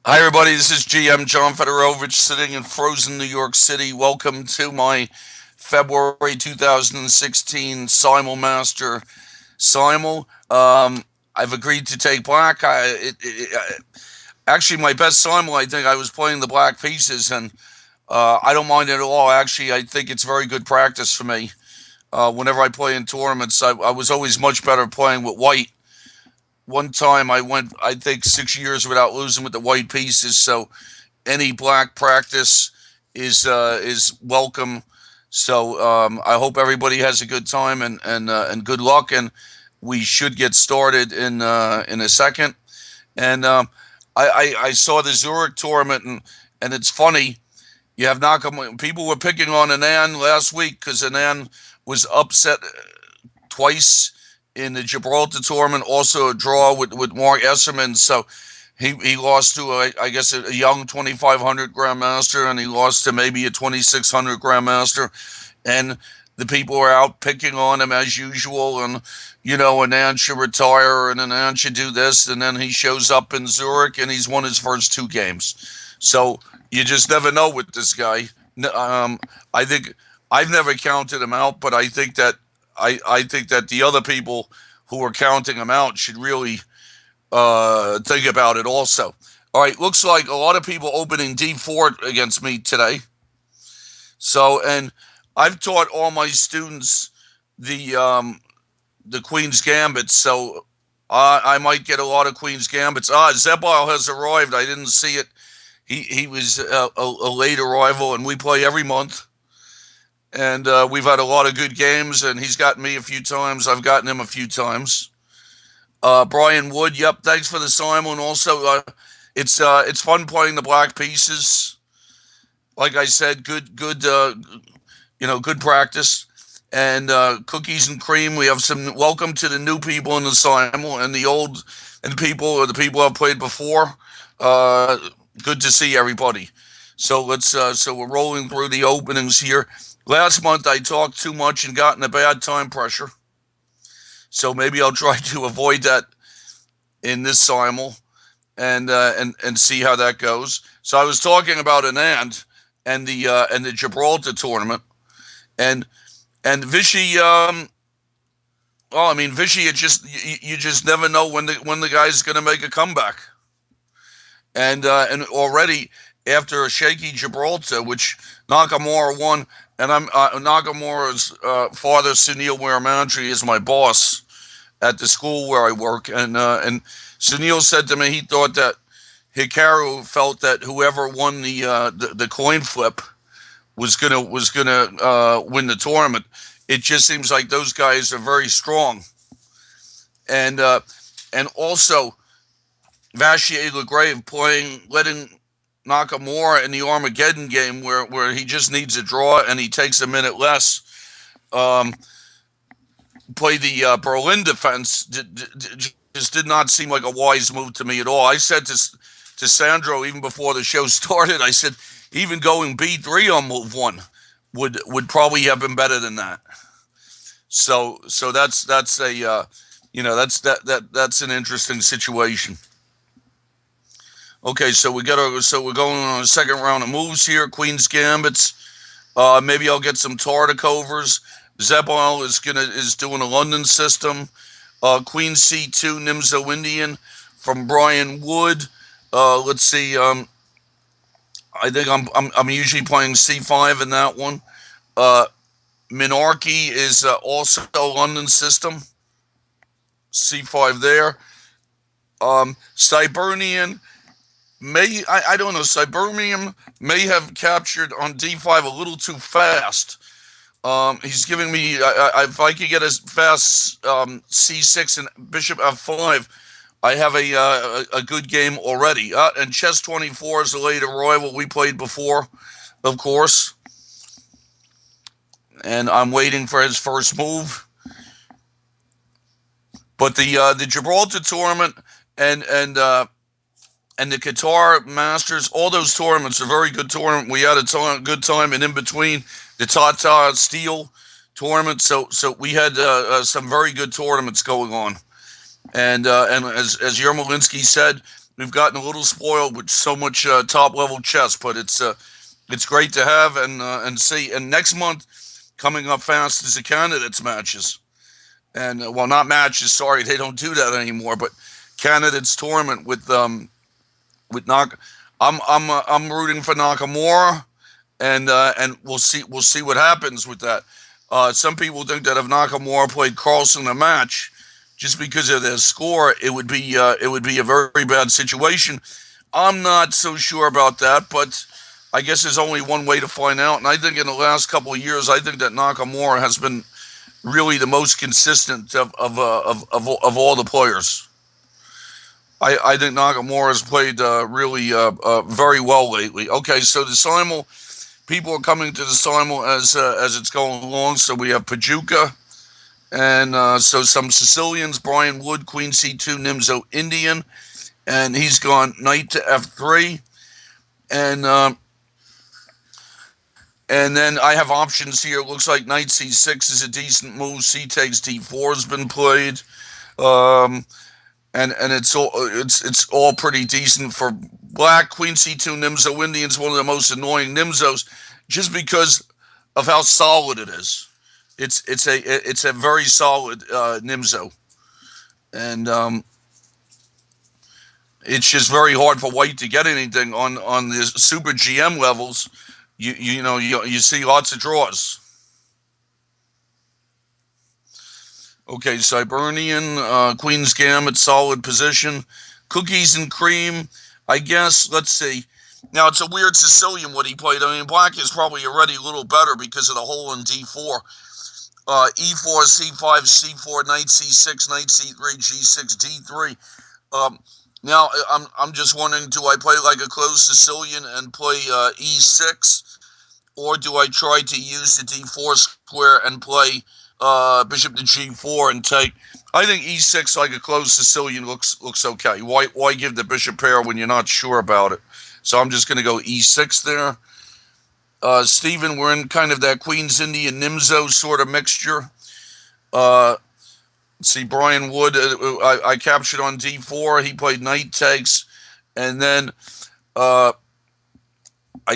Hi, everybody. This is GM John Fedorowicz sitting in frozen New York City. Welcome to my February 2016 SimulMaster Simul. I've agreed to take black. Actually, my best Simul, I think I was playing the black pieces, and I don't mind it at all. Actually, I think it's very good practice for me. Whenever I play in tournaments, I was always much better playing with white. One time I went, I think, 6 years without losing with the white pieces. So any black practice is welcome. So I hope everybody has a good time and good luck. And we should get started in a second. And I saw the Zurich tournament, and it's funny. You have Nakamura. People were picking on Anand last week because Anand was upset twice in the Gibraltar tournament, also a draw with Mark Esserman. So he lost to, I guess, a young 2,500 grandmaster, and he lost to maybe a 2,600 grandmaster. And the people are out picking on him as usual. And, Anand should retire, and Anand should do this. And then he shows up in Zurich, and he's won his first two games. So you just never know with this guy. I think I've never counted him out, but I think that the other people who are counting him out should really think about it also. All right, looks like a lot of people opening D4 against me today. So, and I've taught all my students the um, the Queen's Gambit, so I might get a lot of Queen's Gambits. Zebal has arrived. I didn't see it. He was a late arrival, and we play every month. And we've had a lot of good games, and he's gotten me a few times. I've gotten him a few times. Brian Wood, yep, thanks for the Simon. Also, it's fun playing the black pieces. Like I said, good practice. And cookies and cream. We have some welcome to the new people in the Simon and the old and people or the people I've played before. Uh, Good to see everybody. So we're rolling through the openings here. Last month I talked too much and got in a bad time pressure. So maybe I'll try to avoid that in this simul and see how that goes. So I was talking about Anand and the Gibraltar tournament and Vichy. Well, I mean Vichy. You just never know when the guy's going to make a comeback. And already after a shaky Gibraltar, which Nakamura won, and I'm Nakamura's father, Sunil Weramantri, is my boss at the school where I work, and Sunil said to me he thought that Hikaru felt that whoever won the coin flip was gonna win the tournament. It just seems like those guys are very strong, and and also Vachier Lagrave letting Nakamura in the Armageddon game where he just needs a draw and he takes a minute less. Um, Play the Berlin defense just did not seem like a wise move to me at all. I said to Sandro even before the show started, I said even going B3 on move one would probably have been better than that. So that's a that's an interesting situation. Okay, so we're going on a second round of moves here. Queen's Gambits. Maybe I'll get some Tartakovers. Zebal is doing a London system. Queen C2 Nimzo Indian from Brian Wood. Let's see. I think I'm usually playing C5 in that one. Uh, Minarchy is also London system. C5 there. Cybernian I don't know. Cybernium may have captured on D5 a little too fast. He's giving me if I could get a fast C6 and Bishop F5, I have a good game already. And Chess 24 is a late arrival we played before, of course. And I'm waiting for his first move. But the Gibraltar tournament and the Qatar Masters, all those tournaments are very good tournament. We had a good time, and in between the Tata Steel tournament, so we had some very good tournaments going on. And as Yermolinsky said, we've gotten a little spoiled with so much top level chess, but it's great to have and see. And next month, coming up fast, is the candidates matches, and well, not matches. Sorry, they don't do that anymore. But candidates tournament with Nak. I'm rooting for Nakamura, and we'll see what happens with that. Some people think that if Nakamura played Carlsen a match, just because of their score, it would be a very bad situation. I'm not so sure about that, but I guess there's only one way to find out. And I think in the last couple of years, I think that Nakamura has been really the most consistent of all the players. I think Nakamura has played really very well lately. Okay, so the simul people are coming to the simul as it's going along. So we have Pajuka, and so some Sicilians: Brian Wood, Queen C2, Nimzo Indian, and he's gone knight to F3, and and then I have options here. It looks like knight C6 is a decent move. C takes D4 has been played. Um, and it's all pretty decent for black. Queen C2 Nimzo Indian's one of the most annoying Nimzos, just because of how solid it is. It's a very solid Nimzo, and it's just very hard for white to get anything on the super GM levels. You see lots of draws. Okay, Cybernian, Queen's Gambit, solid position. Cookies and Cream, I guess. Let's see. Now, it's a weird Sicilian what he played. I mean, black is probably already a little better because of the hole in D4. E4, C5, C4, Knight C6, Knight C3, G6, D3. Now, I'm just wondering, do I play like a closed Sicilian and play E6? Or do I try to use the D4 square and play bishop to G4 and take? I think E6 like a closed Sicilian looks okay. Why give the bishop pair when you're not sure about it? So I'm just going to go E6 there. Stephen, we're in kind of that Queen's Indian Nimzo sort of mixture. Uh, let's see, Brian Wood, I captured on D4. He played knight takes, and then I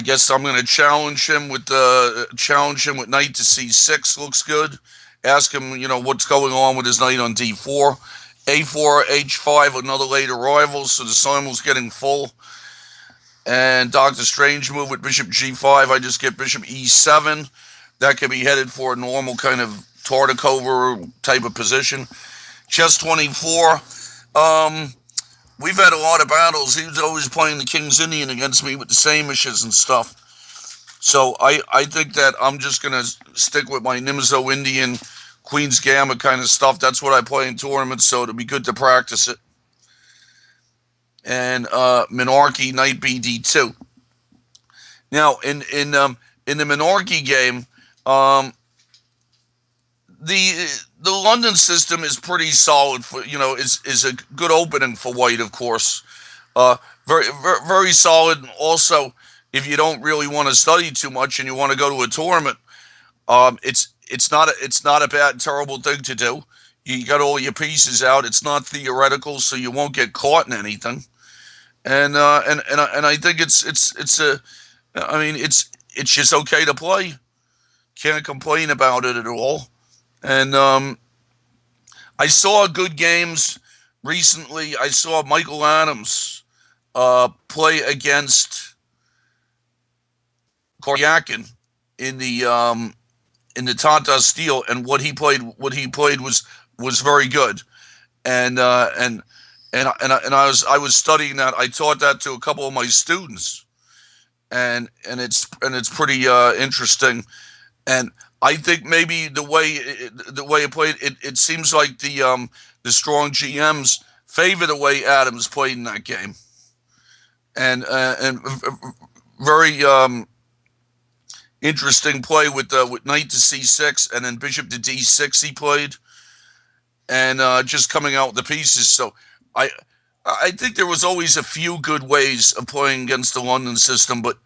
guess I'm going to challenge him with knight to C6. Looks good. Ask him, what's going on with his knight on D4. A4, H5, another late arrival, so the simul's getting full. And Doctor Strange move with bishop G5. I just get bishop E7. That could be headed for a normal kind of Tartakover type of position. Chess 24. We've had a lot of battles. He was always playing the King's Indian against me with the Samishes and stuff. So I think that I'm just going to stick with my Nimzo Indian, Queen's Gambit kind of stuff. That's what I play in tournaments, so it'll be good to practice it. And Minarchy, Knight BD2. Now, in the Minarchy game, the London system is pretty solid for is a good opening for white, of course. Very solid. Also, if you don't really want to study too much and you want to go to a tournament, it's not a bad terrible thing to do. You got all your pieces out. It's not theoretical, so you won't get caught in anything. And I think it's just okay to play. Can't complain about it at all. And I saw good games recently. I saw Michael Adams play against Koryakin in the Tata Steel, and what he played was very good. And I was studying that. I taught that to a couple of my students, and it's pretty interesting. And I think maybe the way it played, it seems like the strong GMs favor the way Adams played in that game, and very interesting play with knight to C6 and then bishop to D6 he played, and just coming out with the pieces. So I I think there was always a few good ways of playing against the London system, but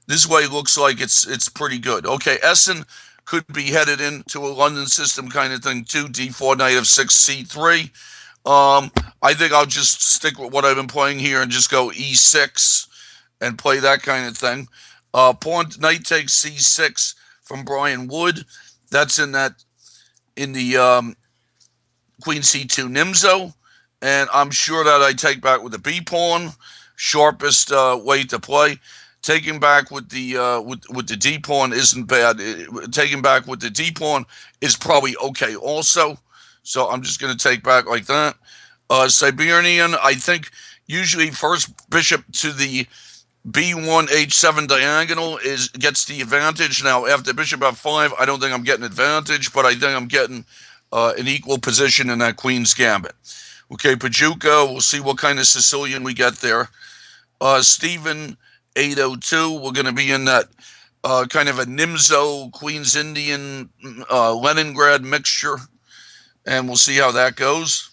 this way looks like it's pretty good. Okay, Essen could be headed into a London system kind of thing too. D4 knight f6 c3. I think I'll just stick with what I've been playing here and just go e6 and play that kind of thing. Pawn knight takes c6 from Brian Wood. That's in the queen c2 Nimzo, and I'm sure that I take back with the b pawn. Sharpest way to play. Taking back with the d pawn isn't bad. Taking back with the d pawn is probably okay also. So I'm just going to take back like that. Siberian, I think usually first bishop to the b1 h7 diagonal gets the advantage. Now after bishop f5, I don't think I'm getting advantage, but I think I'm getting an equal position in that queen's gambit. Okay, Pajuca, we'll see what kind of Sicilian we get there. Stephen 802, we're going to be in that kind of a Nimzo Queen's Indian Leningrad mixture, and we'll see how that goes.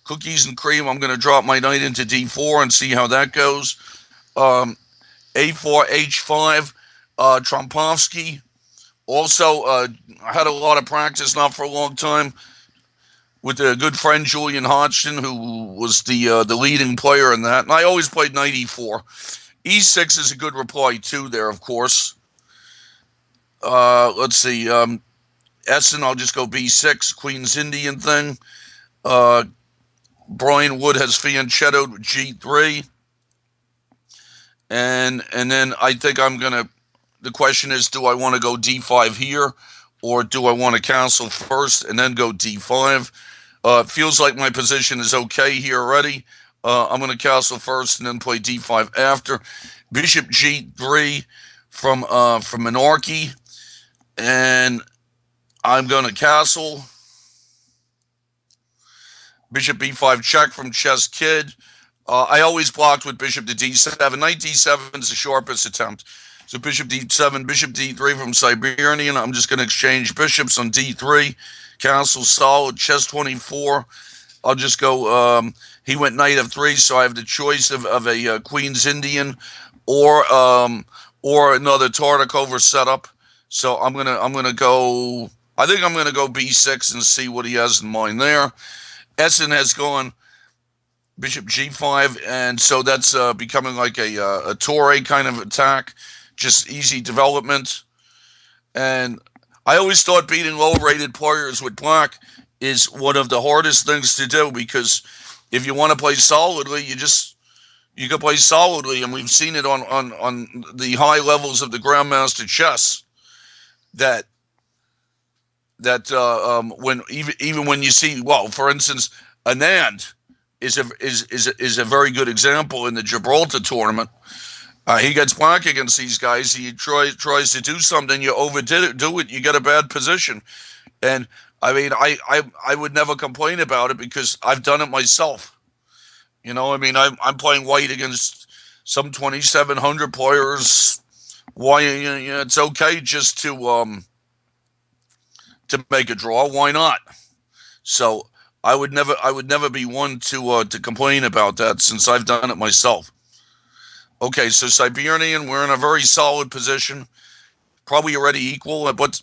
Cookies and cream, I'm going to drop my knight into d4 and see how that goes. A4 h5, Trompovsky. Also, I had a lot of practice, not for a long time, with a good friend Julian Hodgson, who was the leading player in that. And I always played knight e4. e6 is a good reply too there, of course. Let's see. Essen, I'll just go b6, Queen's Indian thing. Brian Wood has fianchettoed with g3. And then I think I'm going to, the question is, do I want to go d5 here, or do I want to castle first and then go d5? It feels like my position is okay here already. I'm going to castle first and then play d5 after. Bishop g3 from Monarchy, and I'm going to castle. Bishop b5 check from Chess Kid. I always blocked with bishop to d7. Knight d7 is the sharpest attempt. So bishop d7, bishop d3 from Siberian. I'm just going to exchange bishops on d3. Castle solid, chess 24. I'll just go, he went knight f3, so I have the choice of a Queen's Indian or another Tartakover setup. So I'm gonna go, I think I'm gonna go b6 and see what he has in mind there. Essen has gone bishop g5, and so that's becoming like a Torre kind of attack, just easy development. And I always thought beating low-rated players with black is one of the hardest things to do, because if you want to play solidly, you can play solidly, and we've seen it on the high levels of the Grandmaster chess that when even when you see, well, for instance, Anand is a very good example in the Gibraltar tournament. He gets black against these guys. He tries to do something. You do it. You get a bad position. And I mean, I would never complain about it because I've done it myself. You know, I mean, I'm playing white against some 2,700 players. Why? It's okay just to make a draw. Why not? So I would never be one to complain about that, since I've done it myself. Okay, so Siberian, we're in a very solid position, probably already equal, but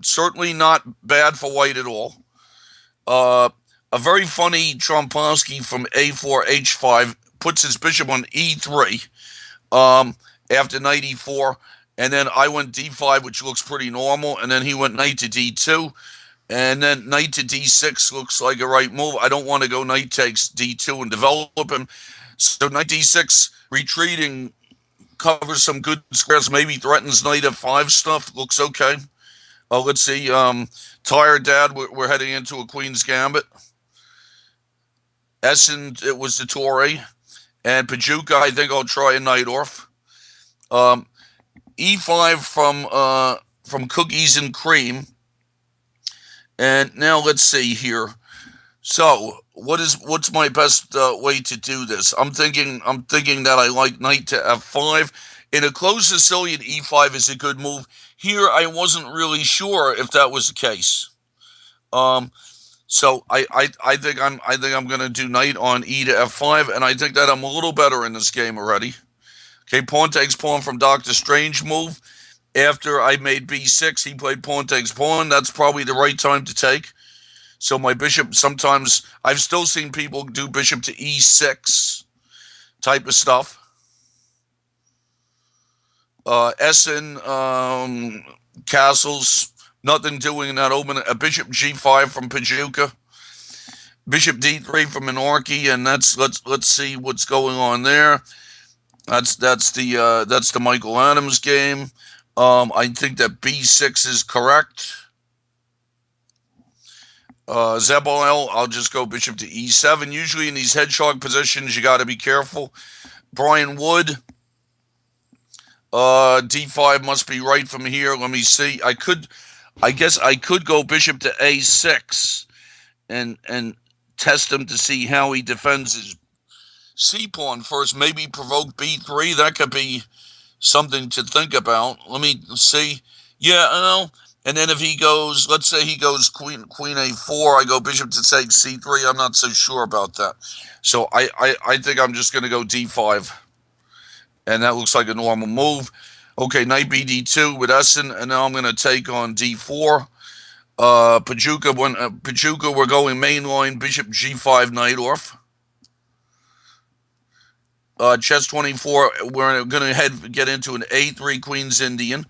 certainly not bad for white at all. A very funny Trompovsky from a4 h5 puts his bishop on e3 after knight e4, and then I went d5, which looks pretty normal, and then he went knight to d2, and then knight to d6 looks like a right move. I don't want to go knight takes d2 and develop him. So knight d6, retreating, covers some good squares, maybe threatens knight f5 stuff. Looks okay. Let's see. Tired Dad, we're heading into a Queen's Gambit. Essen, it was the Torre. And Pajuca, I think I'll try a Najdorf. E5 from Cookies and Cream. And now let's see here. So what's my best way to do this? I'm thinking that I like knight to f5. In a closed Sicilian, e5 is a good move. Here, I wasn't really sure if that was the case. So I think I'm going to do knight on e to f5, and I think that I'm a little better in this game already. Okay, pawn takes pawn from Dr. Strange move. After I made b6, he played pawn takes pawn. That's probably the right time to take. So my bishop, sometimes I've still seen people do bishop to e6 type of stuff. Essen, castles, nothing doing in that open. A bishop g5 from Pajuka, bishop d3 from Minorki, and let's see what's going on there. That's the Michael Adams game. I think that b6 is correct. Zebel, I'll just go bishop to e7. Usually in these hedgehog positions, you got to be careful. Brian Wood, d5 must be right from here. Let me see. I guess I could go bishop to a6 and test him to see how he defends his c pawn first. Maybe provoke b3. That could be something to think about. Let me see. Yeah, and then if he goes, let's say he goes queen a4, I go bishop to take c3. I'm not so sure about that. So I think I'm just going to go d5. And that looks like a normal move. Okay, knight bd2 with Essen, and now I'm going to take on d4. Pajuka, we're going main line, bishop g5, Najdorf. Chess 24, we're going to get into an a3 Queen's Indian.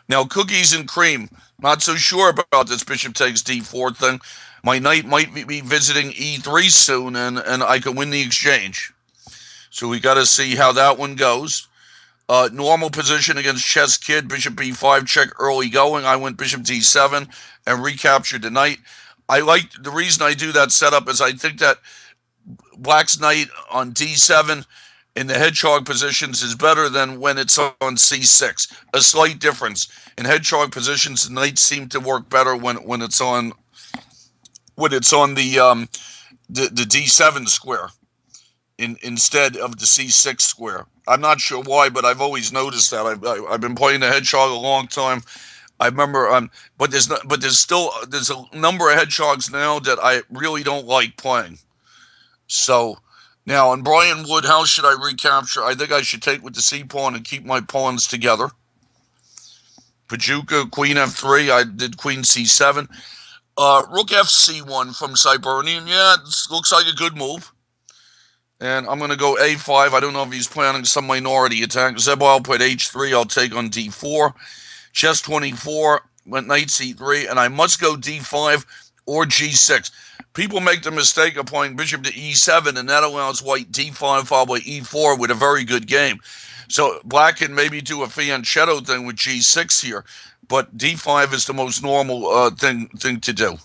Now, cookies and cream. Not so sure about this bishop takes d4 thing. My knight might be visiting e3 soon, and I can win the exchange. So we got to see how that one goes. Normal position against Chess Kid, bishop b5, check early going. I went bishop d7 and recaptured the knight. The reason I do that setup is I think that Black's knight on d7 in the hedgehog positions is better than when it's on c6. A slight difference. In hedgehog positions, the knights seem to work better when it's on the d7 square instead of the c6 square. I'm not sure why, but I've always noticed that. I've been playing the hedgehog a long time. I remember, but there's a number of hedgehogs now that I really don't like playing. So now on Brian Wood, how should I recapture? I think I should take with the c pawn and keep my pawns together. Pajuka, queen f3. I did queen c7. Rook fc1 from Cybernian. Yeah, this looks like a good move. And I'm going to go a5. I don't know if he's planning some minority attack. Zebal played h3. I'll take on d4. Chess 24 went knight c3. And I must go d5 or g6. People make the mistake of playing bishop to e7, and that allows white d5 followed by e4 with a very good game. So black can maybe do a fianchetto thing with g6 here, but d5 is the most normal thing to do.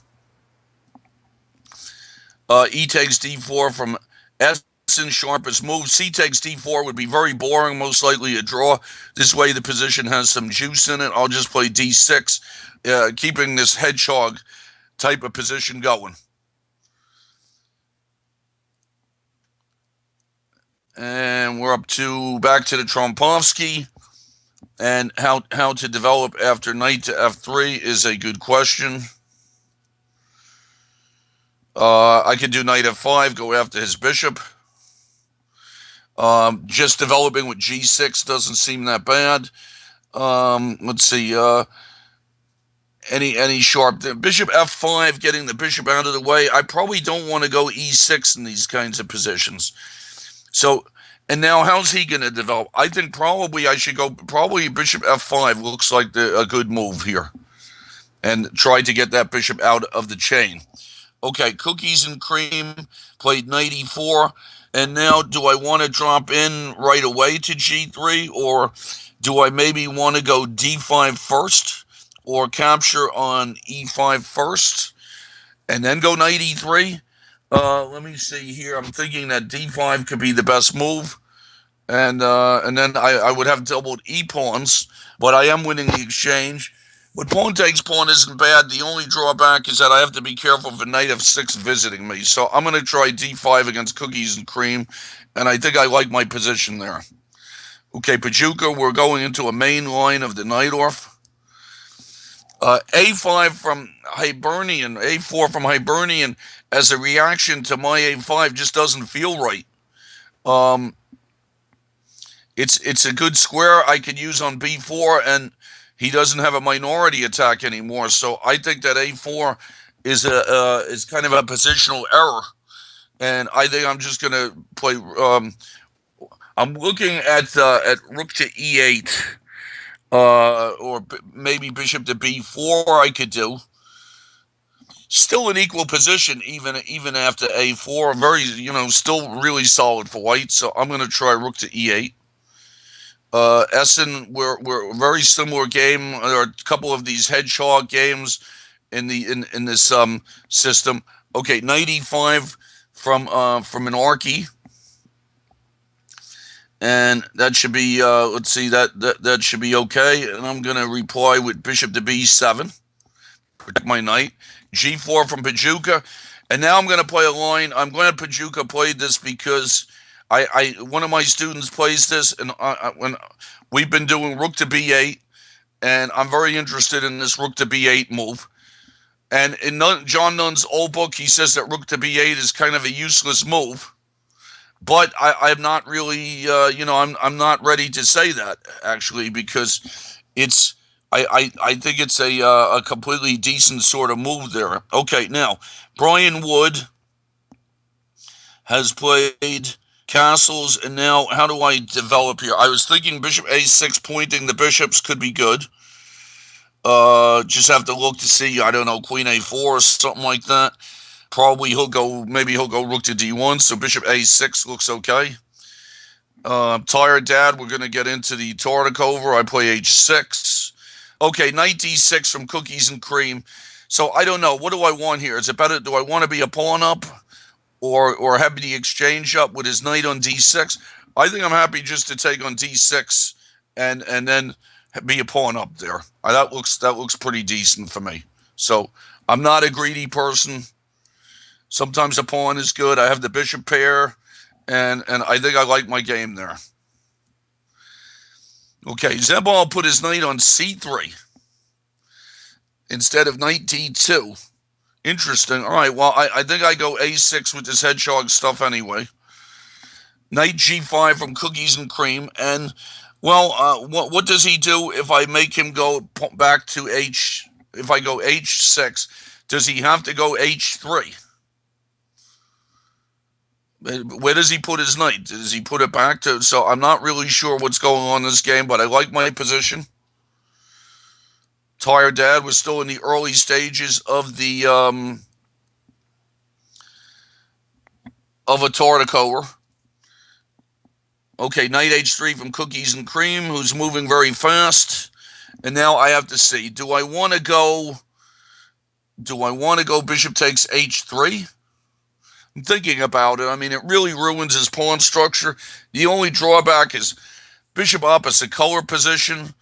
E takes d4 from Essen, sharpest move. C takes d4 would be very boring, most likely a draw. This way the position has some juice in it. I'll just play d6, keeping this hedgehog type of position going. And we're back to the Trompovsky. And how to develop after knight to f3 is a good question. I could do knight f5, go after his bishop. Just developing with g6 doesn't seem that bad. Let's see. Any sharp bishop f5, getting the bishop out of the way. I probably don't want to go e6 in these kinds of positions. So, and now how's he going to develop? I think probably I should go, bishop f5 looks like a good move here. And try to get that bishop out of the chain. Okay, cookies and cream, played knight e4. And now do I want to drop in right away to g3? Or do I maybe want to go d5 first? Or capture on e5 first? And then go knight e3? Let me see here. I'm thinking that d5 could be the best move. And then I would have doubled e-pawns, but I am winning the exchange. But pawn takes pawn isn't bad. The only drawback is that I have to be careful for knight f6 visiting me. So I'm going to try d5 against cookies and cream, and I think I like my position there. Okay, Pajuka, we're going into a main line of the Najdorf. A5 from Hibernian, A4 from Hibernian as a reaction to my A5 just doesn't feel right. It's a good square I could use on B4, and he doesn't have a minority attack anymore. So I think that A4 is kind of a positional error, and I think I'm just going to play. I'm looking at rook to e8, or maybe bishop to b4. I could do still in equal position, even after a4. Very, still really solid for white. So I'm going to try rook to e8. Essen, we're a very similar game. There are a couple of these hedgehog games in this system. Okay, 95 from Minarchy, and that should be let's see, that should be okay. And I'm gonna reply with bishop to b7, protect my knight. G4 from Pajuka, and now I'm gonna play a line. I'm glad Pajuka played this because I one of my students plays this, and when we've been doing rook to b8, and I'm very interested in this rook to b8 move. And in John Nunn's old book, he says that rook to b8 is kind of a useless move. But I'm not really, I'm not ready to say that, actually, because it's, I think it's a completely decent sort of move there. Okay, now, Brian Wood has played castles, and now how do I develop here? I was thinking bishop a6 pointing the bishops could be good. Just have to look to see, I don't know, queen a4 or something like that. Probably maybe he'll go rook to d1, so bishop a6 looks okay. Tired Dad, we're going to get into the Tartakover. I play h6. Okay, knight d6 from Cookies and Cream. So I don't know. What do I want here? Is it better? Do I want to be a pawn up or have the exchange up with his knight on d6? I think I'm happy just to take on d6 and then be a pawn up there. That looks pretty decent for me. So I'm not a greedy person. Sometimes a pawn is good. I have the bishop pair, and I think I like my game there. Okay, Zebal put his knight on c3 instead of knight d2. Interesting. All right, well, I think I go a6 with this hedgehog stuff anyway. Knight g5 from Cookies and Cream, and, well, what does he do if I make him go back to if I go h6, does he have to go h3? Where does he put his knight? Does he put it back to? So I'm not really sure what's going on in this game, but I like my position. Tired Dad was still in the early stages of the of a Tartakover. Okay, knight h3 from Cookies and Cream, who's moving very fast. And now I have to see, do I want to go bishop takes h3? I'm thinking about it. I mean, it really ruins his pawn structure. The only drawback is bishop opposite color position,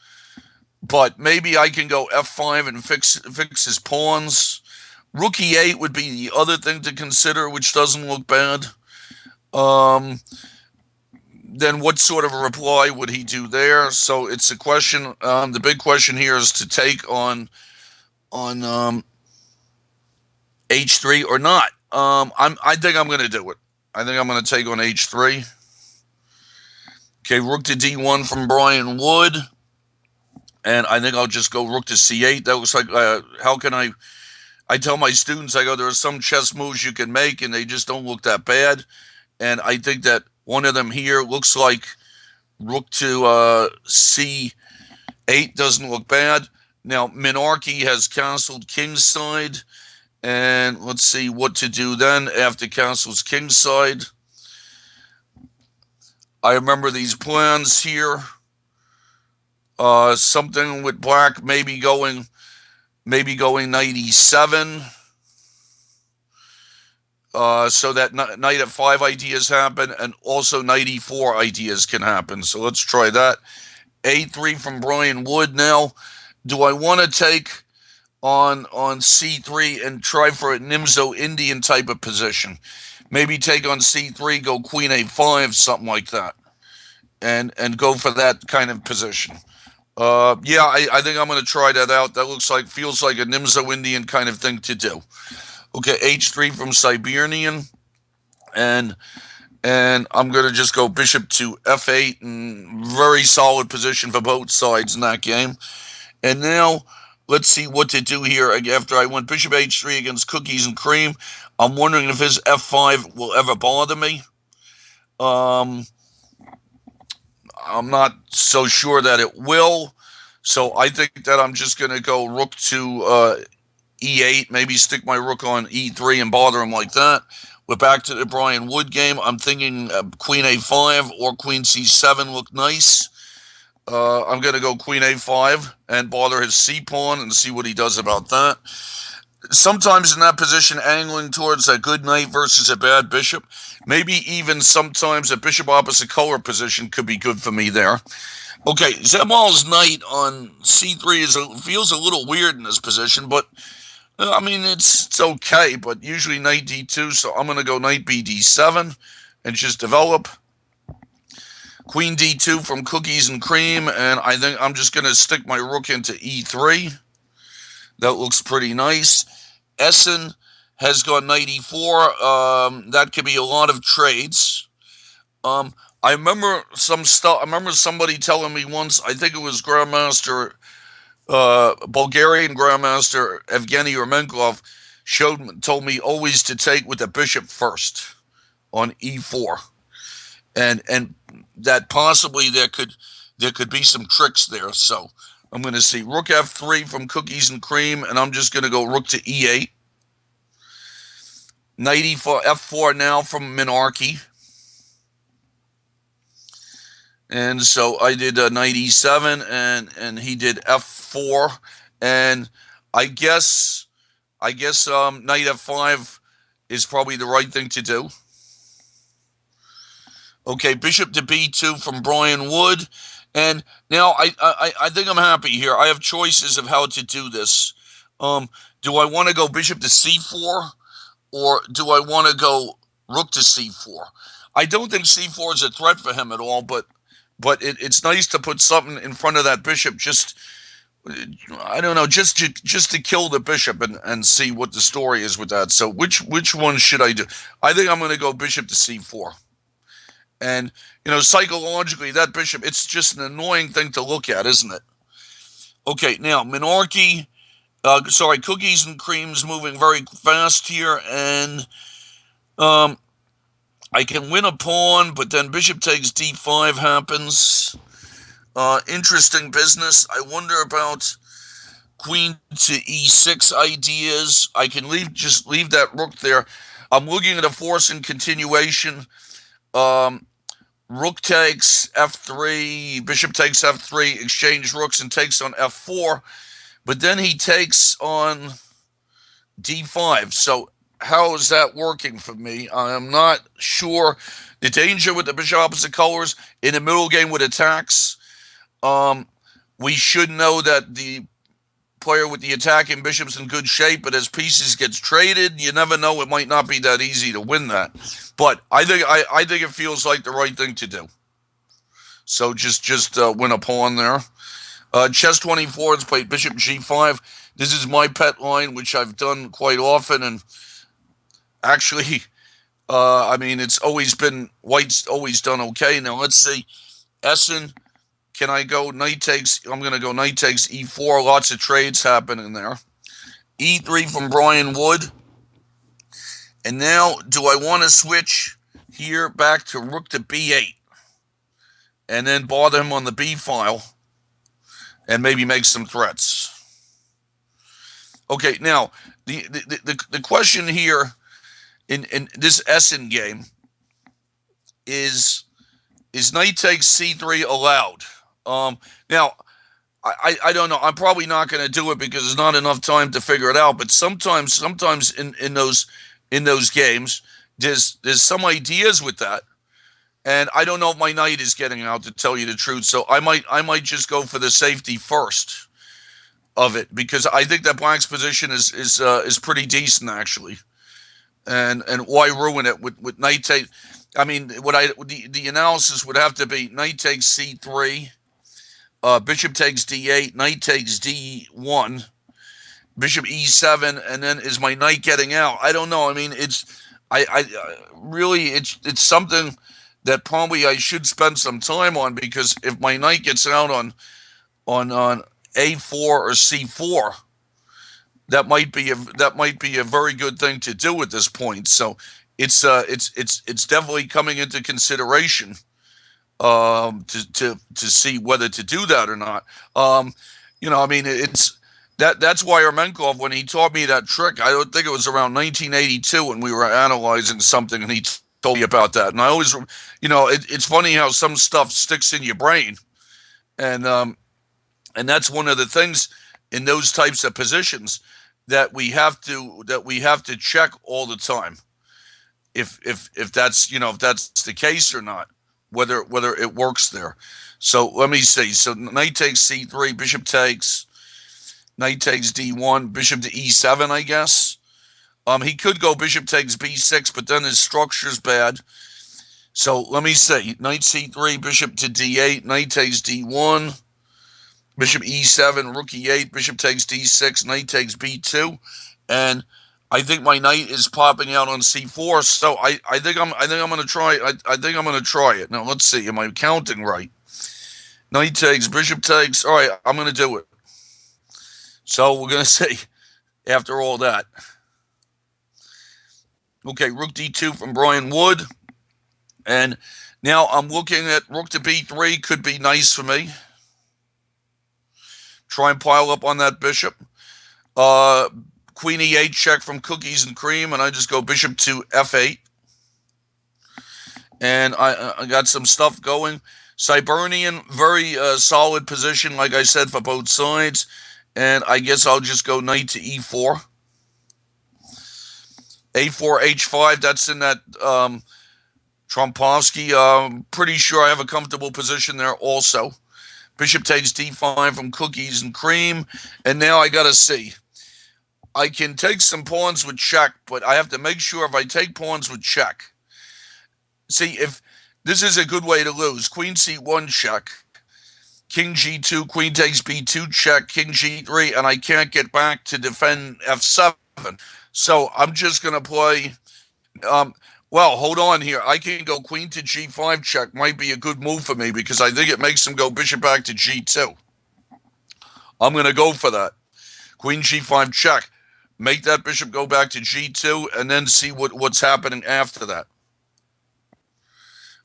but maybe I can go f5 and fix his pawns. Rook e8 would be the other thing to consider, which doesn't look bad. Then what sort of a reply would he do there? So it's a question. The big question here is to take on h3 or not. I think I'm going to do it. I think I'm going to take on h3. Okay, rook to d1 from Brian Wood. And I think I'll just go rook to c8. That looks like, how can I tell my students, I go, there are some chess moves you can make, and they just don't look that bad. And I think that one of them here looks like rook to c8 doesn't look bad. Now, Minarchy has castled kingside. And let's see what to do then after castle's kingside. I remember these plans here. Something with black maybe going knight e7. So that knight f5 ideas happen, and also knight e4 ideas can happen. So let's try that. a3 from Brian Wood now. Do I want to take on c3 and try for a Nimzo Indian type of position? Maybe take on c3, go queen a5, something like that, and go for that kind of position. Yeah, I think I'm going to try that out. That feels like a Nimzo Indian kind of thing to do. Okay, h3 from Siberian, and I'm going to just go bishop to f8, and very solid position for both sides in that game. And now let's see what to do here after I went bishop h3 against cookies and cream. I'm wondering if his f5 will ever bother me. Um, I'm not so sure that it will. So I think that I'm just going to go rook to e8, maybe stick my rook on e3 and bother him like that. We're back to the Brian Wood game. I'm thinking queen a5 or queen c7 look nice. I'm going to go queen a5 and bother his c-pawn and see what he does about that. Sometimes in that position, angling towards a good knight versus a bad bishop, maybe even sometimes a bishop opposite color position could be good for me there. Okay, Zemal's knight on c3 feels a little weird in this position, but I mean, it's okay, but usually knight d2, so I'm going to go knight b d7 and just develop. Queen d2 from cookies and cream, and I think I'm just going to stick my rook into e3. That looks pretty nice. Essen has gone knight e4. That could be a lot of trades. I remember some stuff. I remember somebody telling me once, I think it was Grandmaster Bulgarian Grandmaster Evgeny Ermenkov told me always to take with the bishop first on e4, and that possibly there could be some tricks there. So I'm going to see rook f3 from cookies and cream, and I'm just going to go rook to e8. Knight e4, f4 now from Minarchy. And so I did knight e7, and he did f4, and I guess knight f5 is probably the right thing to do. Okay, bishop to b2 from Brian Wood, and now I think I'm happy here. I have choices of how to do this. Do I want to go bishop to c4, or do I want to go rook to c4? I don't think c4 is a threat for him at all, but it's nice to put something in front of that bishop. Just I don't know, just to kill the bishop and see what the story is with that. So which one should I do? I think I'm going to go bishop to c4. And psychologically, that bishop, it's just an annoying thing to look at, isn't it? Okay, now Minarchy, Cookies and Cream's moving very fast here, and I can win a pawn, but then bishop takes d5 happens. Interesting business. I wonder about queen to e6 ideas. I can just leave that rook there. I'm looking at a force and continuation. Rook takes f3, bishop takes f3, exchange rooks and takes on f4, but then he takes on d5. So how is that working for me? I'm not sure. The danger with the bishop opposite colors in the middle game with attacks, we should know that the player with the attacking bishop's in good shape, but as pieces gets traded, you never know. It might not be that easy to win that. But I think it feels like the right thing to do. So just win a pawn there. Chess 24 has played bishop g5. This is my pet line, which I've done quite often, and actually, I mean, it's always been white's always done okay. Now let's see, Essen. Can I go knight takes? I'm going to go knight takes e4. Lots of trades happening there. e3 from Brian Wood. And now, do I want to switch here back to rook to b8 and then bother him on the b file and maybe make some threats? Okay, now the question here in this Essen game is knight takes c3 allowed? Now, I don't know. I'm probably not going to do it because there's not enough time to figure it out. But sometimes in those games, there's some ideas with that, and I don't know if my knight is getting out, to tell you the truth. So I might just go for the safety first of it, because I think that black's position is pretty decent actually, and why ruin it with knight take? I mean, the analysis would have to be knight takes c3. Bishop takes d8, knight takes d1, bishop e7, and then is my knight getting out? I don't know. I mean, I really it's something that probably I should spend some time on, because if my knight gets out on a4 or c4, that might be a very good thing to do at this point. So it's definitely coming into consideration, to see whether to do that or not. I mean, that's why Ermenkov, when he taught me that trick, I don't think it was around 1982 when we were analyzing something, and he told me about that. And I always, it's funny how some stuff sticks in your brain, and that's one of the things in those types of positions that we have to check all the time, if that's the case or not, whether it works there. So let me see. So knight takes c3, bishop takes, knight takes d1, bishop to e7, I guess. He could go bishop takes b6, but then his structure's bad. So let me see. Knight c3, bishop to d8, knight takes d1, bishop e7, rook e8, bishop takes d6, knight takes b2, and I think my knight is popping out on c4. So I think I'm going to try. I think I'm going to try it. Now let's see. Am I counting right? Knight takes, bishop takes. All right, I'm going to do it. So we're going to see after all that. Okay, rook d2 from Brian Wood, and now I'm looking at rook to b3. Could be nice for me. Try and pile up on that bishop. Queen e8 check from Cookies and Cream, and I just go bishop to f8. And I got some stuff going. Cybernian, very solid position, like I said, for both sides. And I guess I'll just go knight to e4. a4, h5, that's in that Trompovsky. Pretty sure I have a comfortable position there also. Bishop takes d5 from Cookies and Cream. And now I got to see. I can take some pawns with check, but I have to make sure if I take pawns with check. See, if this is a good way to lose. Queen c1 check. King g2, queen takes b2 check, king g3, and I can't get back to defend f7. So I'm just going to play... well, hold on here. I can go queen to g5 check. Might be a good move for me because I think it makes him go bishop back to g2. I'm going to go for that. Queen g5 check. Make that bishop go back to g2 and then see what's happening after that.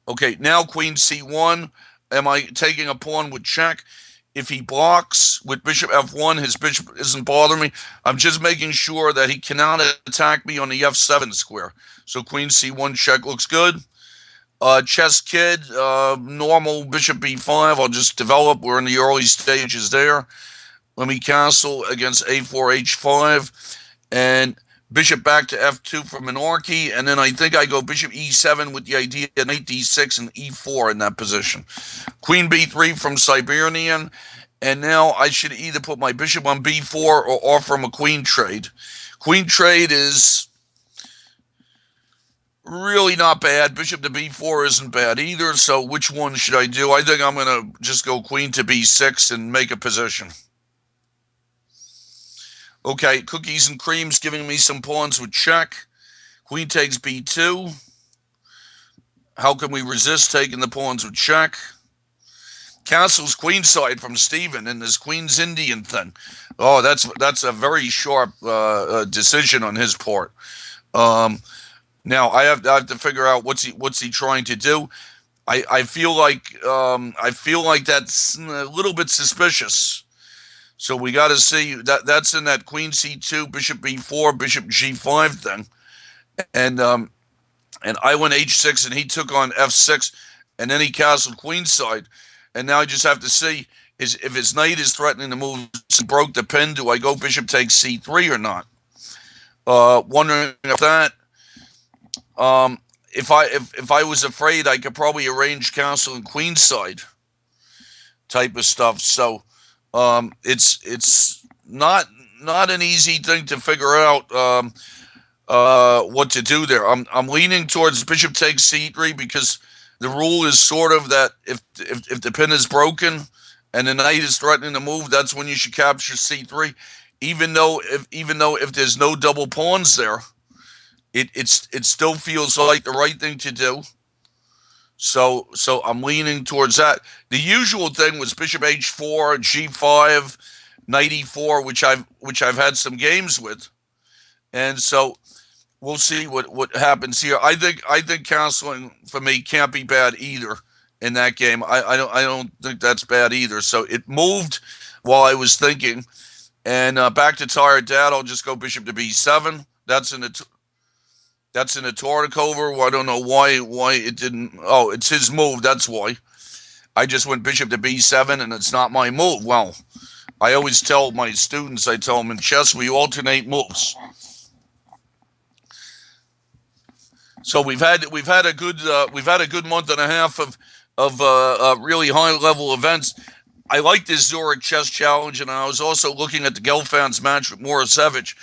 Okay, now queen c1. Am I taking a pawn with check? If he blocks with bishop f1, his bishop isn't bothering me. I'm just making sure that he cannot attack me on the f7 square. So queen c1 check looks good. Chess Kid, normal bishop b5. I'll just develop. We're in the early stages there. Let me castle against a4, h5. And bishop back to f2 for Monarchy. And then I think I go bishop e7 with the idea of knight d6 and e4 in that position. Queen b3 from Siberian. And now I should either put my bishop on b4 or offer him a queen trade. Queen trade is really not bad. Bishop to b4 isn't bad either. So which one should I do? I think I'm going to just go queen to b6 and make a position. Okay, Cookies and Cream's giving me some pawns with check. Queen takes b2. How can we resist taking the pawns with check? Castle's queenside from Steven in this Queen's Indian thing. Oh, that's a very sharp decision on his part. Now I have to figure out what's he trying to do. I feel like that's a little bit suspicious. So we got to see that's in that queen c2, bishop b4, bishop g5 thing, and I went h6 and he took on f6, and then he castled queenside, and now I just have to see if his knight is threatening to move and broke the pin. Do I go bishop takes c3 or not? Wondering if that. If I was afraid, I could probably arrange castle and queenside type of stuff. So. It's not an easy thing to figure out what to do there. I'm leaning towards bishop takes c3 because the rule is sort of that if the pin is broken and the knight is threatening to move, that's when you should capture c3. Even though if there's no double pawns there, it still feels like the right thing to do. So I'm leaning towards that. The usual thing was bishop h4, g5, knight e4, which I've had some games with, and so we'll see what happens here. I think castling for me can't be bad either in that game. I don't think that's bad either. So it moved while I was thinking, and back to tired dad. I'll just go bishop to b7. That's in a Tartakover. Well, I don't know why it didn't. Oh, it's his move. That's why. I just went bishop to b7, and it's not my move. Well, I always tell my students, I tell them in chess, we alternate moves. So we've had a good month and a half of really high level events. I like this Zurich Chess Challenge, and I was also looking at the Gelfand's match with Morozevich.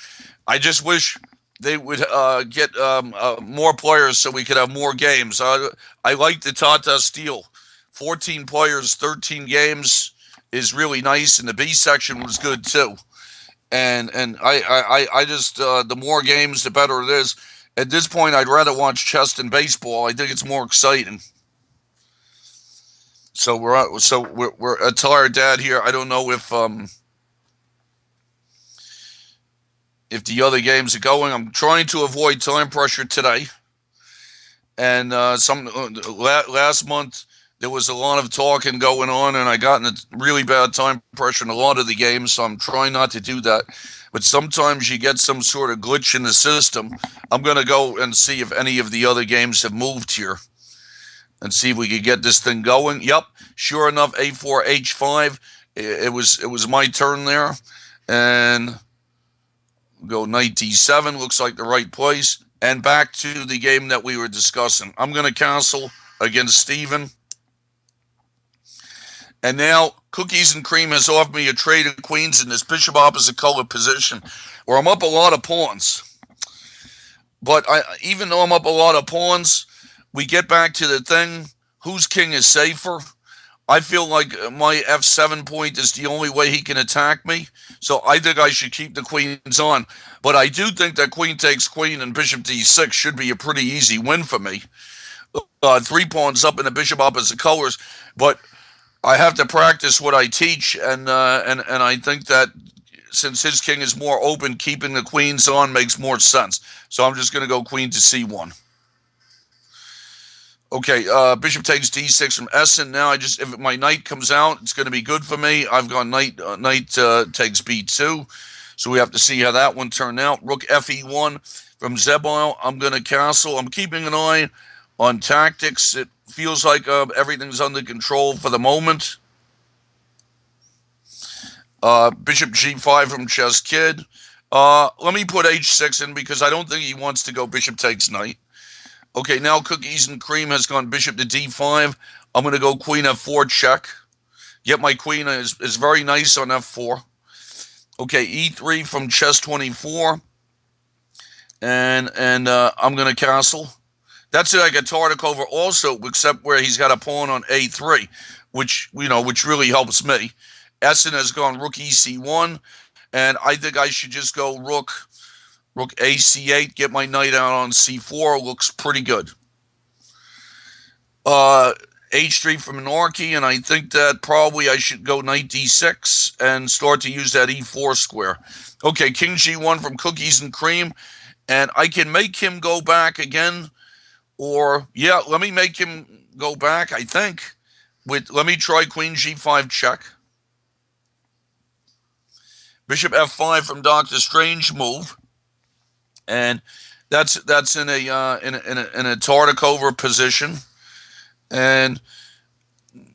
I just wish they would get more players so we could have more games. I like the Tata Steel. 14 players, 13 games is really nice, and the B section was good too. And I just the more games, the better it is. At this point, I'd rather watch chess than baseball. I think it's more exciting. So we're a tired dad here. I don't know if the other games are going. I'm trying to avoid time pressure today. And last month there was a lot of talking going on, and I got in a really bad time pressure in a lot of the games. So I'm trying not to do that. But sometimes you get some sort of glitch in the system. I'm going to go and see if any of the other games have moved here and see if we could get this thing going. Yep, sure enough, a4, h5. It was my turn there, and go knight d7. Looks like the right place. And back to the game that we were discussing. I'm going to cancel against Steven. And now Cookies and Cream has offered me a trade of queens in this bishop opposite color position, where I'm up a lot of pawns. But even though I'm up a lot of pawns, we get back to the thing, whose king is safer? I feel like my f7 point is the only way he can attack me, so I think I should keep the queens on. But I do think that queen takes queen and bishop d6 should be a pretty easy win for me. 3 pawns up in the bishop opposite colors, but I have to practice what I teach, and I think that since his king is more open, keeping the queens on makes more sense. So I'm just going to go queen to c1. Okay, bishop takes d6 from Essen. Now if my knight comes out, it's going to be good for me. I've gone knight takes b2, so we have to see how that one turned out. Rook fe1 from Zebile. I'm going to castle. I'm keeping an eye on tactics. It feels like everything's under control for the moment. Bishop g5 from Chess Kid. Let me put h6 in because I don't think he wants to go bishop takes knight. Okay, now Cookies and Cream has gone bishop to d5. I'm going to go queen f4 check. Yet my queen is very nice on f4. Okay, e3 from Chess 24. And I'm going to castle. That's like a Tartakover also, except where he's got a pawn on a3, which really helps me. Essen has gone rook ec1, and I think I should just go rook ac8, get my knight out on c4. Looks pretty good. h3 from Norky, and I think that probably I should go knight d6 and start to use that e4 square. Okay, king g1 from Cookies and Cream, and I can make him go back again, or yeah, let me make him go back, I think. Let me try queen g5 check. Bishop f5 from Dr. Strange move, and that's in a Tartakover position, and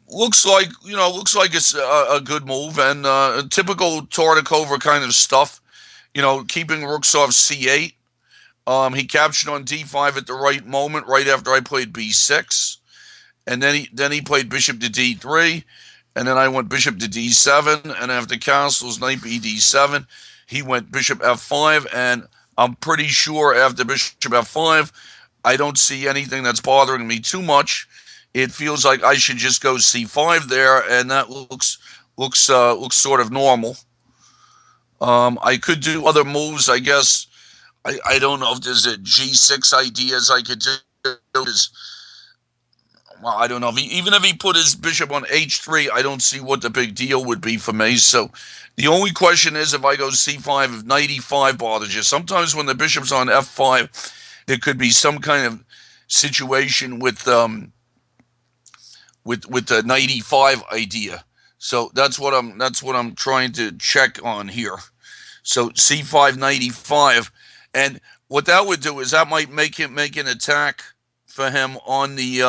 looks like it's a good move, and typical Tartakover kind of stuff. Keeping rooks off c8. He captured on d5 at the right moment, right after I played b6, and then he played bishop to d3. And then I went bishop to d7, and after castles, knight b d7, he went bishop f5, and I'm pretty sure after bishop f5, I don't see anything that's bothering me too much. It feels like I should just go c5 there, and that looks sort of normal. I could do other moves, I guess. I don't know if there's a g6 ideas I could do. Well, I don't know. Even if he put his bishop on h3, I don't see what the big deal would be for me. So the only question is if I go c5, if knight e5 bothers you. Sometimes when the bishop's on f5, there could be some kind of situation with the knight e5 idea. So that's what I'm trying to check on here. So c5, knight e5, and what that would do is that might make an attack for him on the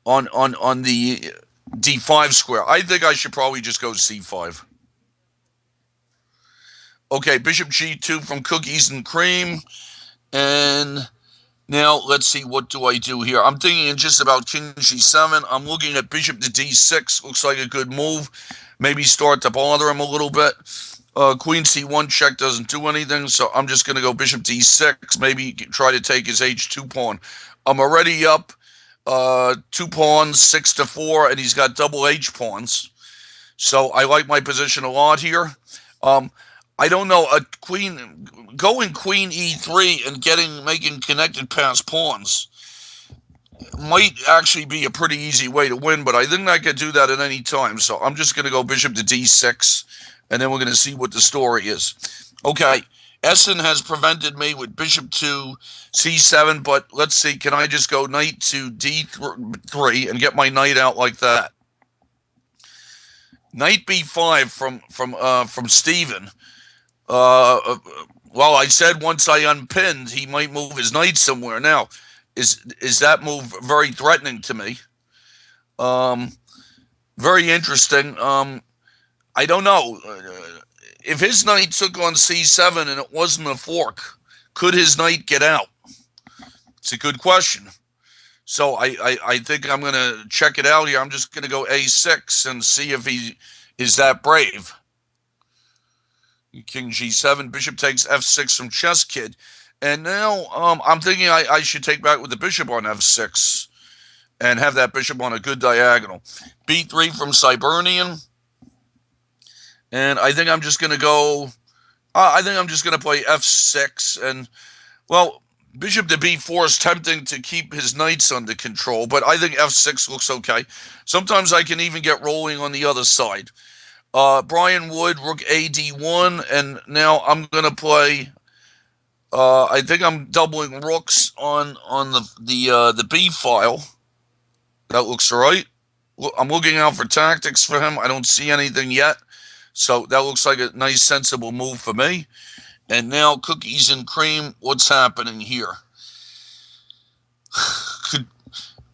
on the d5 square. I think I should probably just go c5. Okay, bishop g2 from Cookies and Cream, and now let's see, what do I do here? I'm thinking just about king g7. I'm looking at bishop to d6. Looks like a good move. Maybe start to bother him a little bit. Queen c1 check doesn't do anything, so I'm just going to go bishop d6. Maybe try to take his h2 pawn. I'm already up 2 pawns, 6-4, and he's got double h pawns. So I like my position a lot here. I don't know, going queen e3 and making connected pass pawns might actually be a pretty easy way to win, but I think I could do that at any time. So I'm just going to go bishop to d6, and then we're going to see what the story is. Okay, Essen has prevented me with bishop to c7, but let's see, can I just go knight to d3 and get my knight out like that? Knight b5 from Steven. Well, I said once I unpinned, he might move his knight somewhere. Now, is that move very threatening to me? Very interesting. I don't know. If his knight took on c7 and it wasn't a fork, could his knight get out? It's a good question. So I think I'm going to check it out here. I'm just going to go a6 and see if he is that brave. King g7, bishop takes f6 from Chess Kid. And now I'm thinking I should take back with the bishop on f6 and have that bishop on a good diagonal. b3 from Cybernian. And I think I'm just going to go, I think I'm just going to play f6. And, well, bishop to b4 is tempting to keep his knights under control, but I think f6 looks okay. Sometimes I can even get rolling on the other side. Brian Wood, rook ad1, and now I'm going to play, I think I'm doubling rooks on the b file. That looks all right. I'm looking out for tactics for him. I don't see anything yet. So that looks like a nice, sensible move for me. And now Cookies and Cream, what's happening here? Could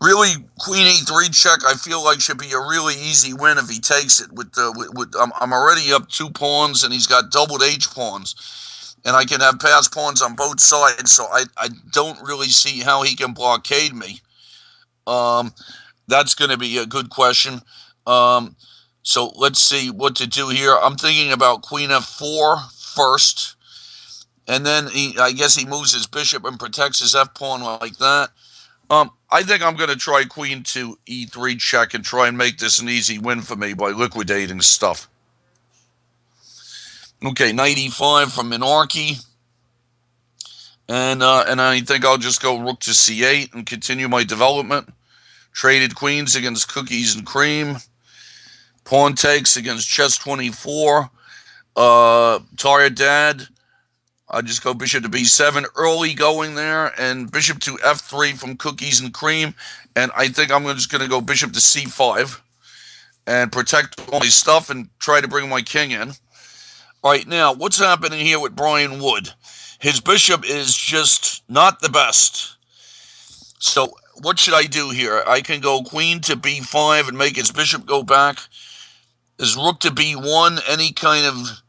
really, queen e3 check, I feel like should be a really easy win if he takes it. I'm already up 2 pawns, and he's got doubled h pawns. And I can have pass pawns on both sides, so I don't really see how he can blockade me. That's going to be a good question. So let's see what to do here. I'm thinking about queen f4 first. And then I guess he moves his bishop and protects his f-pawn like that. I think I'm going to try queen to e3 check and try and make this an easy win for me by liquidating stuff. Okay, knight e5 from Minarchy. And I think I'll just go rook to c8 and continue my development. Traded queens against Cookies and Cream. Pawn takes against Chess 24. Tired Dad. I just go bishop to b7, early going there, and bishop to f3 from Cookies and Cream. And I think I'm just going to go bishop to c5 and protect all my stuff and try to bring my king in. All right, now, what's happening here with Brian Wood? His bishop is just not the best. So what should I do here? I can go queen to b5 and make his bishop go back. Is rook to b1 any kind of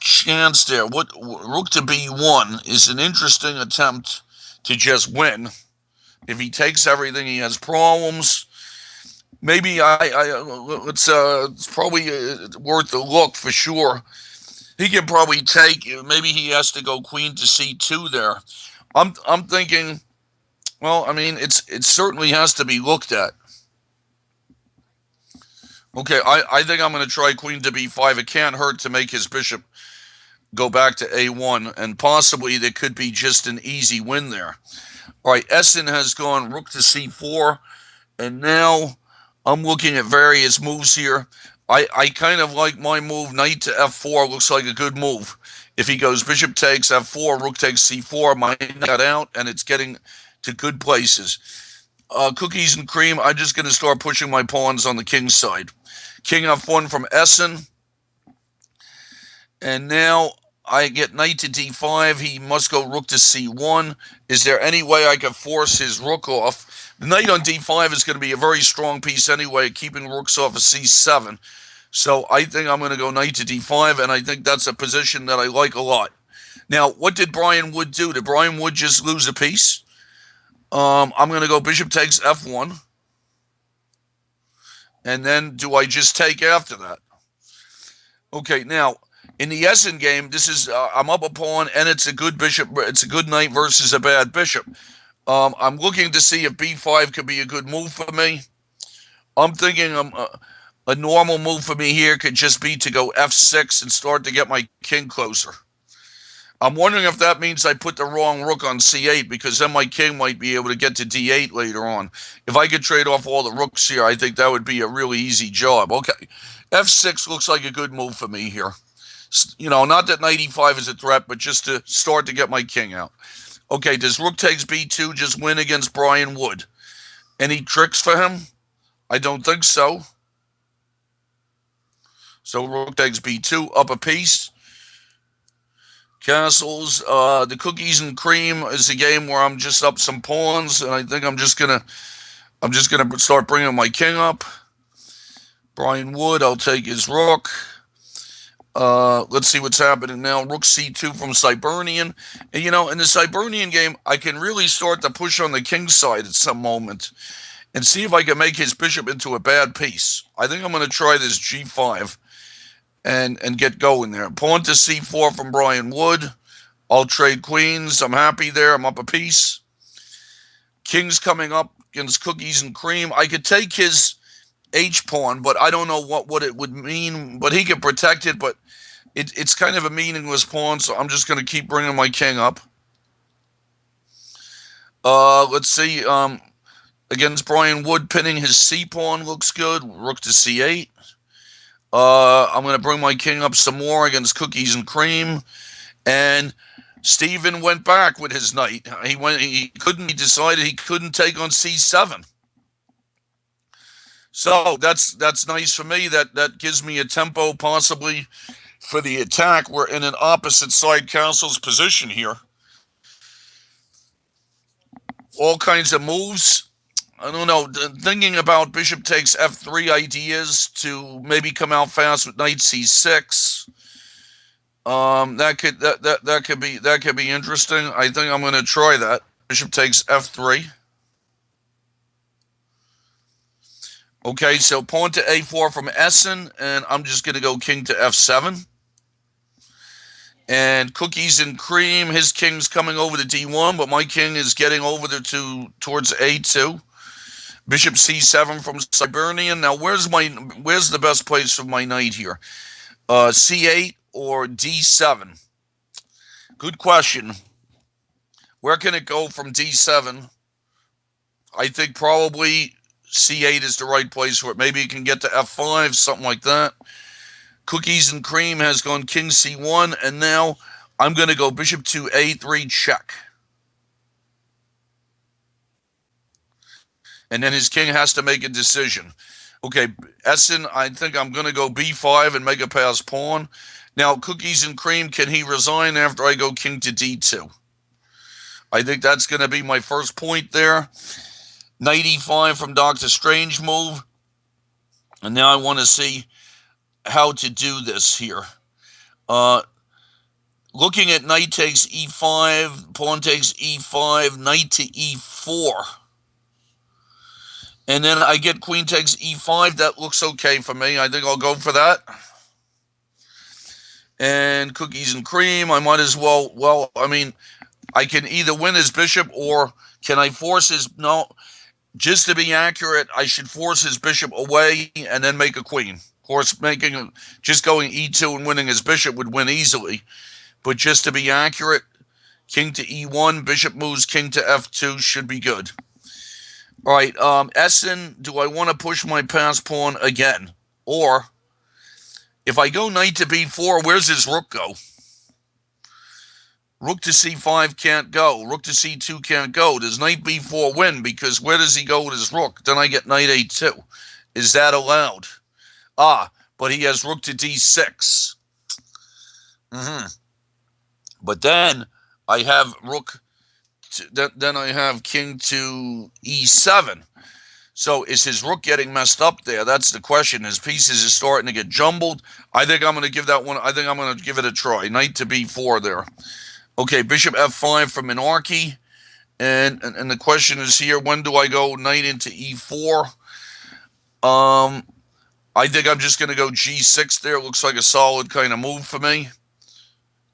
chance there? What rook to b1 is an interesting attempt to just win. If he takes everything, he has problems. Maybe it's probably worth a look for sure. He can probably take. Maybe he has to go queen to c2 there. I'm thinking. Well, I mean, it certainly has to be looked at. Okay, I think I'm going to try queen to b5. It can't hurt to make his bishop go back to a1, and possibly there could be just an easy win there. All right, Essen has gone rook to c4, and now I'm looking at various moves here. I kind of like my move, knight to f4 looks like a good move. If he goes bishop takes f4, rook takes c4, my knight got out, and it's getting to good places. Cookies and cream, I'm just going to start pushing my pawns on the king's side. King f1 from Essen. And now I get knight to d5. He must go rook to c1. Is there any way I could force his rook off? The knight on d5 is going to be a very strong piece anyway, keeping rooks off of c7. So I think I'm going to go knight to d5, and I think that's a position that I like a lot. Now, what did Brian Wood do? Did Brian Wood just lose a piece? I'm going to go bishop takes f1. And then do I just take after that? Okay, now, in the Essen game, this is I'm up a pawn, and it's a good bishop. It's a good knight versus a bad bishop. I'm looking to see if b5 could be a good move for me. I'm thinking a normal move for me here could just be to go f6 and start to get my king closer. I'm wondering if that means I put the wrong rook on c8, because then my king might be able to get to d8 later on. If I could trade off all the rooks here, I think that would be a really easy job. Okay, f6 looks like a good move for me here. You know, not that knight e5 is a threat, but just to start to get my king out. Okay, does rook takes b2 just win against Brian Wood? Any tricks for him? I don't think so. So rook takes b2, up a piece. Castles. The cookies and cream is a game where I'm just up some pawns, and I think I'm just gonna start bringing my king up. Brian Wood, I'll take his rook. Let's see what's happening now. Rook c2 from Cybernian. And, you know, in the Cybernian game, I can really start to push on the king's side at some moment and see if I can make his bishop into a bad piece. I think I'm going to try this g5 and get going there. Pawn to c4 from Brian Wood. I'll trade queens. I'm happy there. I'm up a piece. King's coming up against cookies and cream. I could take his h-pawn, but I don't know what it would mean. But he could protect it, but it's kind of a meaningless pawn, so I'm just going to keep bringing my king up. Let's see. Against Brian Wood, pinning his c-pawn looks good. Rook to c8. I'm going to bring my king up some more against cookies and cream. And Steven went back with his knight. He decided he couldn't take on c7. So that's nice for me. That gives me a tempo possibly for the attack. We're in an opposite side castle's position here. All kinds of moves. I don't know. Thinking about bishop takes f3 ideas to maybe come out fast with knight c6. That could be interesting. I think I'm going to try that. Bishop takes f3. Okay, so pawn to a4 from Essen, and I'm just going to go king to f7. And cookies and cream, his king's coming over to d1, but my king is getting over towards a2. Bishop c7 from Cybernian. Now, where's the best place for my knight here? C8 or d7? Good question. Where can it go from d7? I think probably c8 is the right place for it. Maybe it can get to f5, something like that. Cookies and cream has gone king c1, and now I'm going to go bishop to a3 check. And then his king has to make a decision. Okay, Essen, I think I'm going to go b5 and make a pass pawn. Now, cookies and cream, can he resign after I go king to d2? I think that's going to be my first point there. Knight e5 from Dr. Strange move. And now I want to see how to do this here. Looking at knight takes e5, pawn takes e5, knight to e4. And then I get queen takes e5. That looks okay for me. I think I'll go for that. And cookies and cream, I might as well, I mean, I can either win his bishop or can I force his, no, just to be accurate, I should force his bishop away and then make a queen. Of course, just going e2 and winning his bishop would win easily. But just to be accurate, King to e1, bishop moves king to f2, should be good. All right, Essen, do I want to push my pass pawn again? Or, if I go knight to b4, where's his rook go? Rook to c5 can't go. Rook to c2 can't go. Does knight b4 win? Because where does he go with his rook? Then I get knight a2. Is that allowed? Ah, but he has rook to d6. But then I have rook. Then I have king to e7. So is his rook getting messed up there? That's the question. His pieces are starting to get jumbled. I think I'm going to give that one. I think I'm going to give it a try. Knight to b4 there. Okay, bishop f5 for Minarchy. And the question is here, when do I go knight into e4? I think I'm just going to go g6 there. Looks like a solid kind of move for me.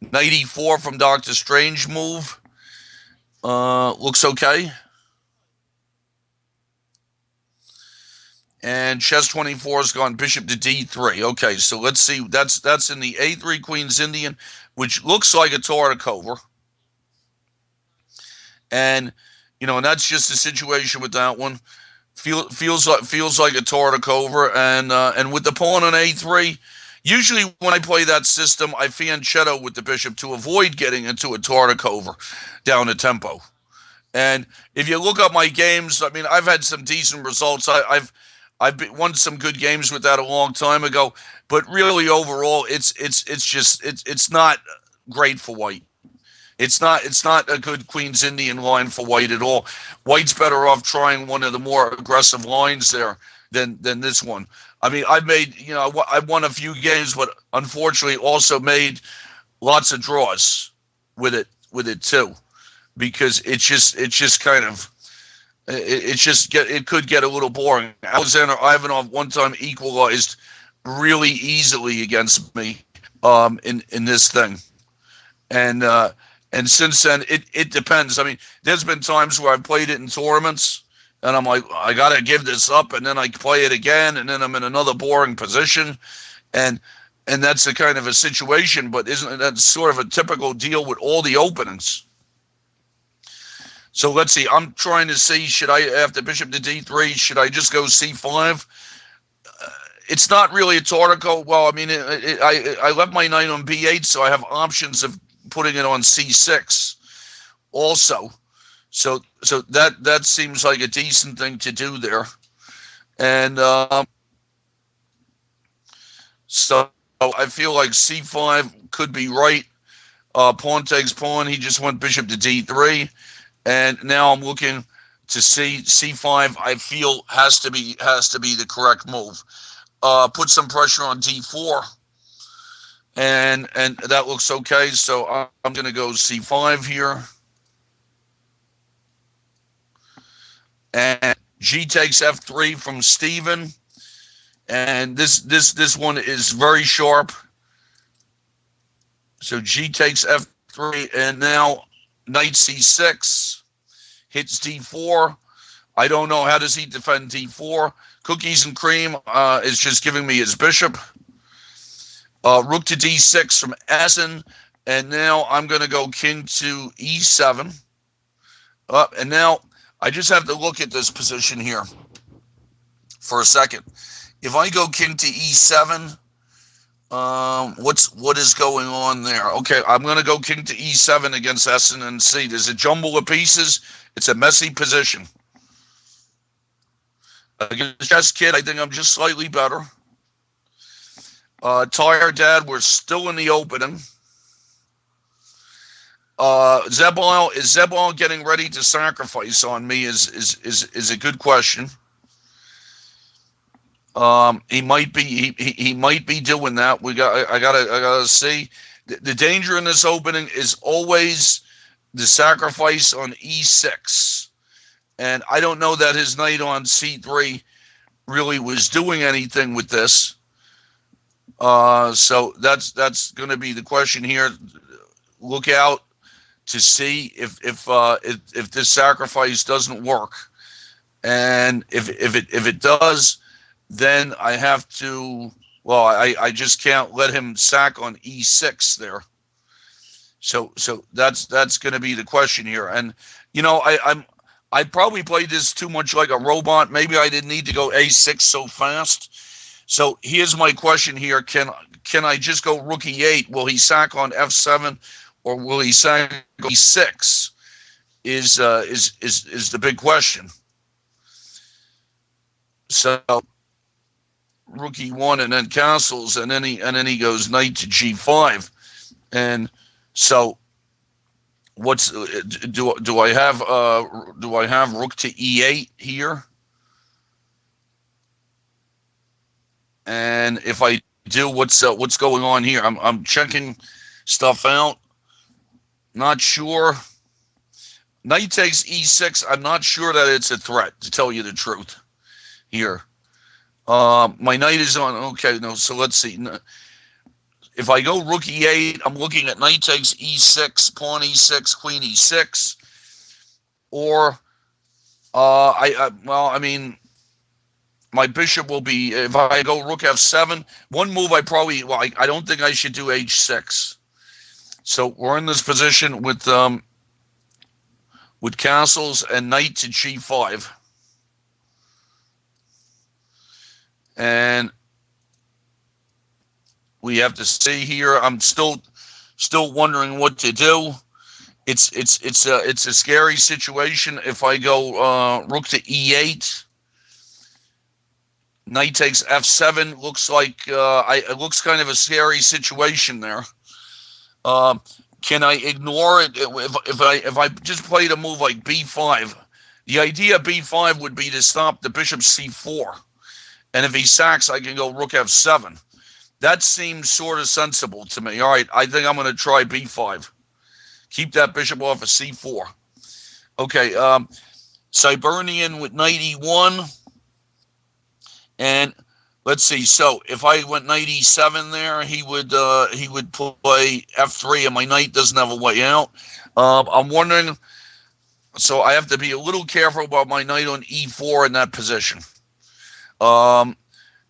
Knight e4 from Dr. Strange move. Looks okay. And chess 24 has gone bishop to d3. Okay, so let's see. That's in the a3 Queen's Indian, which looks like a Tartakover. And and that's just the situation with that one. Feels like a Tartakover, and with the pawn on a3. Usually when I play that system, I fianchetto with the bishop to avoid getting into a Tartakover down the tempo. And if you look up my games, I mean, I've had some decent results. I've won some good games with that a long time ago, but really overall, it's not great for white. It's not a good Queen's Indian line for white at all. White's better off trying one of the more aggressive lines there than this one. I mean, I won a few games, but unfortunately also made lots of draws with it too, because it could get a little boring. Alexander Ivanov one time equalized really easily against me in this thing, and since then it depends. I mean, there's been times where I've played it in tournaments and I'm like, I gotta give this up, and then I play it again, and then I'm in another boring position, and that's the kind of a situation. But isn't that sort of a typical deal with all the openings? So let's see. I'm trying to see, should I, after bishop to d3, should I just go c5? It's not really a Tartakover. Well, I mean, I left my knight on b8, so I have options of putting it on c6 also. So that seems like a decent thing to do there. And so I feel like c5 could be right. Pawn takes pawn. He just went bishop to d3. And now I'm looking to see c5. I feel has to be the correct move. Put some pressure on d4, and that looks okay. So I'm going to go c5 here, and g takes f3 from Steven, and this one is very sharp. So g takes f3, and now knight c6 hits d4. I don't know, how does he defend d4? Cookies and cream is just giving me his bishop. Rook to d6 from Essen, and now I'm going to go king to e7. And now I just have to look at this position here for a second. If I go king to e7, what is going on there? Okay, I'm going to go king to e7 against Essen and see. There's a jumble of pieces. It's a messy position. Against Chess Kid, I think I'm just slightly better. Tired Dad, we're still in the opening. Is Zebul getting ready to sacrifice on me? Is a good question. He might be. He might be doing that. I gotta see. The danger in this opening is always the sacrifice on e6, and I don't know that his knight on c3 really was doing anything with this. So that's going to be the question here. Look out to see if this sacrifice doesn't work, and if it does, then I have to. Well, I just can't let him sack on e6 there. So that's going to be the question here. And you know, I probably played this too much like a robot. Maybe I didn't need to go A6 so fast. So here's my question here: can I just go rook E8? Will he sack on F7, or will he sack E6? Is the big question. So rook E1 and then castles, and then he goes knight to G5, and so what's do I have rook to E8 here? And if I do, what's going on here? I'm checking stuff out. Not sure. Knight takes E6. I'm not sure that it's a threat, to tell you the truth. Here, my knight is on. Okay, no. So let's see. If I go rook E8, I'm looking at knight takes E6, pawn E6, queen E6, or I mean, my bishop will be, if I go rook F7, one move I probably, well, I don't think I should do H6. So we're in this position with castles and knight to G5. And we have to see here. I'm still wondering what to do. It's a scary situation. If I go rook to E8, knight takes F7. Looks like it looks kind of a scary situation there. Can I ignore it if I just played a move like B5? The idea of B5 would be to stop the bishop C4, and if he sacks, I can go rook F7. That seems sort of sensible to me. All right, I think I'm going to try B5. Keep that bishop off of C4. Okay, Cybernian with knight E1. And let's see. So if I went knight E7 there, he would play F3, and my knight doesn't have a way out. I'm wondering. So I have to be a little careful about my knight on E4 in that position.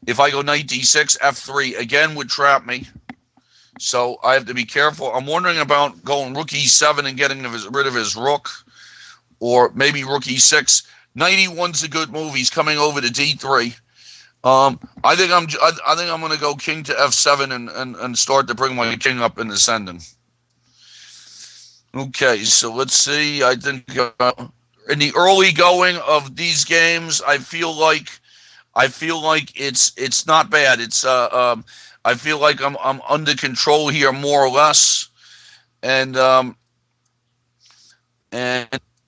If I go knight D6, F3 again would trap me. So I have to be careful. I'm wondering about going rook E7 and getting rid of his rook, or maybe rook E6. Knight E1's a good move. He's coming over to D3. I think I'm going to go king to F7 and start to bring my king up in the ascendant. Okay, so let's see. I think in the early going of these games, I feel like it's not bad. It's I feel like I'm under control here more or less, and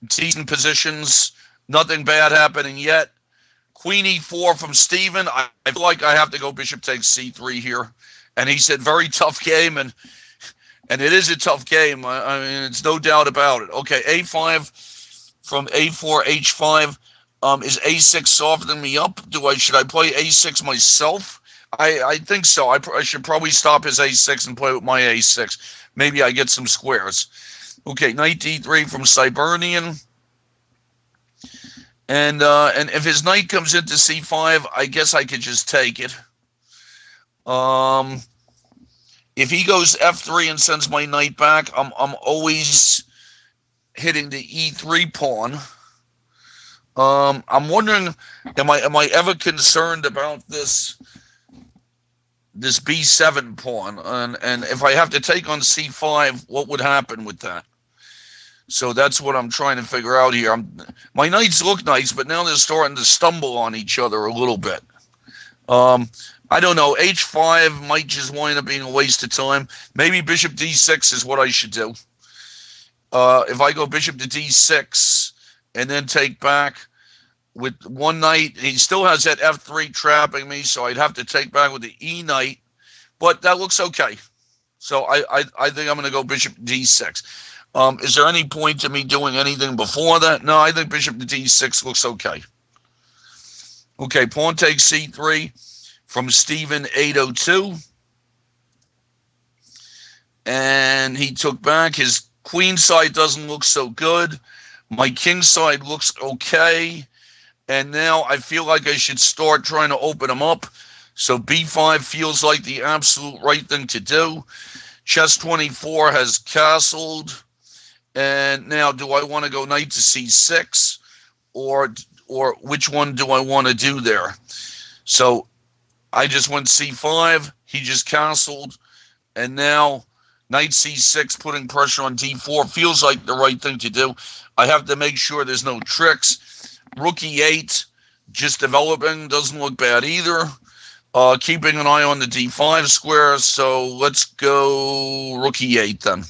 decent positions. Nothing bad happening yet. Queen E4 from Steven. I feel like I have to go bishop takes C3 here, and he said very tough game, and it is a tough game. I mean, it's no doubt about it. Okay, A5 from A4 H5. Is A6 softening me up? Should I play A6 myself? I think so. I should probably stop his A6 and play with my A6. Maybe I get some squares. Okay, knight D3 from Cybernian. And if his knight comes into C5, I guess I could just take it. If he goes F3 and sends my knight back, I'm always hitting the E3 pawn. I'm wondering, am I ever concerned about this B7 pawn? And if I have to take on C5, what would happen with that? So that's what I'm trying to figure out here. My knights look nice, but now they're starting to stumble on each other a little bit. I don't know. H5 might just wind up being a waste of time. Maybe bishop D6 is what I should do. If I go bishop to D6 and then take back with one knight, he still has that F3 trapping me, so I'd have to take back with the E knight. But that looks okay. So I think I'm going to go bishop D6. Is there any point to me doing anything before that? No, I think bishop to D6 looks okay. Okay, pawn takes C3 from Steven 802. And he took back. His queen side doesn't look so good. My king side looks okay. And now I feel like I should start trying to open him up. So B5 feels like the absolute right thing to do. Chess 24 has castled. And now, do I want to go knight to c6, or which one do I want to do there? So I just went c5. He just castled, and now knight c6, putting pressure on d4 feels like the right thing to do. I have to make sure there's no tricks. Rook e8, just developing, doesn't look bad either. Keeping an eye on the d5 square. So let's go rook e8 then.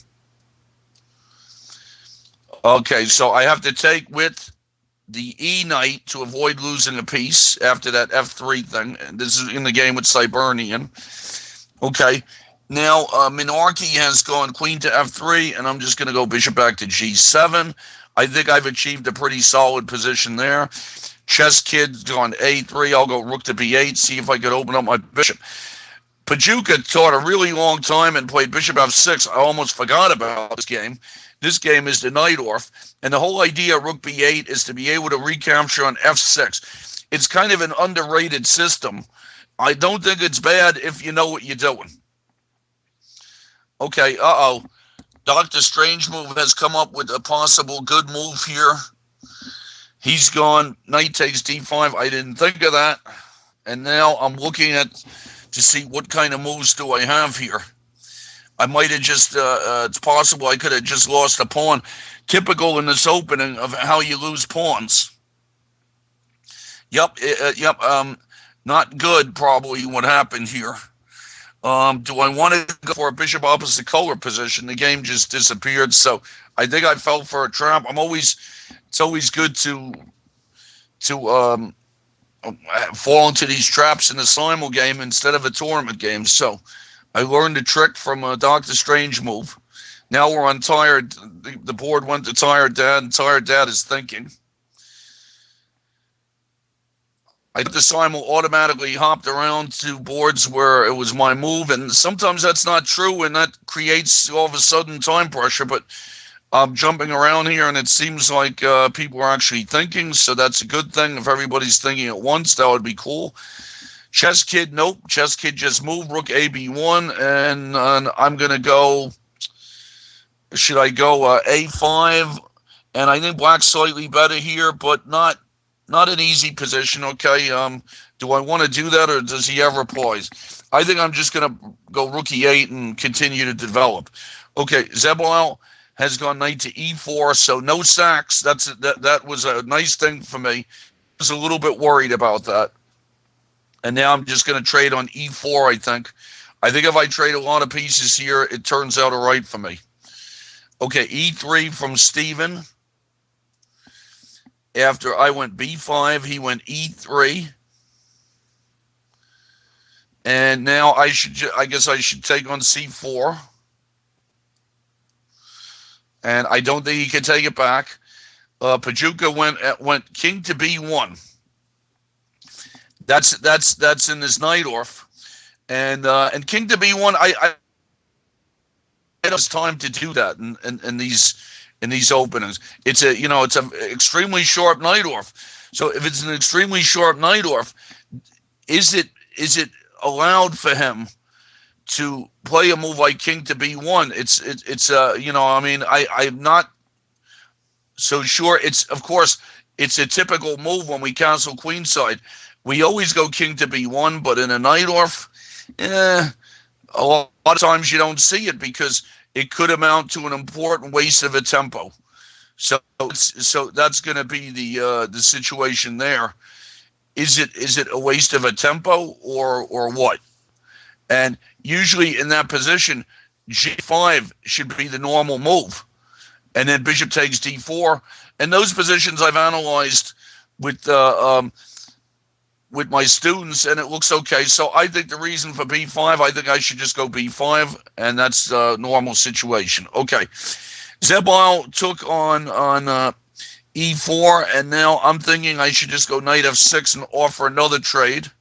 Okay, so I have to take with the E knight to avoid losing a piece after that F3 thing. And this is in the game with Cybernian. Okay, now Minarchy has gone queen to F3, and I'm just going to go bishop back to G7. I think I've achieved a pretty solid position there. Chess Kid's gone A3. I'll go rook to B8, see if I could open up my bishop. Pajuka taught a really long time and played bishop F6. I almost forgot about this game. This game is the Najdorf, and the whole idea of rook b8 is to be able to recapture on f6. It's kind of an underrated system. I don't think it's bad if you know what you're doing. Okay, Dr. Strangemove has come up with a possible good move here. He's gone knight takes d5. I didn't think of that. And now I'm looking at to see what kind of moves do I have here. I might have just, it's possible I could have just lost a pawn. Typical in this opening of how you lose pawns. Yep, not good probably what happened here. Do I want to go for a bishop opposite color position? The game just disappeared, so I think I fell for a trap. It's always good to fall into these traps in a simul game instead of a tournament game. So I learned a trick from Dr. Strangemove. Now we're on tired. The board went to tired dad, and tired dad is thinking. I think the simul automatically hopped around to boards where it was my move, and sometimes that's not true, and that creates all of a sudden time pressure. But I'm jumping around here, and it seems like people are actually thinking, so that's a good thing. If everybody's thinking at once, that would be cool. Chess Kid, nope. Chess Kid just moved rook AB1, and I'm going to go, should I go A5? And I think black's slightly better here, but not an easy position, okay? Do I want to do that, or does he ever pause? I think I'm just going to go rook E8 and continue to develop. Okay, Zebel has gone knight to E4, so no sacks. That was a nice thing for me. I was a little bit worried about that. And now I'm just going to trade on E4, I think. I think if I trade a lot of pieces here, it turns out all right for me. Okay, E3 from Steven. After I went B5, he went E3. And now I guess I should take on C4. And I don't think he can take it back. Pajuka went king to B1. That's in this Najdorf, and king to B1. I it's time to do that in these openings. It's an extremely sharp Najdorf. So if it's an extremely sharp Najdorf, is it allowed for him to play a move like king to B1? I'm not so sure. Of course it's a typical move when we cancel queenside. We always go king to B1, but in a Najdorf, a lot of times you don't see it because it could amount to an important waste of a tempo. So that's going to be the situation there. Is it a waste of a tempo or what? And usually in that position, G5 should be the normal move, and then bishop takes D4. And those positions I've analyzed with my students, and it looks okay. So I think the reason for B5, I think I should just go B5, and that's the normal situation. Okay, Zebal took on E4, and now I'm thinking I should just go knight F6 and offer another trade.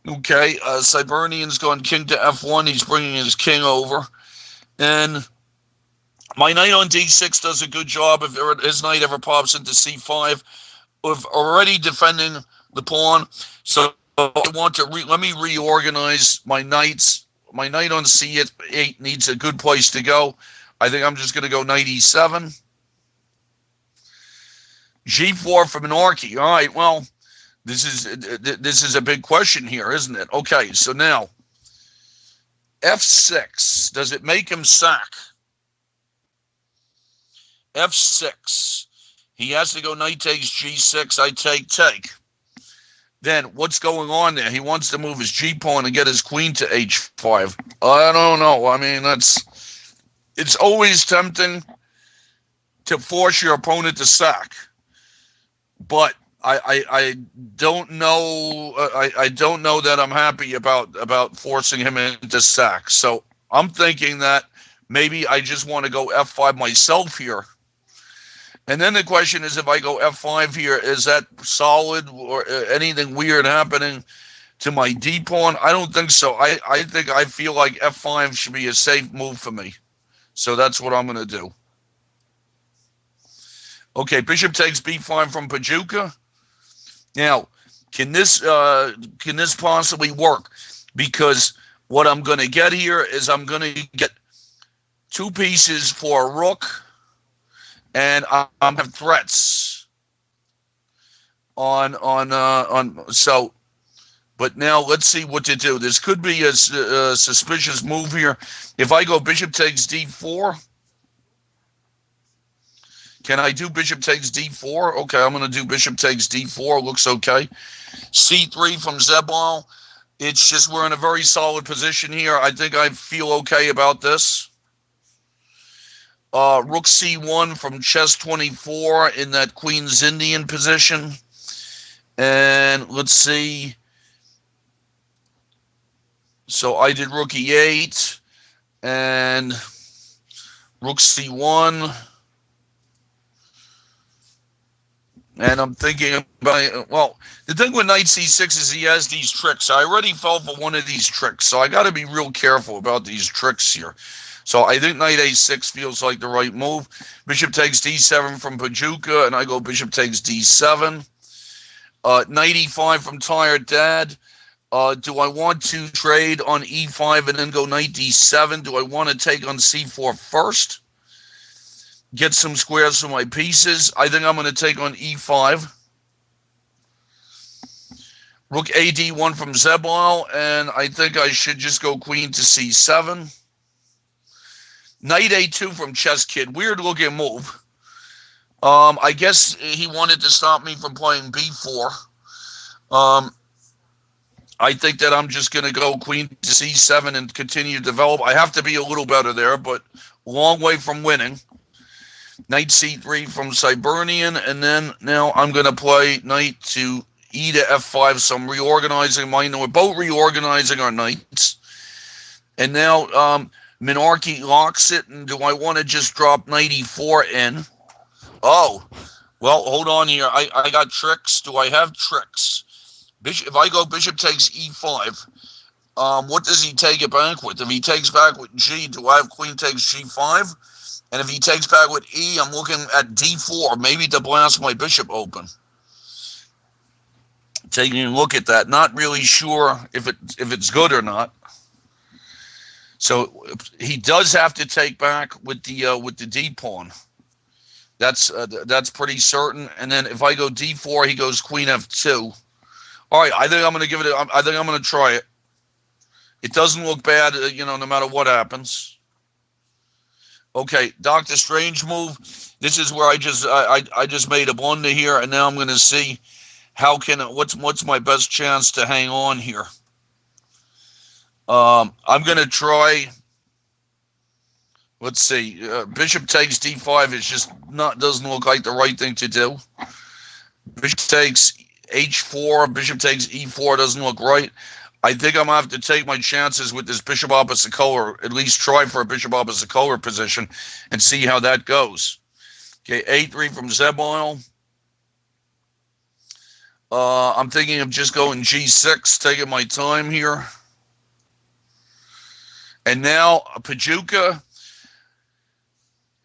Okay, Cybernian's gone king to F1. He's bringing his king over, and my knight on D6 does a good job. If his knight ever pops into C5, of already defending the pawn. So I want to let me reorganize my knights. My knight on c8 needs a good place to go. I think I'm just going to go knight e7. G4 for Minorki. All right, well, this is a big question here, isn't it? Okay, so now f6. Does it make him sack? f6. He has to go knight takes g6. I take. Then what's going on there? He wants to move his g-pawn and get his queen to h5. I don't know. I mean, it's always tempting to force your opponent to sack, but I don't know. I don't know that I'm happy about forcing him into sack. So I'm thinking that maybe I just want to go f5 myself here. And then the question is, if I go f5 here, is that solid or anything weird happening to my d-pawn? I don't think so. I feel like f5 should be a safe move for me. So that's what I'm going to do. Okay, bishop takes b5 from Pajuka. Now, can this possibly work? Because what I'm going to get here is I'm going to get two pieces for a rook, and I have threats on so. But now let's see what to do. This could be a suspicious move here. If I go bishop takes d4, can I do bishop takes d4? Okay, I'm going to do bishop takes d4. Looks okay. c3 from Zebal. It's just we're in a very solid position here. I think I feel okay about this. Rook c1 from chess 24 in that Queen's Indian position. And let's see. So I did rook e8 and rook c1. And I'm thinking about, well, the thing with knight c6 is he has these tricks. I already fell for one of these tricks, so I got to be real careful about these tricks here. So I think knight a6 feels like the right move. Bishop takes d7 from Pajuka, and I go bishop takes d7. Knight e5 from Tired Dad. Do I want to trade on e5 and then go knight d7? Do I want to take on c4 first? Get some squares for my pieces. I think I'm going to take on e5. Rook ad1 from Zebal, and I think I should just go queen to c7. Knight a2 from Chess Kid. Weird looking move. I guess he wanted to stop me from playing b4. I think that I'm just going to go queen to c7 and continue to develop. I have to be a little better there, but long way from winning. Knight c3 from Cybernian, and then now I'm going to play knight to e to f5, so I'm reorganizing mine. We're both reorganizing our knights. And now Minarchy locks it, and do I want to just drop knight e4 in? Oh, well, hold on here. I got tricks. Do I have tricks? If I go bishop takes e5, what does he take it back with? If he takes back with g, do I have queen takes g5? And if he takes back with e, I'm looking at d4, maybe to blast my bishop open. Taking a look at that, not really sure if it's good or not. So he does have to take back with the d pawn. That's pretty certain. And then if I go d4, he goes queen f2. All right, I think I'm going to give it. I think I'm going to try it. It doesn't look bad, no matter what happens. Okay, Doctor Strange move. This is where I just made a blunder here, and now I'm going to see what's my best chance to hang on here. I'm going to try. Let's see. Bishop takes d5 is just doesn't look like the right thing to do. Bishop takes h4. Bishop takes e4 doesn't look right. I think I'm going to have to take my chances with this bishop opposite color, at least try for a bishop opposite color position and see how that goes. Okay, a3 from Zebal. I'm thinking of just going g6, taking my time here. And now Pajuka.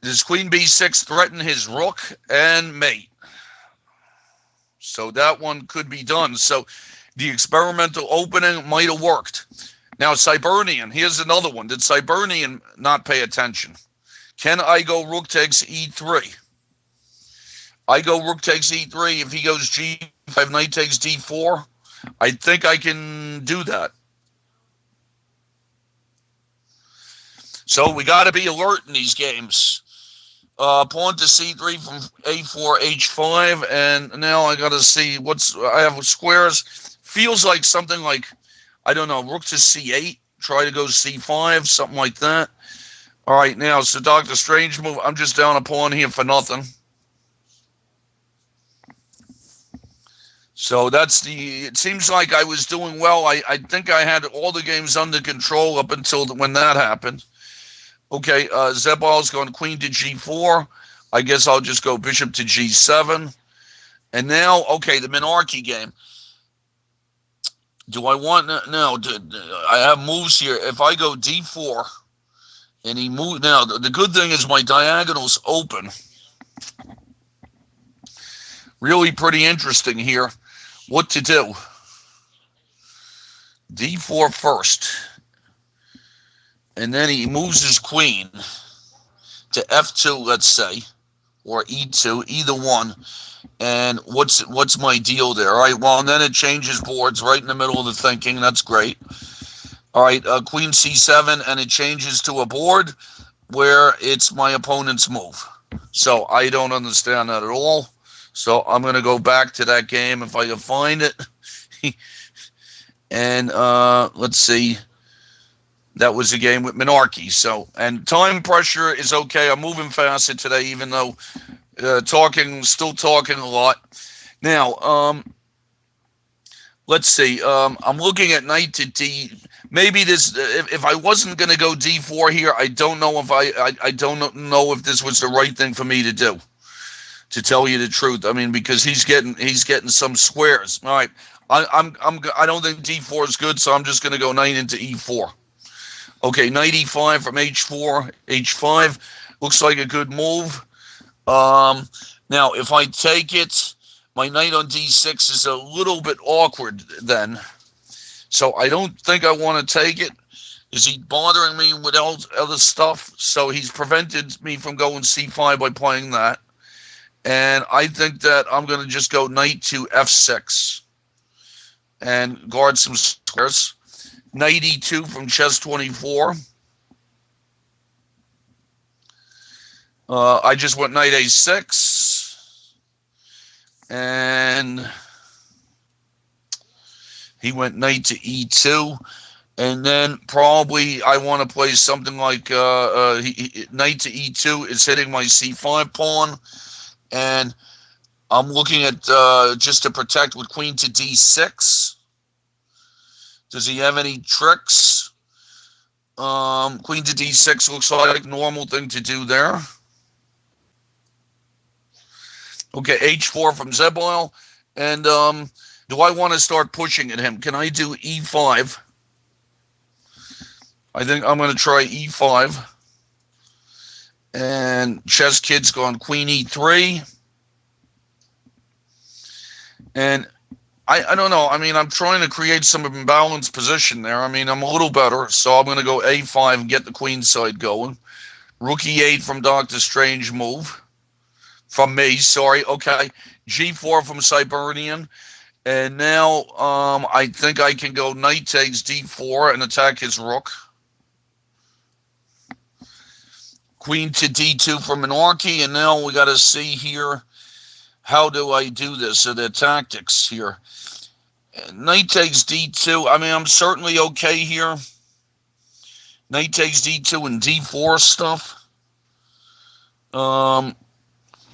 Does queen b6 threaten his rook and mate? So that one could be done. So The experimental opening might have worked. Now, Cybernian, here's another one. Did Cybernian not pay attention? Can I go rook takes e3? I go rook takes e3. If he goes g5, knight takes d4, I think I can do that. So we got to be alert in these games. Pawn to c3 from a4, h5, and now I got to see I have squares. Feels like something like, I don't know, rook to c8, try to go c5, something like that. All right, now, so Dr. Strange move. I'm just down a pawn here for nothing. So it seems like I was doing well. I think I had all the games under control up until when that happened. Okay, Zebal's going queen to g4. I guess I'll just go bishop to g7. And now, okay, the Minarchy game. Do I want, no, I have moves here. If I go d4 and he moves, now the good thing is my diagonal's open. Really pretty interesting here. What to do? d4 first. And then he moves his queen to f2, let's say, or e2, either one. And what's my deal there? All right, well, and then it changes boards right in the middle of the thinking. That's great. All right, queen c7, and it changes to a board where it's my opponent's move. So I don't understand that at all. So I'm going to go back to that game if I can find it. And let's see. That was a game with Minarchy. So, and time pressure is okay. I'm moving faster today, even though still talking a lot. Now, let's see. I'm looking at knight to d. Maybe this. If I wasn't going to go d4 here, I don't know if I don't know if this was the right thing for me to do. To tell you the truth, I mean, because he's getting some squares. All right, I don't think d4 is good, so I'm just going to go knight into e4. Okay, knight e5 from h4, h5 looks like a good move. Now, if I take it, my knight on d6 is a little bit awkward then. So I don't think I want to take it. Is he bothering me with other stuff? So he's prevented me from going c5 by playing that. And I think that I'm going to just go knight to f6 and guard some squares. Knight e2 from chess 24. I just went knight a6. And he went knight to e2. And then probably I want to play something like knight to e2 is hitting my c5 pawn. And I'm looking at just to protect with queen to d6. Does he have any tricks? Queen to d6 looks like a normal thing to do there. Okay, h4 from Zeboil. And do I want to start pushing at him? Can I do e5? I think I'm going to try e5. And Chess Kid's gone queen e3. And I don't know. I mean, I'm trying to create some imbalanced position there. I mean, I'm a little better. So I'm going to go a5 and get the queen side going. Rook e8 from Dr. Strange move. From me, sorry. Okay. g4 from Cybernian. And now I think I can go knight takes d4 and attack his rook. Queen to d2 from Minarchy, and now we got to see here, how do I do this? So the tactics here. Knight takes d2. I mean, I'm certainly okay here. Knight takes d2 and d4 stuff.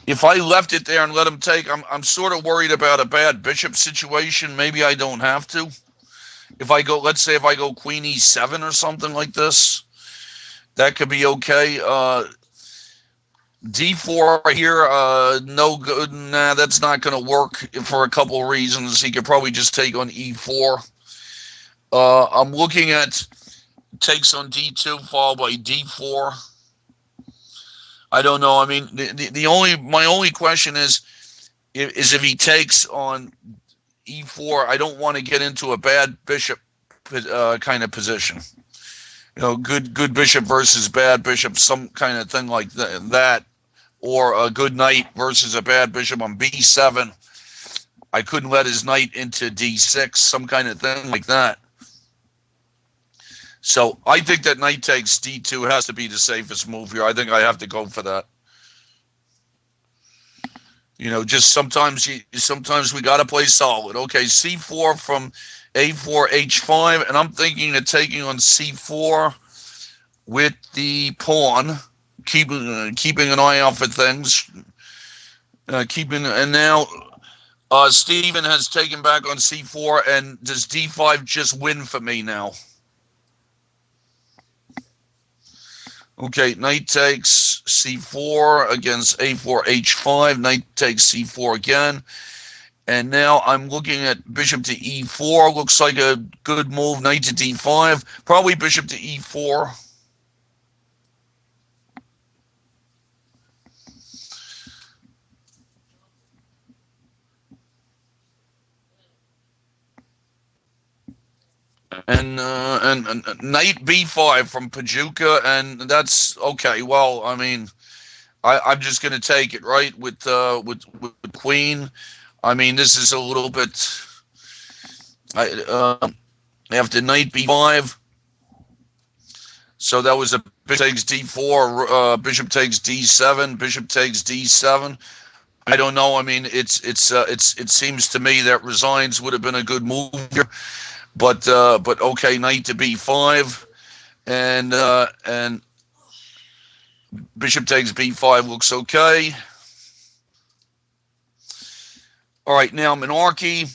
If I left it there and let him take, I'm sort of worried about a bad bishop situation. Maybe I don't have to. If I go, let's say if I go queen e7 or something like this, that could be okay. D4 here, no good. Nah, that's not going to work for a couple of reasons. He could probably just take on e4. I'm looking at takes on d2 followed by d4. I don't know. I mean, my only question is if he takes on e4, I don't want to get into a bad bishop kind of position. Good bishop versus bad bishop, some kind of thing like that, or a good knight versus a bad bishop on b7. I couldn't let his knight into d6, some kind of thing like that. So I think that knight takes d2 has to be the safest move here. I think I have to go for that. Just sometimes we got to play solid. Okay, c4 from a4, h5, and I'm thinking of taking on c4 with the pawn, keeping an eye out for things. And now Steven has taken back on c4, and does d5 just win for me now? Okay, knight takes c4 against a4, h5. Knight takes c4 again. And now I'm looking at bishop to e4. Looks like a good move. Knight to d5. Probably bishop to e4. And knight b5 from Pajuka, and that's okay. Well, I mean, I'm just going to take it, right, with queen. I mean, this is a little bit. After knight b5, so that was a bishop takes d4, bishop takes d7, bishop takes d7. I don't know. I mean, it seems to me that resigns would have been a good move here, but okay, knight to b5, and bishop takes b5 looks okay. All right, now monarchy.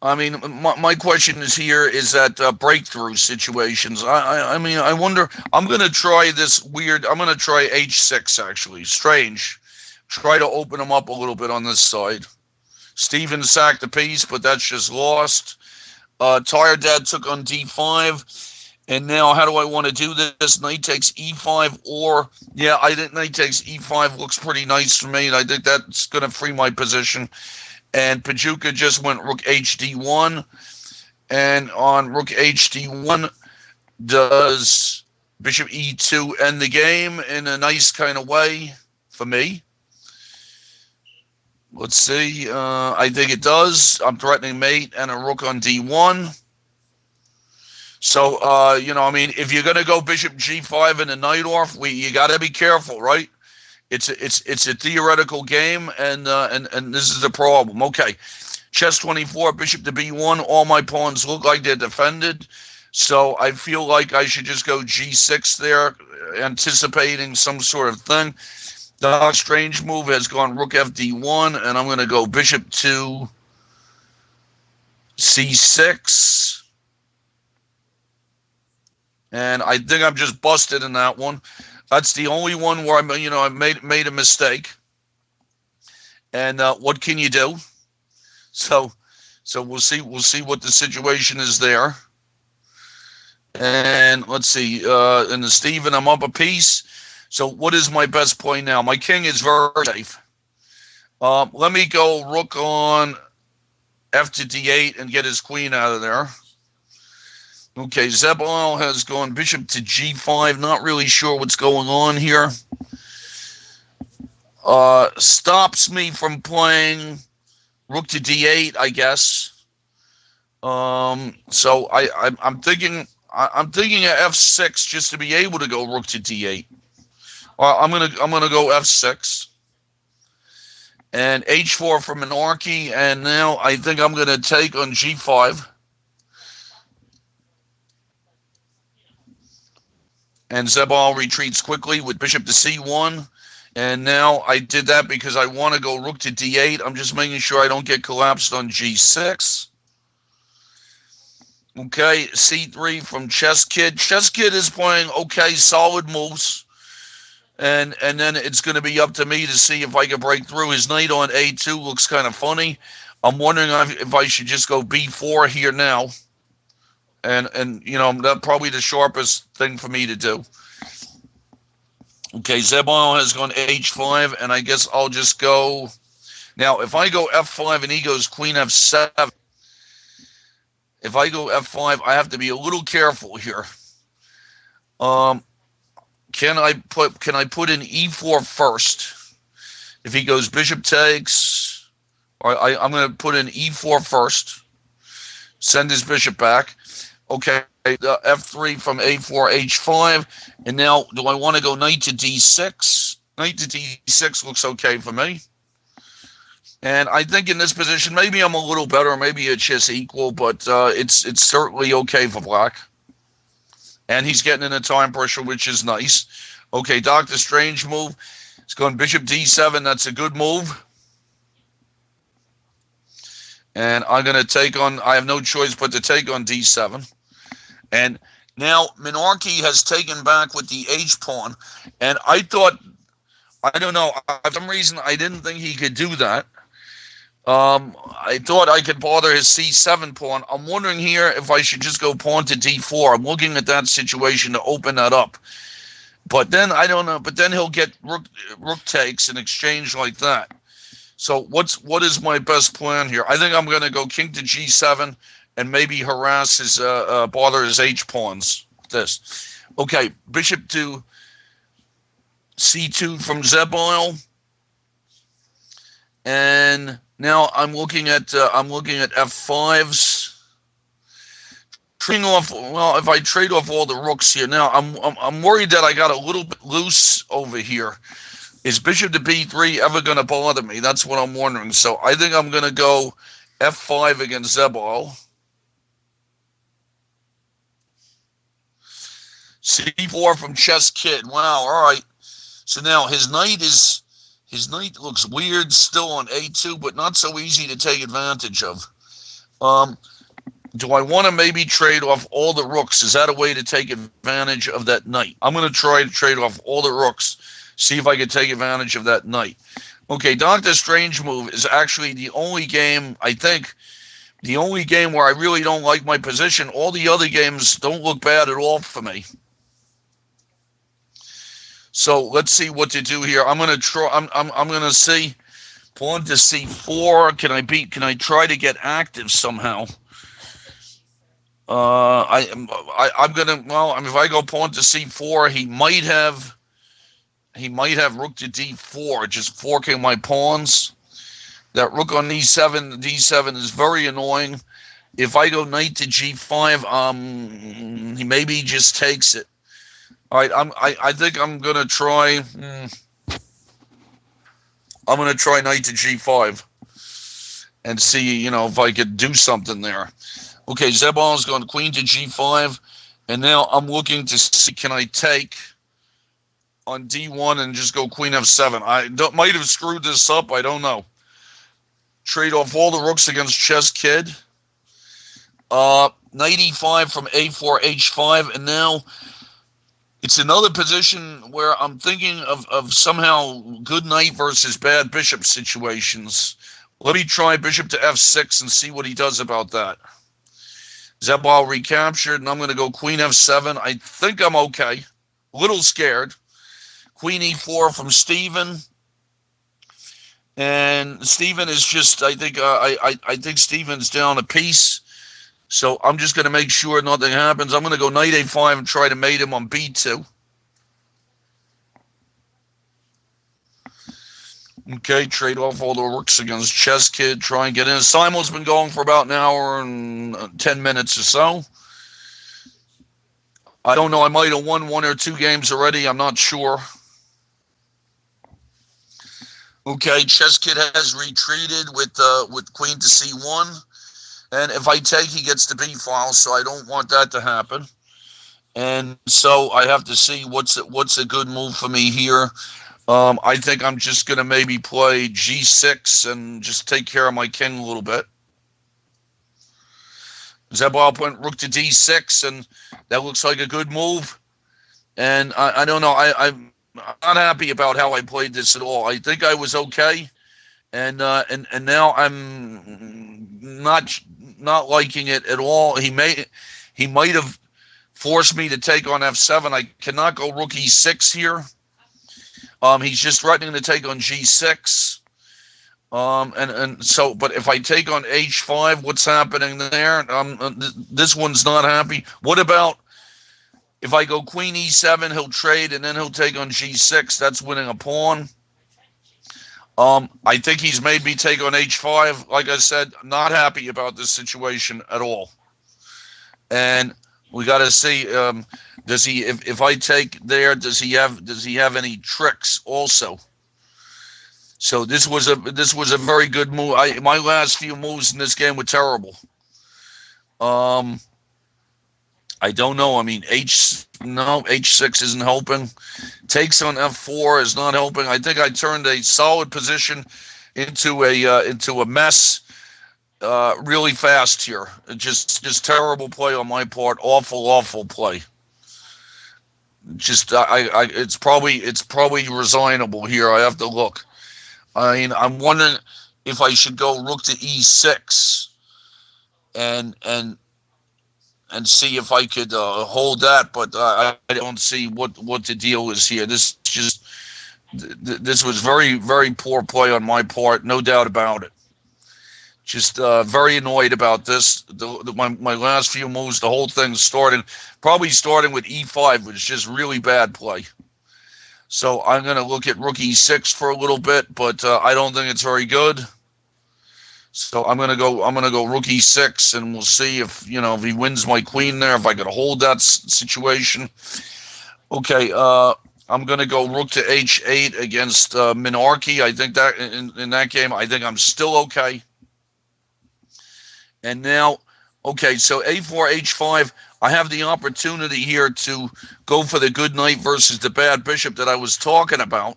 I mean, my question is that breakthrough situations. I mean, I wonder. I'm going to try this weird. I'm going to try h6 actually. Strange. Try to open them up a little bit on this side. Steven sacked a piece, but that's just lost. Tired Dad took on d5. And now how do I want to do this? Knight takes e5 or, yeah, I think knight takes e5 looks pretty nice for me. And I think that's going to free my position. And Pajuka just went rook hd1. And on rook hd1, does bishop e2 end the game in a nice kind of way for me? Let's see. I think it does. I'm threatening mate and a rook on d1. So, I mean, if you're going to go bishop g5 and a knight off, you got to be careful, right? It's a theoretical game, and this is the problem. Okay, chess 24, bishop to b1. All my pawns look like they're defended, so I feel like I should just go g6 there, anticipating some sort of thing. The strange move has gone rook fd1, and I'm going to go bishop to c6. And I think I'm just busted in that one. That's the only one where I made a mistake. And what can you do? So we'll see what the situation is there. And let's see. And the Steven, I'm up a piece. So what is my best play now? My king is very safe. Let me go rook on f to d8 and get his queen out of there. Okay, Zebal has gone bishop to g5. Not really sure what's going on here. Stops me from playing rook to d8, I guess. So I'm thinking of f6 just to be able to go rook to d8. I'm gonna go f6 and h4 for monarchy, and now I think I'm gonna take on g5. And Zebal retreats quickly with bishop to c1. And now I did that because I want to go rook to d8. I'm just making sure I don't get collapsed on g6. Okay, c3 from Chess Kid. Chess Kid is playing okay, solid moves. And then it's going to be up to me to see if I can break through. His knight on a2 looks kind of funny. I'm wondering if I should just go b4 here now. And that's probably the sharpest thing for me to do. Okay, Zebal has gone h5, and I guess I'll just go Now, if I go f5 and he goes queen f7, if I go f5, I have to be a little careful here. Can I put in e4 first? If he goes bishop takes, I'm going to put in e4 first. Send his bishop back. Okay, f3 from a4, h5. And now, do I want to go knight to d6? Knight to d6 looks okay for me. And I think in this position, maybe I'm a little better, maybe it's just equal, but it's certainly okay for black. And he's getting in a time pressure, which is nice. Okay, Dr. Strange move. It's going bishop d7. That's a good move. And I'm going to take on, I have no choice but to take on d7. And now Minarchy has taken back with the h-pawn. And I thought, I don't know, for some reason I didn't think he could do that. I thought I could bother his c7 pawn. I'm wondering here if I should just go pawn to d4. I'm looking at that situation to open that up. But then, I don't know, but then he'll get rook takes in exchange like that. So what is my best plan here? I think I'm going to go king to g7 and maybe harass his, bother his h-pawns. This. Okay, bishop to c2 from Zebile. And now I'm looking at f5s. Trading off. Well, if I trade off all the rooks here, now I'm worried that I got a little bit loose over here. Is bishop to b3 ever going to bother me? That's what I'm wondering. So I think I'm going to go f5 against Zebile. c4 from Chess Kid. Wow. All right. So now his knight looks weird still on a2, but not so easy to take advantage of. Do I want to maybe trade off all the rooks? Is that a way to take advantage of that knight? I'm going to try to trade off all the rooks, see if I can take advantage of that knight. Okay, Dr. Strange move is actually the only game, I think, the only game where I really don't like my position. All the other games don't look bad at all for me. So let's see what to do here. I'm gonna try. I'm gonna see pawn to c4. Can I try to get active somehow? I'm gonna. Well, if I go pawn to c4, he might have rook to d4, just forking my pawns. That rook on d7 is very annoying. If I go knight to g5, he maybe just takes it. All right, I think I'm gonna try. I'm gonna try knight to g5 and see, if I could do something there. Okay, Zebal's going queen to g5, and now I'm looking to see, can I take on d1 and just go queen f7. I might have screwed this up. I don't know. Trade off all the rooks against Chess Kid. Knight e5 from a4 h5, and now it's another position where I'm thinking of somehow good knight versus bad bishop situations. Let me try bishop to f6 and see what he does about that. Zebal recaptured, and I'm going to go queen f7. I think I'm okay. A little scared. Queen e4 from Steven. And Steven is just, I think Steven's down a piece. So I'm just going to make sure nothing happens. I'm going to go knight a5 and try to mate him on b2. Okay, trade off all the rooks against Chess Kid. Try and get in. Simul's been going for about an hour and 10 minutes or so. I don't know. I might have won 1 or 2 games already. I'm not sure. Okay, Chess Kid has retreated with queen to c1. And if I take, he gets the b file, so I don't want that to happen. And so I have to see what's a good move for me here. I think I'm just going to maybe play g6 and just take care of my king a little bit. Zebal went rook to d6, and that looks like a good move. And I don't know. I'm not happy about how I played this at all. I think I was okay. And now I'm not liking it at all. He might have forced me to take on f7. I cannot go rook e6 here. He's just threatening to take on g6. And so, but if I take on h5, what's happening there? This one's not happy. What about if I go queen e7, he'll trade, and then he'll take on g6. That's winning a pawn. I think he's made me take on h5. Like I said, not happy about this situation at all. And we got to see, does he, if I take there, does he have any tricks also? So this was a very good move. My last few moves in this game were terrible. I don't know. I mean, h6 isn't helping. Takes on f4 is not helping. I think I turned a solid position into a mess really fast here. Just terrible play on my part. Awful play. Just it's probably resignable here. I have to look. I mean, I'm wondering if I should go rook to e6 and see if I could hold that, but I don't see what the deal is here. This was very poor play on my part, no doubt about it. Just very annoyed about this. My last few moves, the whole thing probably starting with e5, was just really bad play. So I'm going to look at rook e6 for a little bit, but I don't think it's very good. So I'm gonna go rook e6, and we'll see if if he wins my queen there, if I could hold that situation. Okay, I'm gonna go rook to h8 against Minarchy. I think that in that game, I think I'm still okay. And now, okay, so a4 h5. I have the opportunity here to go for the good knight versus the bad bishop that I was talking about.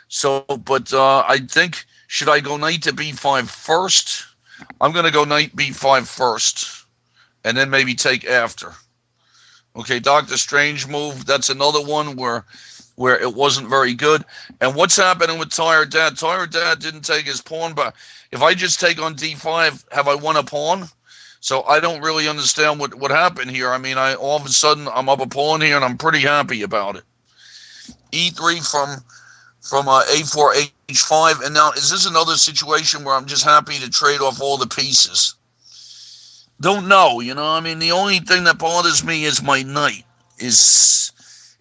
So, but I think, should I go knight to b5 first? I'm going to go knight b5 first, and then maybe take after. Okay, Dr. Strange move. That's another one where it wasn't very good. And what's happening with Tired Dad? Tired Dad didn't take his pawn, but if I just take on d5, have I won a pawn? So I don't really understand what happened here. I mean, all of a sudden I'm up a pawn here, and I'm pretty happy about it. e3 from a4 h5, and now is this another situation where I'm just happy to trade off all the pieces? Don't know, I mean, the only thing that bothers me is my knight. It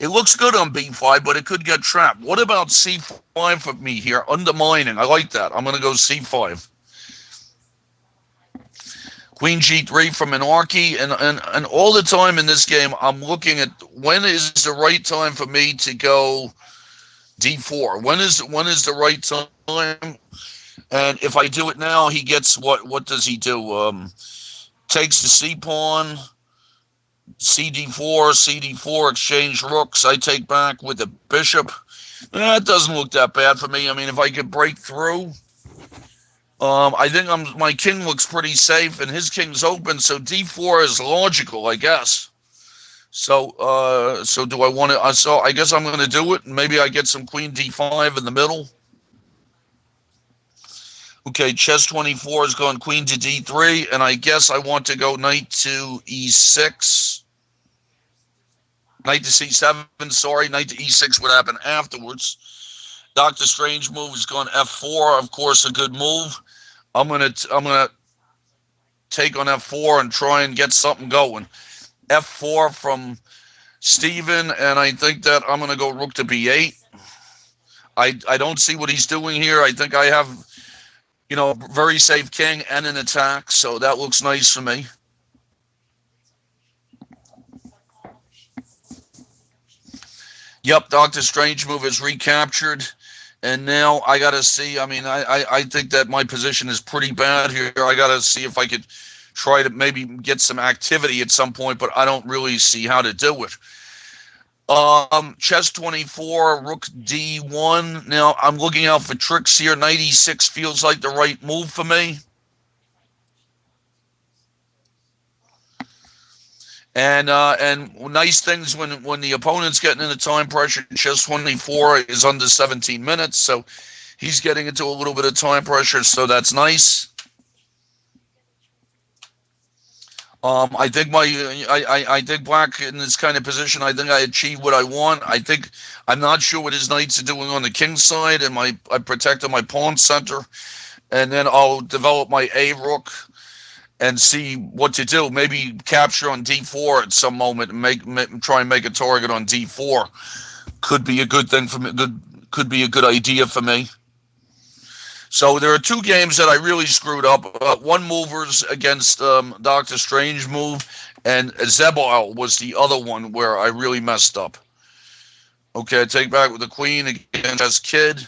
looks good on b5, but it could get trapped. What about c5 for me here? Undermining. I like that. I'm going to go c5. Queen g3 from Minarchy, and all the time in this game, I'm looking at when is the right time for me to go d4. When is the right time? And if I do it now, he gets what does he do? Takes the c pawn, cd4, exchange rooks. I take back with the bishop. That doesn't look that bad for me. I mean, if I could break through, I think my king looks pretty safe, and his king's open, so d4 is logical, I guess. So do I want to? So I guess I'm going to do it, and maybe I get some queen d5 in the middle. Okay, chess 24 is going queen to d3, and I guess I want to go knight to e6. Knight to c7, sorry, knight to e6 would happen afterwards. Dr. Strange move is going f4, of course, a good move. I'm gonna take on f4 and try and get something going. f4 from Steven, and I think that I'm going to go rook to b8. I don't see what he's doing here. I think I have, a very safe king and an attack, so that looks nice for me. Yep, Dr. Strange move is recaptured. And now I got to see, I mean, I think that my position is pretty bad here. I got to see if I could try to maybe get some activity at some point, but I don't really see how to do it. Chess 24, rook d1. Now, I'm looking out for tricks here. Knight e6 feels like the right move for me. And nice things when the opponent's getting into time pressure. Chess 24 is under 17 minutes, so he's getting into a little bit of time pressure, so that's nice. I think I think black in this kind of position, I think I achieved what I want. I'm not sure what his knights are doing on the king side, and I protected my pawn center. and then I'll develop my A rook and see what to do. Maybe capture on d4 at some moment and try and make a target on d4. Could be a good thing for me. Could be a good idea for me. So there are two games that I really screwed up. One movers against Doctor Strange move, and Zebal was the other one where I really messed up. Okay, I take back with the queen against Kid.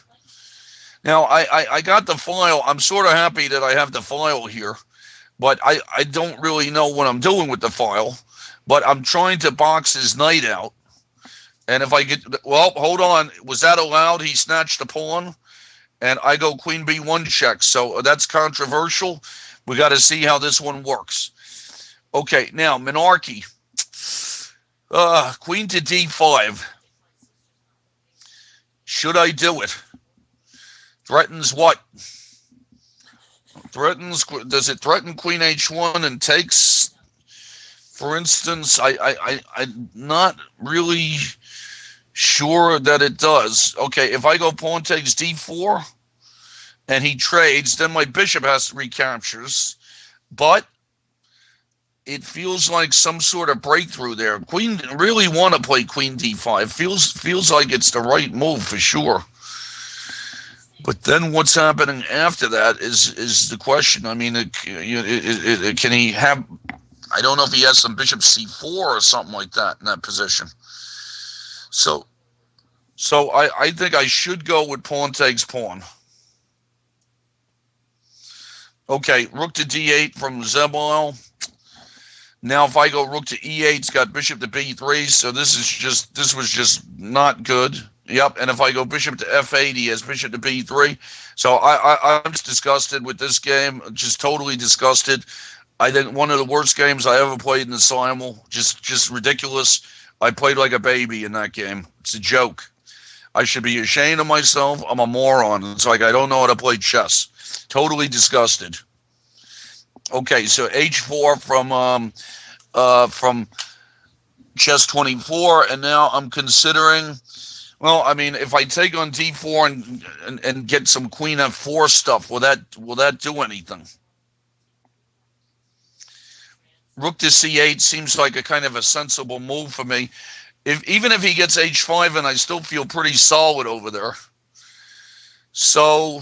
Now, I got the file. I'm sort of happy that I have the file here, but I don't really know what I'm doing with the file. But I'm trying to box his knight out. And if I get, well, hold on. Was that allowed? He snatched the pawn, and I go queen b1 check. So that's controversial. We got to see how this one works. Okay, now, monarchy. Queen to d5. Should I do it? Threatens what? Does it threaten queen h1 and takes, for instance? I'm not really sure that it does. Okay, if I go pawn takes d4 and he trades, then my bishop has to recaptures. But it feels like some sort of breakthrough there. Queen really want to play queen d5. Feels like it's the right move for sure. But then what's happening after that is the question. I mean, can he have? I don't know if he has some bishop c4 or something like that in that position. So I think I should go with pawn takes pawn. Okay, rook to d8 from Zebal. Now if I go rook to e8, it's got bishop to b3. So this was just not good. Yep, and if I go bishop to f8, he has bishop to b3. So I'm just disgusted with this game, just totally disgusted. I think one of the worst games I ever played in the Simul, just ridiculous. I played like a baby in that game. It's a joke. I should be ashamed of myself. I'm a moron. It's like I don't know how to play chess. Totally disgusted. Okay, so h4 from chess 24, and now I'm considering. Well, I mean, if I take on d4 and get some queen f4 stuff, will that do anything? Rook to c8 seems like a kind of a sensible move for me. Even if he gets h5, and I still feel pretty solid over there. So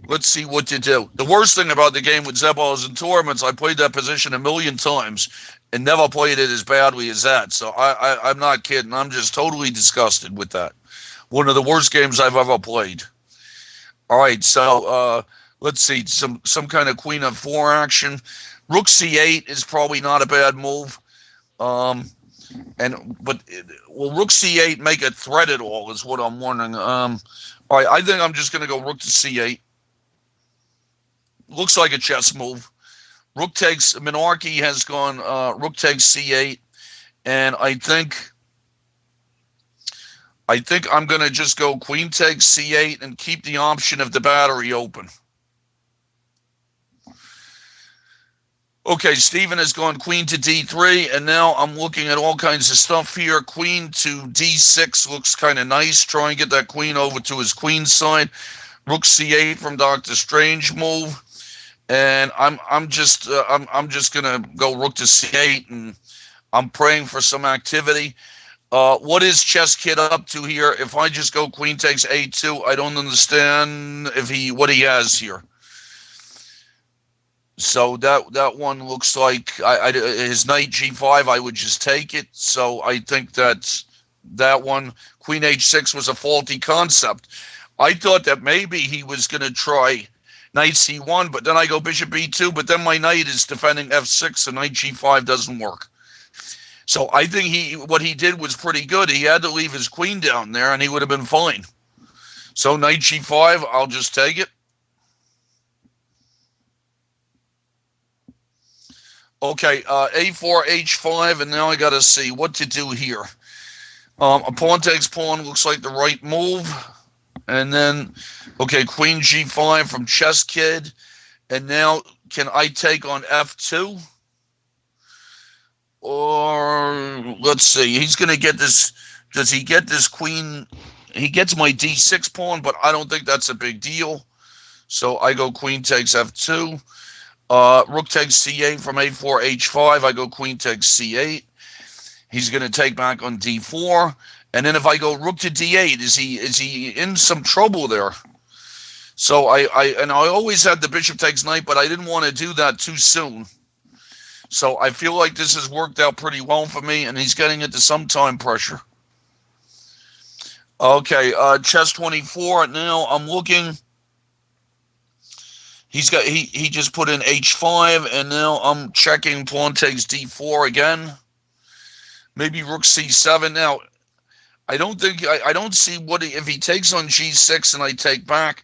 let's see what to do. The worst thing about the game with Zebal is in tournaments, I played that position a million times and never played it as badly as that. So I'm not kidding. I'm just totally disgusted with that. One of the worst games I've ever played. All right, so let's see, some kind of queen f4 action. Rook c8 is probably not a bad move. But will rook c8 make a threat at all is what I'm wondering. All right, I think I'm just going to go rook to c8. Looks like a chess move. Rook takes, monarchy has gone rook takes c8, and I think I'm going to just go queen takes c8 and keep the option of the battery open. Okay, Stephen has gone queen to d3, and now I'm looking at all kinds of stuff here. Queen to d6 looks kind of nice. Try and get that queen over to his queen side. Rook c8 from Doctor Strange move, and I'm just gonna go rook to c8, and I'm praying for some activity. What is Chess Kid up to here? If I just go queen takes a2, I don't understand what he has here. So that one looks like his knight g5. I would just take it. So I think that one, queen h6, was a faulty concept. I thought that maybe he was going to try knight c1, but then I go bishop b2, but then my knight is defending f6, and knight g5 doesn't work. So I think what he did was pretty good. He had to leave his queen down there, and he would have been fine. So knight g5, I'll just take it. Okay, a4, h5, and now I got to see what to do here. A pawn takes pawn looks like the right move. And then, okay, queen g5 from Chess Kid. And now, can I take on f2? Or, let's see, he's going to get this. Does he get this queen? He gets my d6 pawn, but I don't think that's a big deal. So I go queen takes f2. Rook takes c8 from a4, h5. I go queen takes c8. He's going to take back on d4. And then if I go rook to d8, is he in some trouble there? So I always had the bishop takes knight, but I didn't want to do that too soon. So I feel like this has worked out pretty well for me, and he's getting into some time pressure. Okay, chess 24. Now I'm looking. He just put in h5, and now I'm checking pawn takes d4 again. Maybe rook c7. Now I don't see what if he takes on g6 and I take back.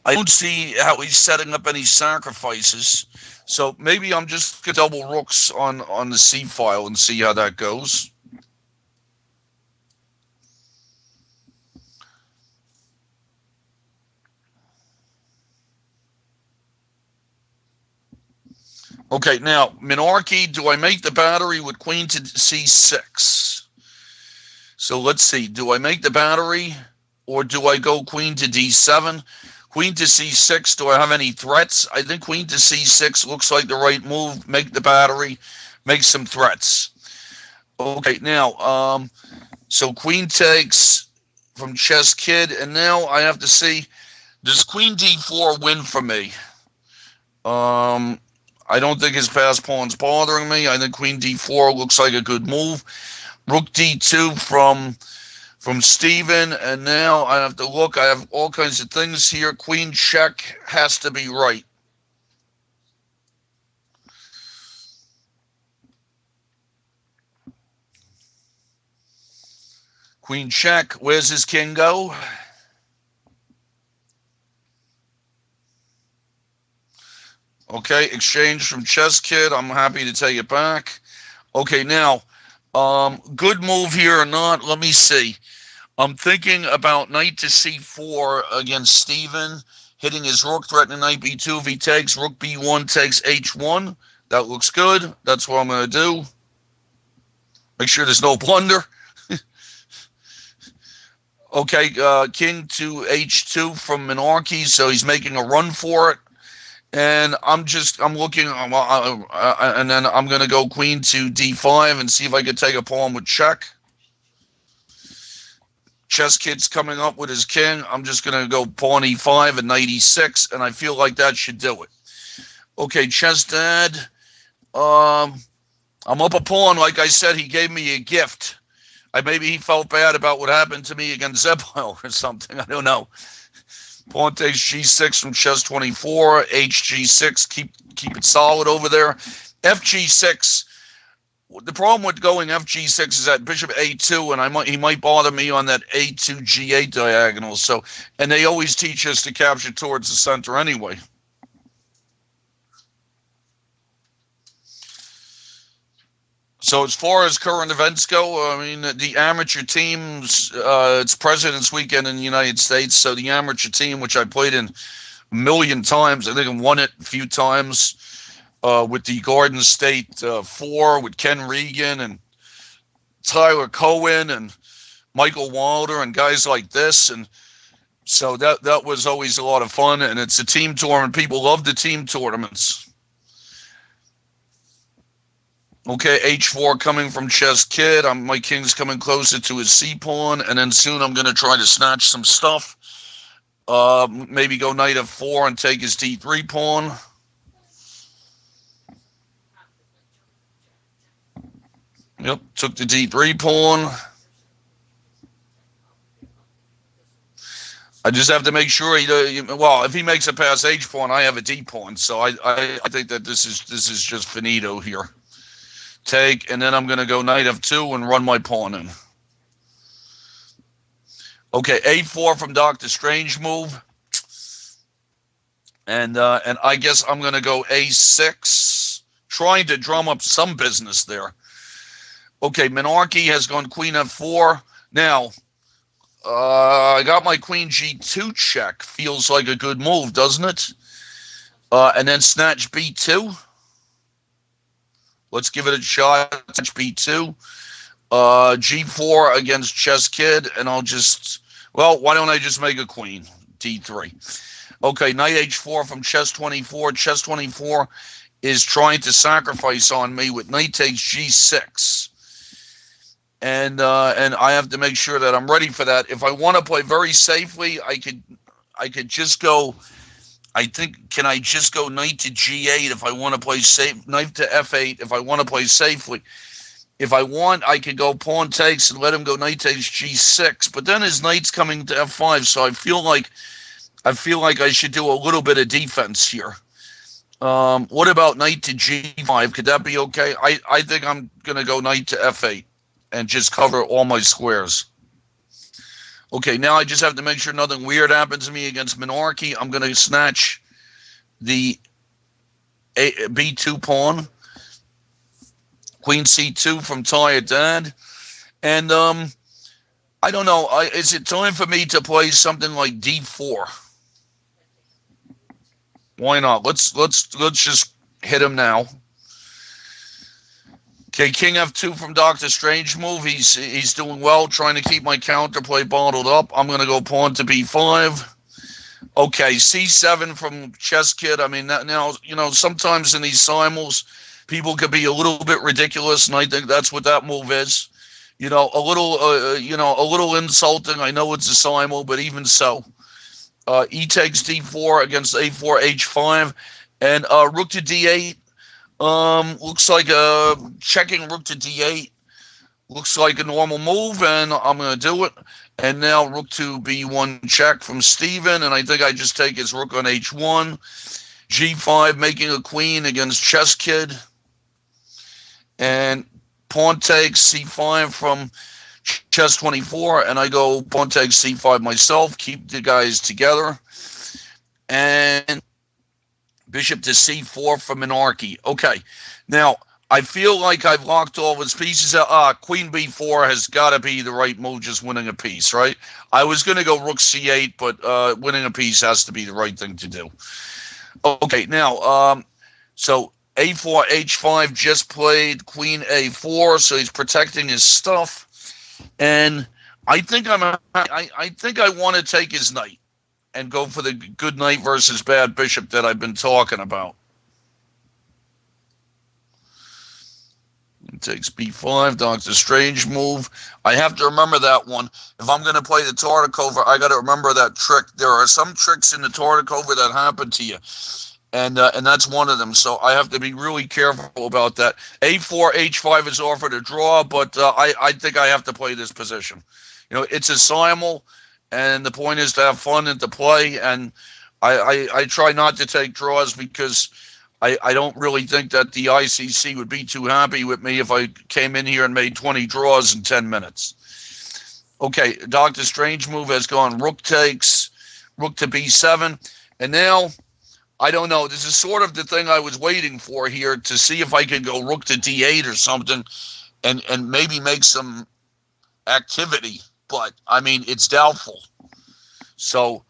I don't see how he's setting up any sacrifices. So maybe I'm just going to double rooks on the c file and see how that goes. Okay, now, Minarchy, do I make the battery with queen to c6? So let's see. Do I make the battery or do I go queen to d7? Queen to c6, do I have any threats? I think queen to c6 looks like the right move. Make the battery, make some threats. Okay, now, so queen takes from Chess Kid, and now I have to see, does queen d4 win for me? I don't think his passed pawn's bothering me. I think queen d4 looks like a good move. Rook d2 from Steven, and now I have to look. I have all kinds of things here. Queen check has to be right. Queen check. Where's his king go? Okay, exchange from Chess Kid. I'm happy to take it back. Okay, now, good move here or not? Let me see. I'm thinking about knight to c4 against Steven, hitting his rook, threatening knight b2. If he takes, rook b1 takes h1. That looks good. That's what I'm going to do. Make sure there's no blunder. Okay, king to h2 from Minarchy, so he's making a run for it. And I'm looking, and then I'm going to go queen to d5 and see if I can take a pawn with check. Chess Kid's coming up with his king. I'm just going to go pawn e5 and knight e6, and I feel like that should do it. Okay, Chess Dad. I'm up a pawn. Like I said, he gave me a gift. Maybe he felt bad about what happened to me against Zebel or something. I don't know. Pawn takes g6 from Chess 24. Hg6. Keep it solid over there. Fg6. The problem with going Fg6 is that bishop a2, and he might bother me on that a2 g8 diagonal. So, and they always teach us to capture towards the center anyway. So as far as current events go, I mean, the amateur teams, it's President's Weekend in the United States. So the amateur team, which I played in a million times, I think I won it a few times. With the Garden State 4 with Ken Regan and Tyler Cohen and Michael Wilder and guys like this. And so that was always a lot of fun. And it's a team tournament. People love the team tournaments. Okay, h4 coming from Chess Kid. My king's coming closer to his c-pawn. And then soon I'm going to try to snatch some stuff. Maybe go knight f4 and take his d3 pawn. Yep, took the d3 pawn. I just have to make sure well, if he makes a pass h pawn, I have a d pawn. So I think that this is just finito here. Take, and then I'm going to go knight f2 and run my pawn in. Okay, a4 from Dr. Strange move. And I guess I'm going to go a6, trying to drum up some business there. Okay, Minarchy has gone queen f4. Now, I got my queen g2 check. Feels like a good move, doesn't it? And then snatch b2. Let's give it a shot. Snatch b2. G4 against Chess Kid, and I'll just, well, why don't I just make a queen? d3. Okay, knight h4 from chess 24. Chess 24 is trying to sacrifice on me with knight takes g6. And I have to make sure that I'm ready for that. If I want to play very safely, I could just go. I think, can I just go knight to g8 if I want to play safe? Knight to f8 if I want to play safely. If I want, I could go pawn takes and let him go knight takes g6. But then his knight's coming to f5, so I feel like I should do a little bit of defense here. What about knight to g5? Could that be okay? I think I'm gonna go knight to f8 and just cover all my squares. Okay, now I just have to make sure nothing weird happens to me against Monarchy. I'm going to snatch the b2 pawn, queen c2 from Tired Dad. And I don't know, is it time for me to play something like d4? Why not? Let's just hit him now. Okay, king f2 from Dr. Strange move. He's doing well, trying to keep my counterplay bottled up. I'm going to go pawn to b5. Okay, c7 from Chess Kid. I mean, now, sometimes in these simuls, people could be a little bit ridiculous, and I think that's what that move is. A little insulting. I know it's a simul, but even so. E takes d4 against a4, h5, and rook to d8. Looks like checking rook to d8. Looks like a normal move, and I'm going to do it. And now rook to b1 check from Steven, and I think I just take his rook on h1. g5 making a queen against Chess Kid. And pawn takes c5 from Chess 24, and I go pawn takes c5 myself, keep the guys together. And bishop to c4 for Monarchy. Okay, now I feel like I've locked all his pieces. Queen b4 has got to be the right move, just winning a piece, right? I was going to go rook c8, but winning a piece has to be the right thing to do. Okay, now, so a4, h5 just played queen a4, so he's protecting his stuff. And I think I think I want to take his knight and go for the good knight versus bad bishop that I've been talking about. It takes b5, Dr. Strange move. I have to remember that one. If I'm going to play the Tartakover, I got to remember that trick. There are some tricks in the Tartakover that happen to you, and that's one of them. So I have to be really careful about that. a4, h5 is offered a draw, but I think I have to play this position. It's a simul, and the point is to have fun and to play, and I try not to take draws because I don't really think that the ICC would be too happy with me if I came in here and made 20 draws in 10 minutes. Okay, Dr. Strange move has gone rook takes, rook to b7, and now, I don't know, this is sort of the thing I was waiting for here, to see if I could go rook to d8 or something and maybe make some activity, but, I mean, it's doubtful. So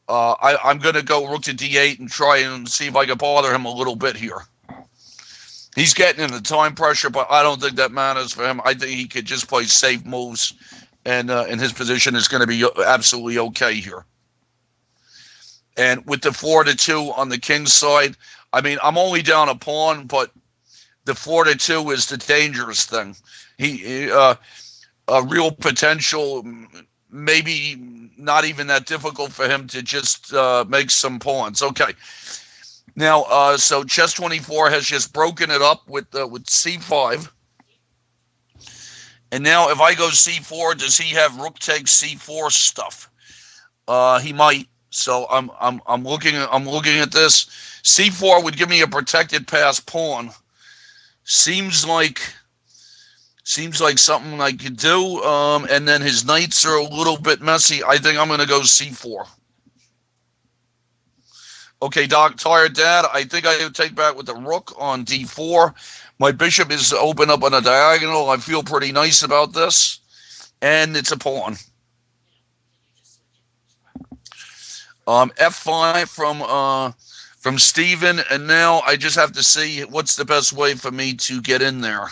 I'm going to go rook to d8 and try and see if I can bother him a little bit here. He's getting into time pressure, but I don't think that matters for him. I think he could just play safe moves, and his position is going to be absolutely okay here. And with the 4-2 on the king's side, I mean, I'm only down a pawn, but the 4-2 is the dangerous thing. He a real potential, maybe not even that difficult for him to just make some pawns. Okay. Now, so Chess 24 has just broken it up with c5. And now if I go c4, does he have rook takes c4 stuff? He might. So I'm looking at this. c4 would give me a protected pass pawn. Seems like something I could do. And then his knights are a little bit messy. I think I'm going to go c4. Okay, Doc, Tired Dad, I think I would take back with the rook on d4. My bishop is open up on a diagonal. I feel pretty nice about this. And it's a pawn. F5 from Steven, and now I just have to see what's the best way for me to get in there.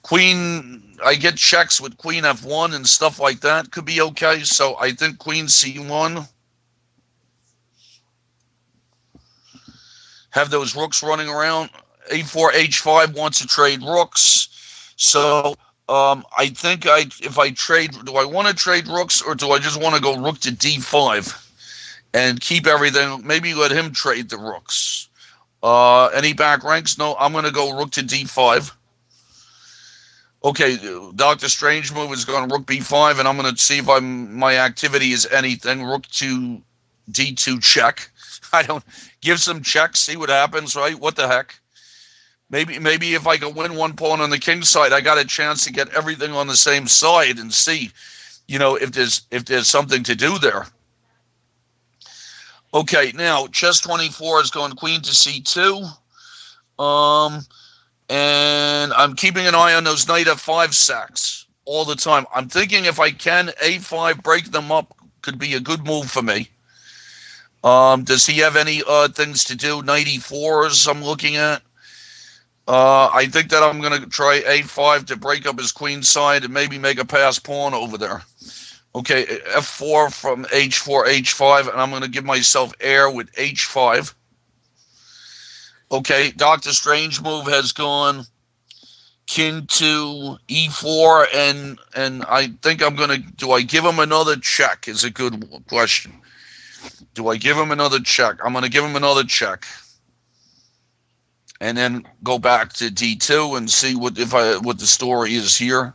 Queen, I get checks with queen f1 and stuff like that. Could be okay. So I think queen c1. have those rooks running around. A4, H5 wants to trade rooks. So I think if I trade, do I want to trade rooks or do I just want to go rook to D5 and keep everything? Maybe let him trade the rooks. Any back ranks? No, I'm going to go rook to D5. Okay, Doctor Strange move is going rook B5, and I'm going to see if my activity is anything. Rook to D2 check. I don't give some checks, see what happens, right? What the heck? Maybe if I can win one pawn on the king side, I got a chance to get everything on the same side and see, if there's something to do there. Okay, now chess 24 is going queen to C2. And I'm keeping an eye on those knight F5 sacks all the time. I'm thinking if I can, A5, break them up could be a good move for me. Does he have any things to do? Knight E4s I'm looking at. I think that I'm going to try A5 to break up his queen side and maybe make a pass pawn over there. Okay, F4 from H4, H5, and I'm going to give myself air with H5. Okay, Doctor Strange move has gone king to E4, and I think I'm going to, do I give him another check is a good question. Do I give him another check? I'm going to give him another check. And then go back to D2 and see what the story is here.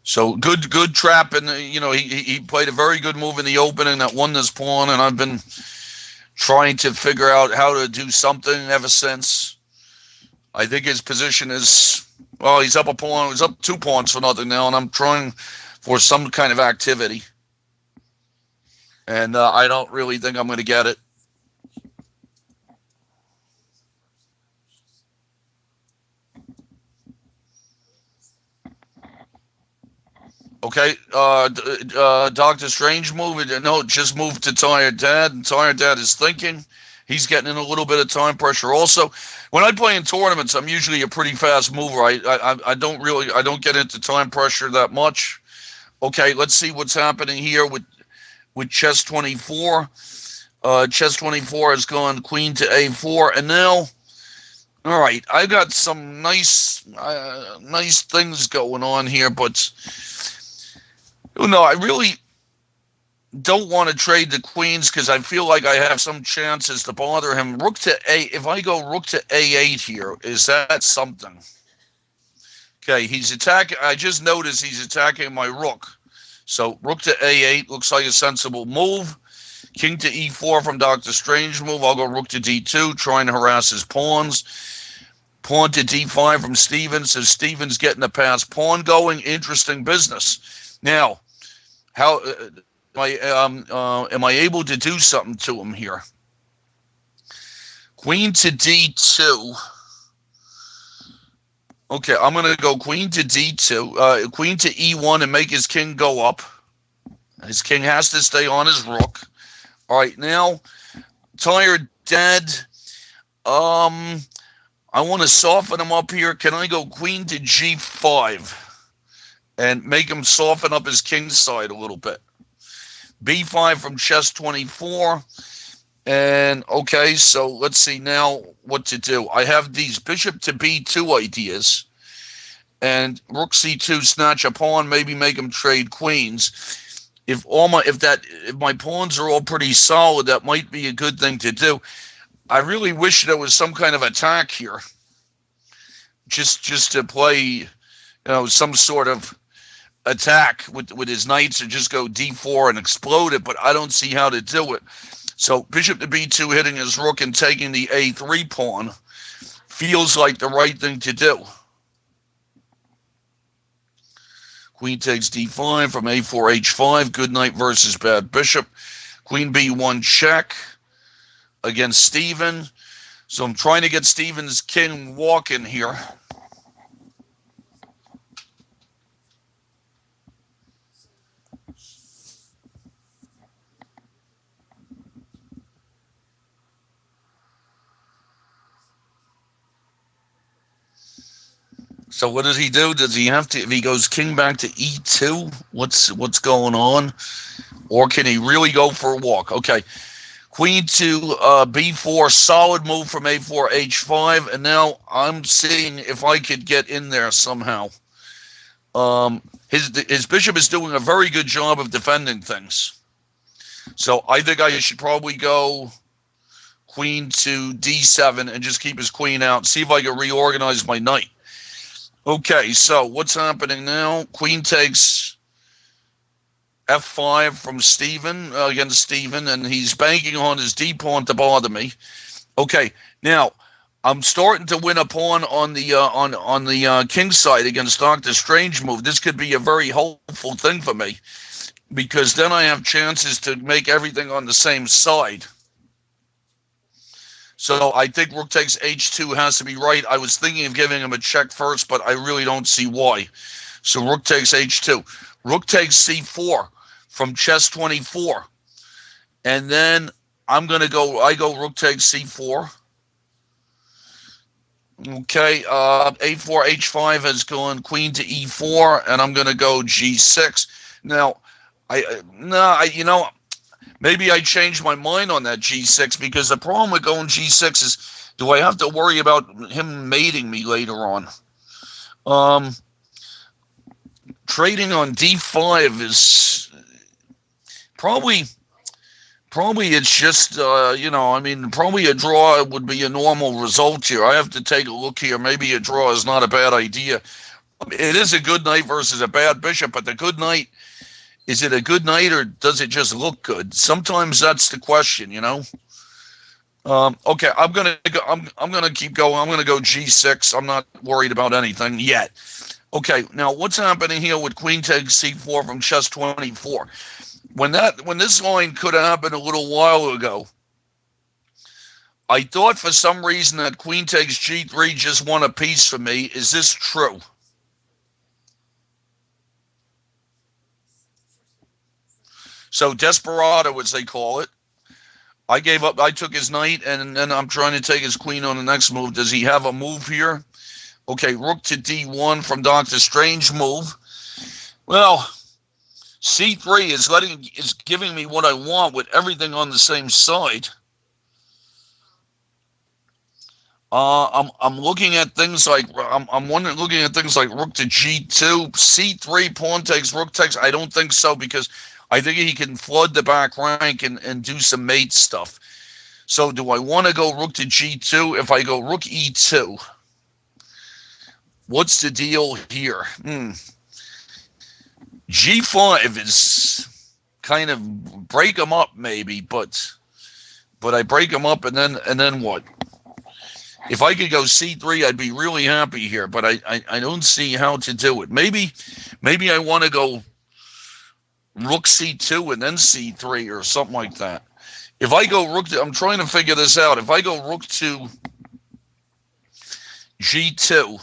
So good trap, and he played a very good move in the opening that won this pawn, and I've been trying to figure out how to do something ever since. I think his position is, well, he's up a pawn, he's up 2 pawns for nothing now, and I'm trying for some kind of activity, and I don't really think I'm going to get it. Okay, Doctor Strange move. No, just moved to Tired Dad, and Tired Dad is thinking. He's getting in a little bit of time pressure. Also, when I play in tournaments, I'm usually a pretty fast mover. I don't get into time pressure that much. Okay, let's see what's happening here with chess 24. Chess 24 has gone queen to A4, and now, all right, I got some nice things going on here, but no, I really don't want to trade the queens because I feel like I have some chances to bother him. Rook to A. If I go rook to A8 here, is that something? Okay, he's attacking. I just noticed he's attacking my rook. So rook to A8 looks like a sensible move. King to E4 from Doctor Strange move. I'll go rook to D2, trying to harass his pawns. Pawn to D5 from Stevens. So Stevens getting a pass pawn going. Interesting business. Now, how am I able to do something to him here? Queen to D2. Okay, I'm going to go queen to D2, queen to E1 and make his king go up. His king has to stay on his rook. All right, now, Tired Dad. I want to soften him up here. Can I go queen to G5 and make him soften up his king side a little bit? B5 from chess 24. And okay, so let's see now what to do. I have these bishop to B2 ideas. And rook C2 snatch a pawn, maybe make him trade queens. If my pawns are all pretty solid, that might be a good thing to do. I really wish there was some kind of attack here. Just to play, some sort of attack with his knights, or just go D4 and explode it, but I don't see how to do it. So bishop to B2 hitting his rook and taking the A3 pawn feels like the right thing to do. Queen takes D5 from A4, H5. Good knight versus bad bishop. Queen B1 check against Steven. So I'm trying to get Steven's king walking here. So what does he do? Does he have to, if he goes king back to e2, what's going on? Or can he really go for a walk? Okay, queen to b4, solid move from a4, h5, and now I'm seeing if I could get in there somehow. His bishop is doing a very good job of defending things. So I think I should probably go queen to d7 and just keep his queen out. See if I can reorganize my knight. Okay, so what's happening now? Queen takes f5 from Steven, against Steven, and he's banking on his d pawn to bother me. Okay, now I'm starting to win a pawn on the king side against Dr. Strange move. This could be a very hopeful thing for me, because then I have chances to make everything on the same side. So I think rook takes h2 has to be right. I was thinking of giving him a check first, but I really don't see why. So rook takes h2. Rook takes c4 from chess 24. And then I go rook takes c4. Okay, a4, h5 has gone queen to e4, and I'm going to go g6. Now, maybe I changed my mind on that g6, because the problem with going g6 is, do I have to worry about him mating me later on? Trading on d5 is probably it's just, probably a draw would be a normal result here. I have to take a look here. Maybe a draw is not a bad idea. It is a good knight versus a bad bishop, but the good knight, is it a good knight or does it just look good? Sometimes that's the question, Okay, I'm gonna keep going. I'm gonna go g6. I'm not worried about anything yet. Okay, now what's happening here with queen takes c4 from chess 24? When this line could have happened a little while ago, I thought for some reason that queen takes g3 just won a piece for me. Is this true? So desperado, as they call it. I gave up. I took his knight, and then I'm trying to take his queen on the next move. Does he have a move here? Okay, rook to d1 from Dr. Strange move. Well, c3 is giving me what I want with everything on the same side. I'm looking at things like looking at things like rook to g2, c3, pawn takes, rook takes. I don't think so, because I think he can flood the back rank and do some mate stuff. So do I want to go rook to g2? If I go rook e2, what's the deal here? G5 is kind of break him up maybe, but I break him up and then what? If I could go c3, I'd be really happy here, but I don't see how to do it. Maybe I want to go rook c2 and then c3 or something like that. If I go rook to, I'm trying to figure this out. If I go rook to g2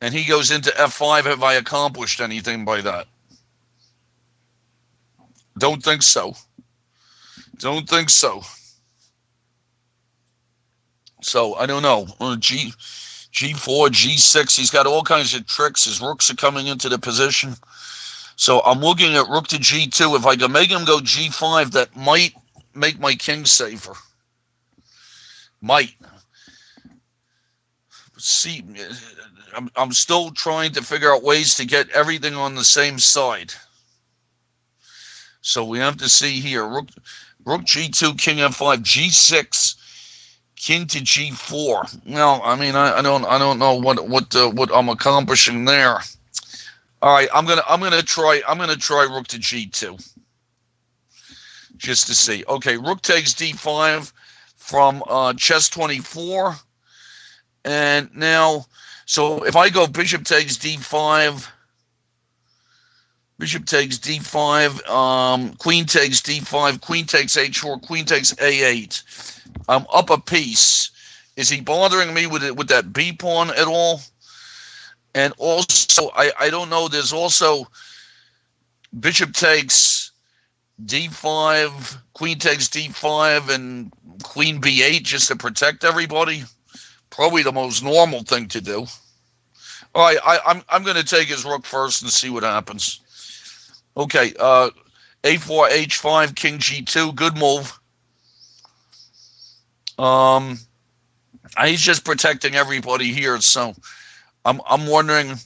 and he goes into f5, have I accomplished anything by that? Don't think so. Don't think so. So I don't know. G4, G6. He's got all kinds of tricks. His rooks are coming into the position. So I'm looking at rook to g2. If I can make him go g5, that might make my king safer. Might. See, I'm still trying to figure out ways to get everything on the same side. So we have to see here. Rook g2, king f5, g6, king to g4. Well, I mean, I don't know what I'm accomplishing there. All right, I'm gonna try rook to g2 just to see. Okay, rook takes d5 from chess 24, and now, so if I go bishop takes d5. Bishop takes d5, queen takes d5, queen takes h4, queen takes a8. I'm up a piece. Is he bothering me with that b pawn at all? And also, I don't know. There's also bishop takes d5, queen takes d5, and queen b8 just to protect everybody. Probably the most normal thing to do. All right, I'm going to take his rook first and see what happens. Okay, a4, h5, king g2, good move. He's just protecting everybody here, so I'm wondering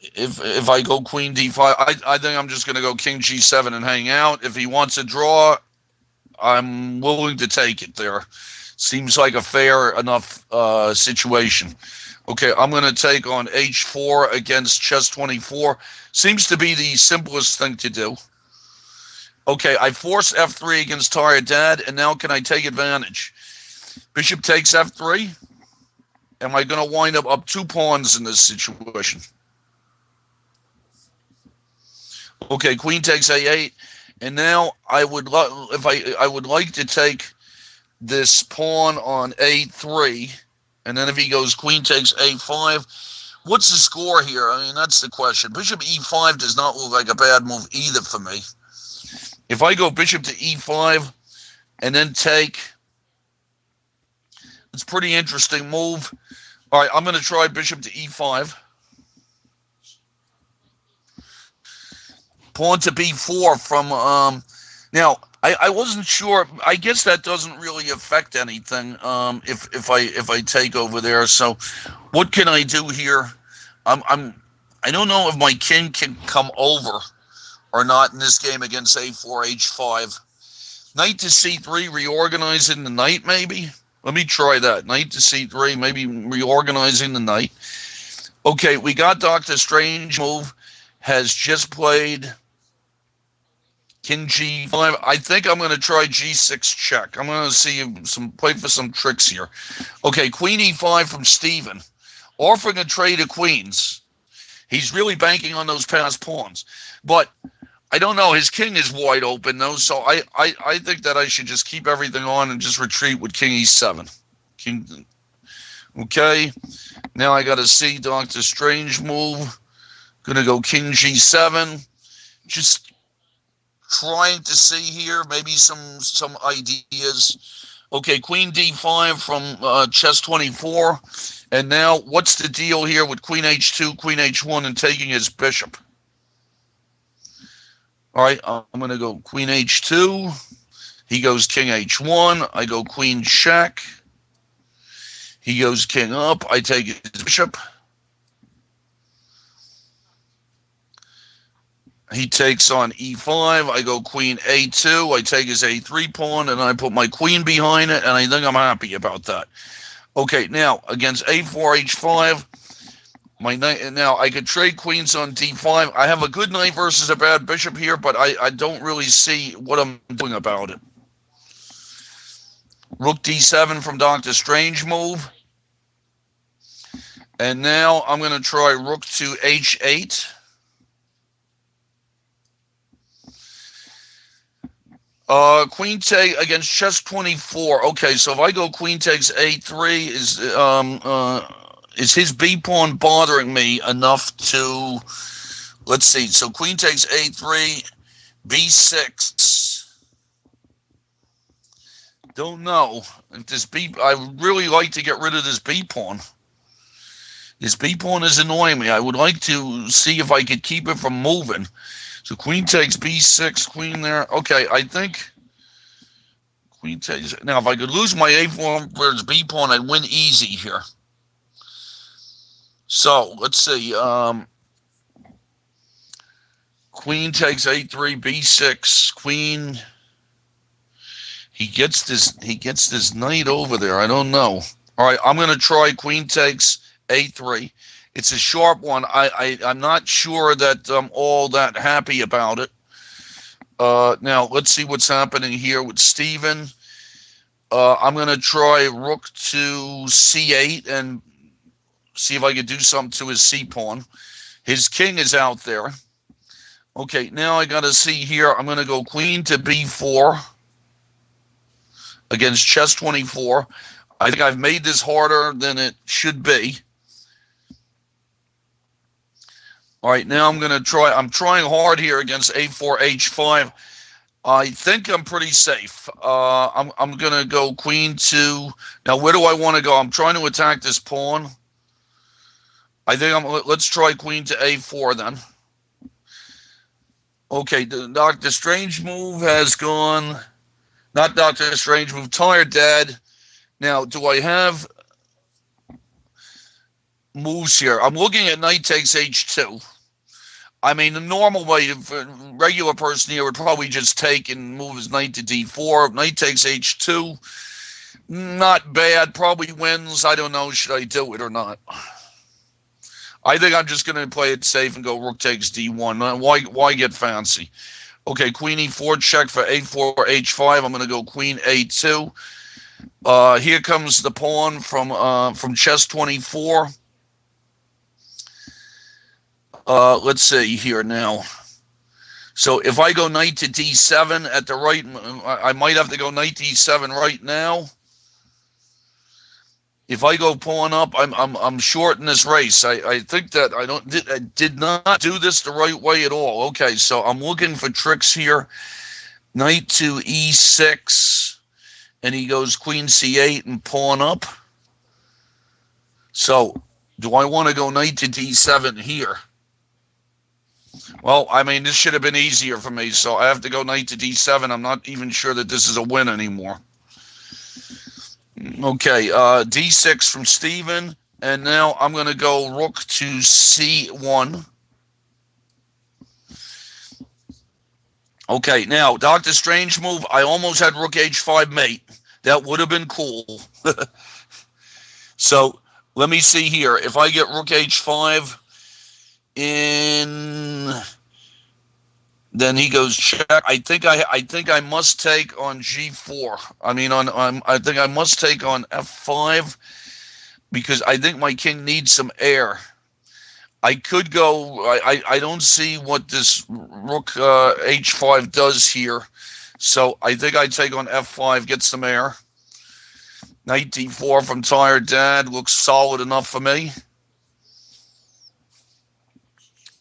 if I go queen d5. I think I'm just going to go king g7 and hang out. If he wants a draw, I'm willing to take it there. Seems like a fair enough situation. Okay, I'm going to take on h4 against chess 24. Seems to be the simplest thing to do. Okay, I force f3 against tired dad, and now can I take advantage? Bishop takes f3. Am I going to wind up 2 pawns in this situation? Okay, queen takes a8, and now I would I would like to take this pawn on a3, and then if he goes queen takes a5, what's the score here? I mean, that's the question. Bishop e5 does not look like a bad move either for me. If I go bishop to e5 and then take, it's a pretty interesting move. All right, I'm going to try bishop to e5. Pawn to b4 from, now, I wasn't sure. I guess that doesn't really affect anything if I take over there. So what can I do here? I don't know if my king can come over or not in this game against a4, h5. Knight to c3, reorganizing the knight maybe? Let me try that. Knight to c3, maybe reorganizing the knight. Okay, we got Dr. Strange move, has just played king g5. I think I'm going to try g6 check. I'm going to see play for some tricks here. Okay, queen e5 from Steven, offering a trade of queens. He's really banking on those passed pawns. But I don't know. His king is wide open, though, so I think that I should just keep everything on and just retreat with king e7. Okay, now I got to see Dr. Strange move. Going to go king g7. Just trying to see here, maybe some ideas. Okay, queen d5 from chess 24. And now, what's the deal here with queen h2, queen h1, and taking his bishop? All right, I'm going to go queen h2. He goes king h1. I go queen check. He goes king up. I take his bishop. He takes on e5. I go queen a2. I take his a3 pawn, and I put my queen behind it, and I think I'm happy about that. Okay, now, against a4, h5, my knight. Now, I could trade queens on d5. I have a good knight versus a bad bishop here, but I don't really see what I'm doing about it. Rook d7 from Dr. Strange move. And now I'm going to try rook to h8. Queen take against chess 24. Okay, so if I go queen takes a3, is his b pawn bothering me enough to? Let's see. So queen takes a3, b6. Don't know if this b. I would really like to get rid of this b pawn. This b pawn is annoying me. I would like to see if I could keep it from moving. So queen takes b6, queen there. Okay, I think queen takes. Now, if I could lose my a4 versus b pawn, I'd win easy here. So let's see. Queen takes a3, b6, queen. He gets this knight over there. I don't know. All right, I'm going to try queen takes a3. It's a sharp one. I'm not sure that I'm all that happy about it. Now, let's see what's happening here with Steven. I'm going to try rook to c8 and see if I can do something to his c-pawn. His king is out there. Okay, now I got to see here. I'm going to go queen to b4 against chess 24. I think I've made this harder than it should be. All right, now I'm going to try. I'm trying hard here against a4, h5. I think I'm pretty safe. I'm going to go queen to. Now, where do I want to go? I'm trying to attack this pawn. I think let's try queen to a4 then. Okay, the Doctor Strange move has gone. Not Doctor Strange move. Tired Dad. Now, do I have moves here? I'm looking at knight takes h2. I mean, the normal way, a regular person here would probably just take and move his knight to d4. Knight takes h2. Not bad. Probably wins. I don't know. Should I do it or not? I think I'm just going to play it safe and go rook takes d1. Why get fancy? Okay, queen e4 check for a4 h5. I'm going to go queen a2. Here comes the pawn from chess 24. Let's see here now. So if I go knight to d7 at the right, I might have to go knight d7 right now. If I go pawn up, I'm short in this race. I think that I did not do this the right way at all. Okay, so I'm looking for tricks here. Knight to e6, and he goes queen c8 and pawn up. So do I want to go knight to d7 here? Well, I mean, this should have been easier for me, so I have to go knight to d7. I'm not even sure that this is a win anymore. Okay, d6 from Steven, and now I'm going to go rook to c1. Okay, now, Doctor Strange move, I almost had rook h5 mate. That would have been cool. So, let me see here. If I get rook h5 in... Then he goes check. I think I must take on g4. I mean I think I must take on f5 because I think my king needs some air. I could go. I don't see what this rook h5 does here, so I think I take on f5, get some air. Knight d4 from Tired Dad looks solid enough for me.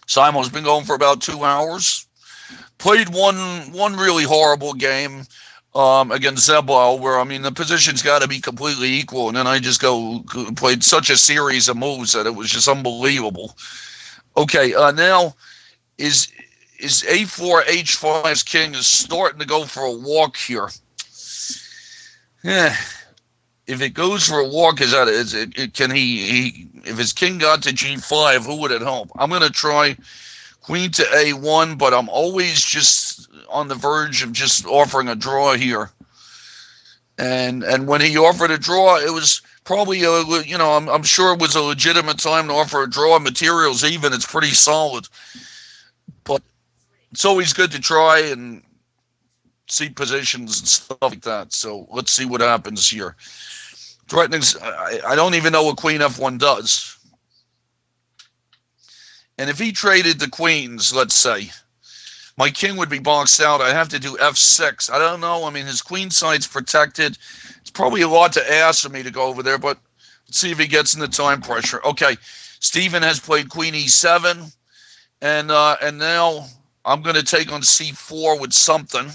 Simo's been going for about 2 hours. Played one really horrible game against Zeblo, where I mean the position's got to be completely equal, and then I just played such a series of moves that it was just unbelievable. Okay, now is a4 h5's king is starting to go for a walk here. Yeah, if it goes for a walk, can he if his king got to g5, who would it help? I'm gonna try queen to a1, but I'm always just on the verge of just offering a draw here. And when he offered a draw, it was probably I'm sure it was a legitimate time to offer a draw. Materials even, it's pretty solid. But it's always good to try and see positions and stuff like that. So let's see what happens here. Threatening, I don't even know what queen f1 does. And if he traded the queens, let's say, my king would be boxed out. I have to do f6. I don't know. I mean, his queen side's protected. It's probably a lot to ask for me to go over there, but let's see if he gets in the time pressure. Okay, Steven has played queen e7, and now I'm going to take on c4 with something.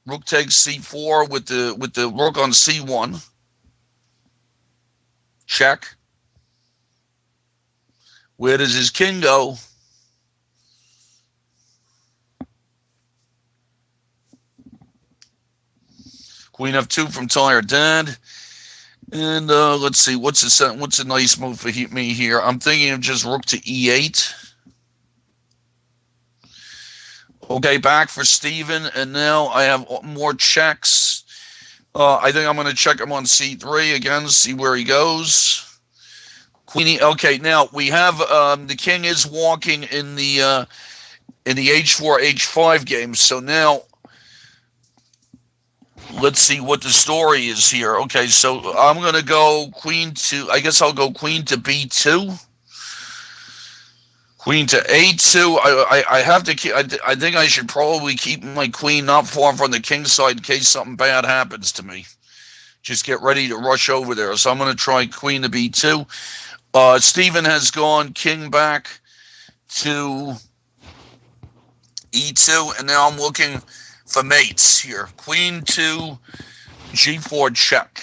Rook takes c4 with the rook on c1. Check. Where does his king go? Queen f2 from Tired Dad. And let's see, what's a nice move for me here? I'm thinking of just rook to e8. Okay, back for Steven, and now I have more checks. I think I'm going to check him on c3 again, see where he goes. Queenie. Okay, now we have the king is walking in the h4 h5 game. So now let's see what the story is here. Okay, so I'm gonna go queen to. I guess I'll go queen to b2. Queen to a2. I have to keep. I think I should probably keep my queen not far from the king side in case something bad happens to me. Just get ready to rush over there. So I'm going to try queen to b2. Steven has gone king back to e2, and now I'm looking for mates here. Queen to g4 check.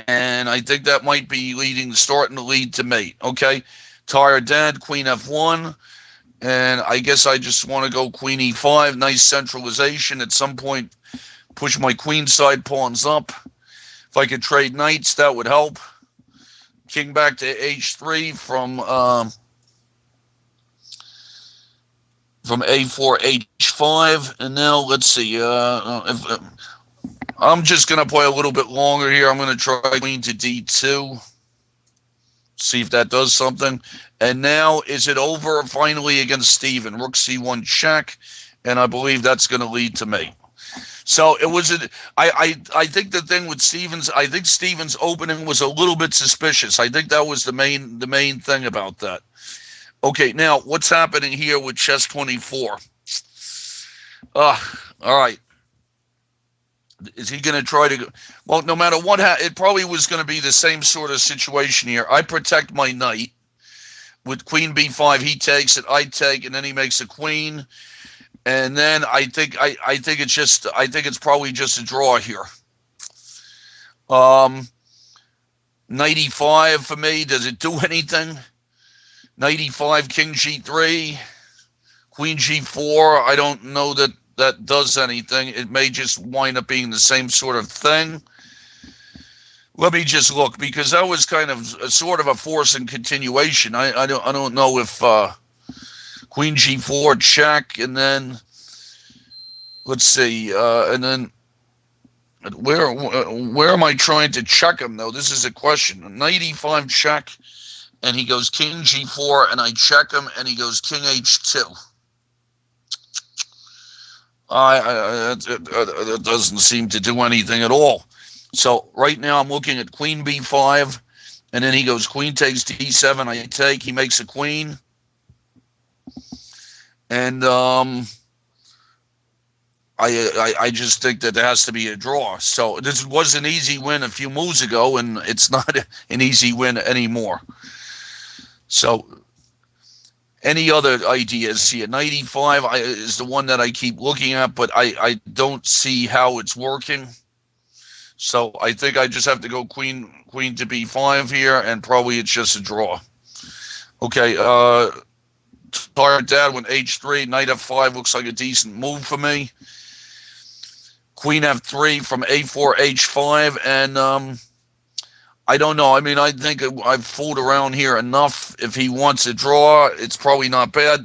And I think that might be starting to lead to mate. Okay, tired dead, queen f1. And I guess I just want to go queen e5. Nice centralization. At some point, push my queen side pawns up. If I could trade knights, that would help. King back to h3 from a4, h5. And now let's see. I'm just going to play a little bit longer here. I'm going to try queen to d2. See if that does something. And now, is it over finally against Steven? Rook c1 check. And I believe that's going to lead to mate. So it was I think the thing with Stevens, I think Stevens' opening was a little bit suspicious. I think that was the main thing about that. Okay, now what's happening here with chess 24? All right. Is he going to try to go? Well, no matter what, it probably was going to be the same sort of situation here. I protect my knight with queen b5. He takes it, I take, and then he makes a queen. And then I think it's probably just a draw here. Knight e5 for me. Does it do anything? Knight e5, king g3, queen g4. I don't know that does anything. It may just wind up being the same sort of thing. Let me just look, because that was kind of sort of a force and continuation. I don't know if queen g4 check, and then let's see, and then where am I trying to check him though? This is a question. Knight e5 check, and he goes king g4, and I check him, and he goes king h2. That doesn't seem to do anything at all. So right now I'm looking at queen b5, and then he goes queen takes d7. I take. He makes a queen, and I just think that there has to be a draw. So this was an easy win a few moves ago, and it's not an easy win anymore. So any other ideas here? Knight e5 is the one that I keep looking at, but I don't see how it's working. So I think I just have to go queen to b5 here, and probably it's just a draw. Okay, tired dad went h3. Knight f5 looks like a decent move for me. Queen f3 from a4, h5, and I don't know. I mean, I think I've fooled around here enough. If he wants a draw, it's probably not bad.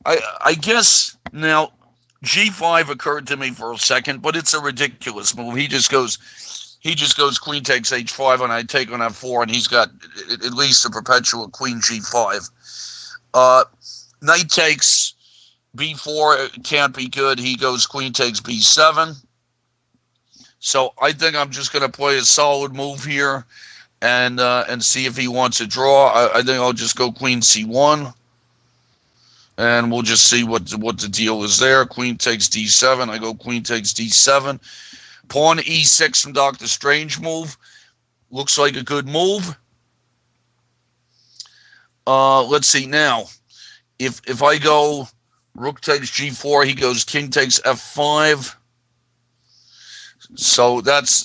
I guess now g5 occurred to me for a second, but it's a ridiculous move. He just goes queen takes h5, and I take on f4, and he's got at least a perpetual queen g5. Knight takes b4 can't be good. He goes queen takes b7. So I think I'm just going to play a solid move here, and see if he wants a draw. I think I'll just go queen c1, and we'll just see what the deal is there. Queen takes d7. I go queen takes d7. Pawn e6 from Dr. Strange move. Looks like a good move. Let's see now. If I go rook takes g4, he goes king takes f5. So that's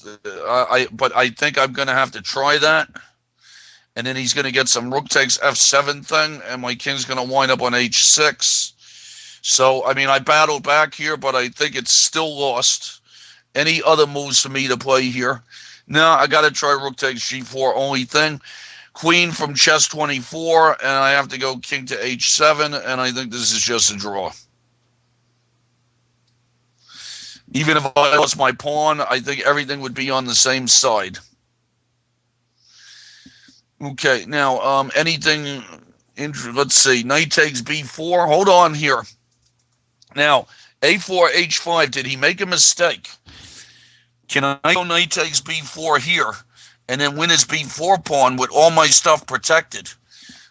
but I think I'm going to have to try that, and then he's going to get some rook takes f7 thing, and my king's going to wind up on h6. So I mean, I battled back here, but I think it's still lost. Any other moves for me to play here? No, I got to try rook takes g4. Only thing, queen from chess 24, and I have to go king to h7, and I think this is just a draw. Even if I lost my pawn, I think everything would be on the same side. Okay, now anything? Let's see. Knight takes b4. Hold on here. Now a4, h5. Did he make a mistake? Can I go knight takes b4 here, and then win his b4 pawn with all my stuff protected?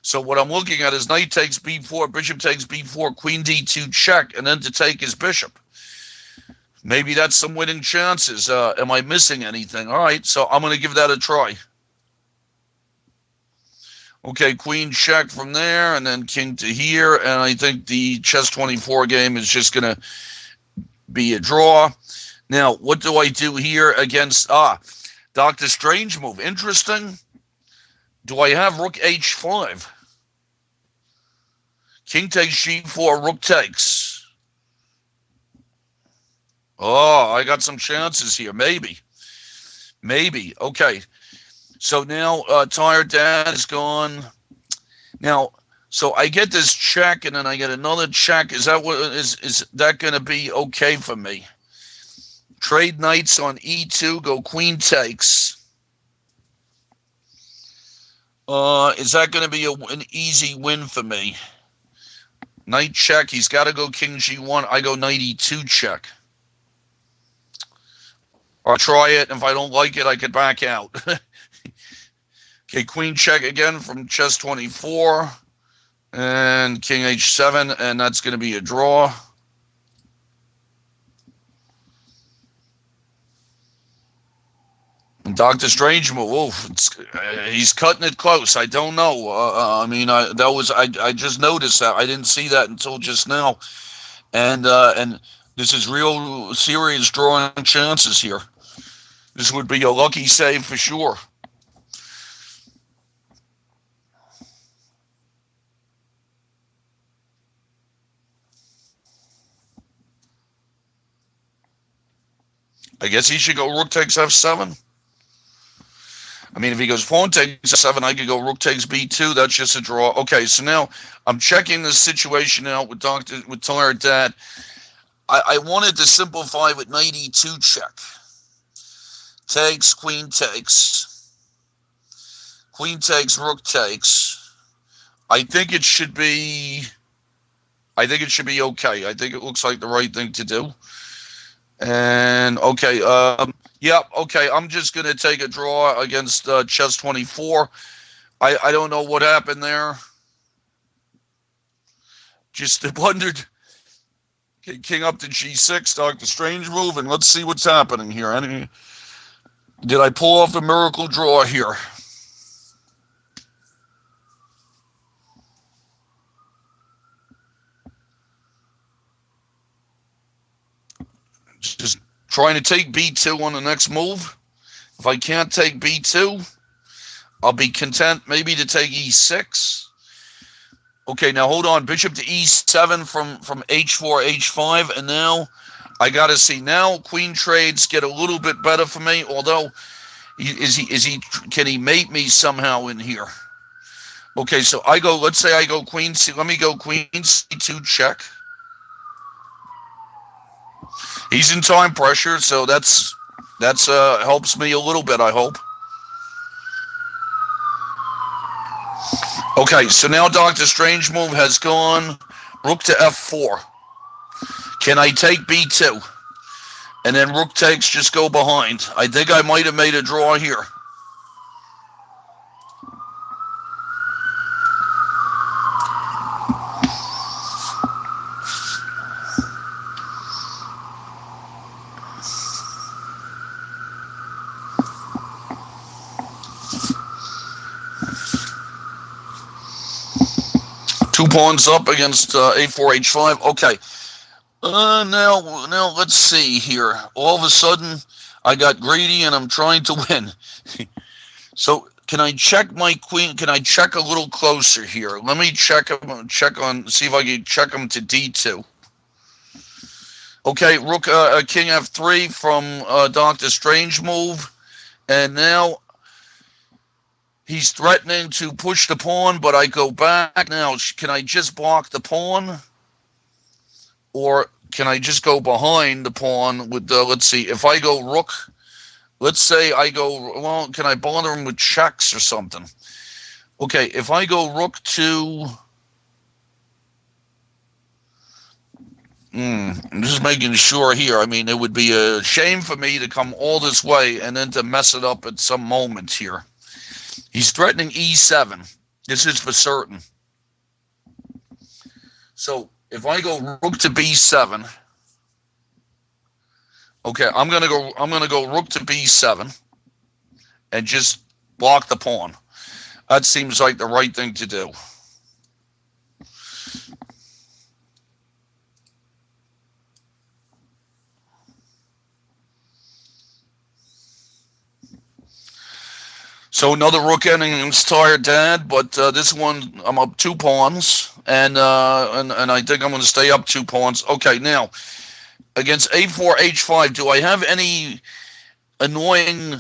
So what I'm looking at is knight takes b4, bishop takes b4, queen d2 check, and then to take his bishop. Maybe that's some winning chances. Am I missing anything? All right, so I'm going to give that a try. Okay, queen check from there, and then king to here, and I think the chess 24 game is just going to be a draw. Now, what do I do here against... Doctor Strange move. Interesting. Do I have rook h5? King takes g4, rook takes. Oh, I got some chances here. Maybe. Maybe. Okay. So now Tired Dad is gone. Now, so I get this check and then I get another check. Is that going to be okay for me? Trade knights on e2, go queen takes. Is that going to be an easy win for me? Knight check. He's got to go king g1. I go knight e2 check. I'll try it. If I don't like it, I could back out. Okay, queen check again from chess 24. And king h7, and that's going to be a draw. And Doctor Strange move. He's cutting it close. I don't know. I mean, I just noticed that. I didn't see that until just now. And this is real serious drawing chances here. This would be a lucky save for sure. I guess he should go rook takes f7. I mean, if he goes pawn takes f7, I could go rook takes b2. That's just a draw. Okay, so now I'm checking this situation out with Tired Dad. I wanted to simplify with knight e2 check. Takes, queen takes. Queen takes, rook takes. I think it should be okay. I think it looks like the right thing to do. And okay, okay. I'm just gonna take a draw against chess 24. I don't know what happened there. Just wondered. Okay, king up to g6, Doctor Strange move, and let's see what's happening here. Did I pull off a miracle draw here? Just trying to take b2 on the next move. If I can't take b2, I'll be content maybe to take e6. Okay, now hold on. Bishop to e7 from h4, h5, and now I got to see. Now queen trades get a little bit better for me, although can he mate me somehow in here? Okay, so let's say I go queen c. Let me go queen c2 check. He's in time pressure, so that's helps me a little bit, I hope. Okay, so now Doctor Strange move has gone rook to f4. Can I take b2? And then rook takes, just go behind. I think I might have made a draw here. Two pawns up against a4, h5. Okay. Now let's see here. All of a sudden, I got greedy and I'm trying to win. So can I check my queen? Can I check a little closer here? Let me see if I can check him to d2. Okay, rook, king f3 from Doctor Strange move, and now he's threatening to push the pawn, but I go back. Now, can I just block the pawn? Or can I just go behind the pawn with let's see, if I go rook, let's say I go, well, can I bother him with checks or something? Okay, if I go rook to, I'm just making sure here. I mean, it would be a shame for me to come all this way and then to mess it up at some moment here. He's threatening e7. This is for certain. So if I go rook to b7, okay, I'm gonna go rook to b7 and just block the pawn. That seems like the right thing to do. So another rook ending is tired, Dad. But this one, I'm up 2 pawns, and I think I'm going to stay up 2 pawns. Okay, now against a4, h5, do I have any annoying?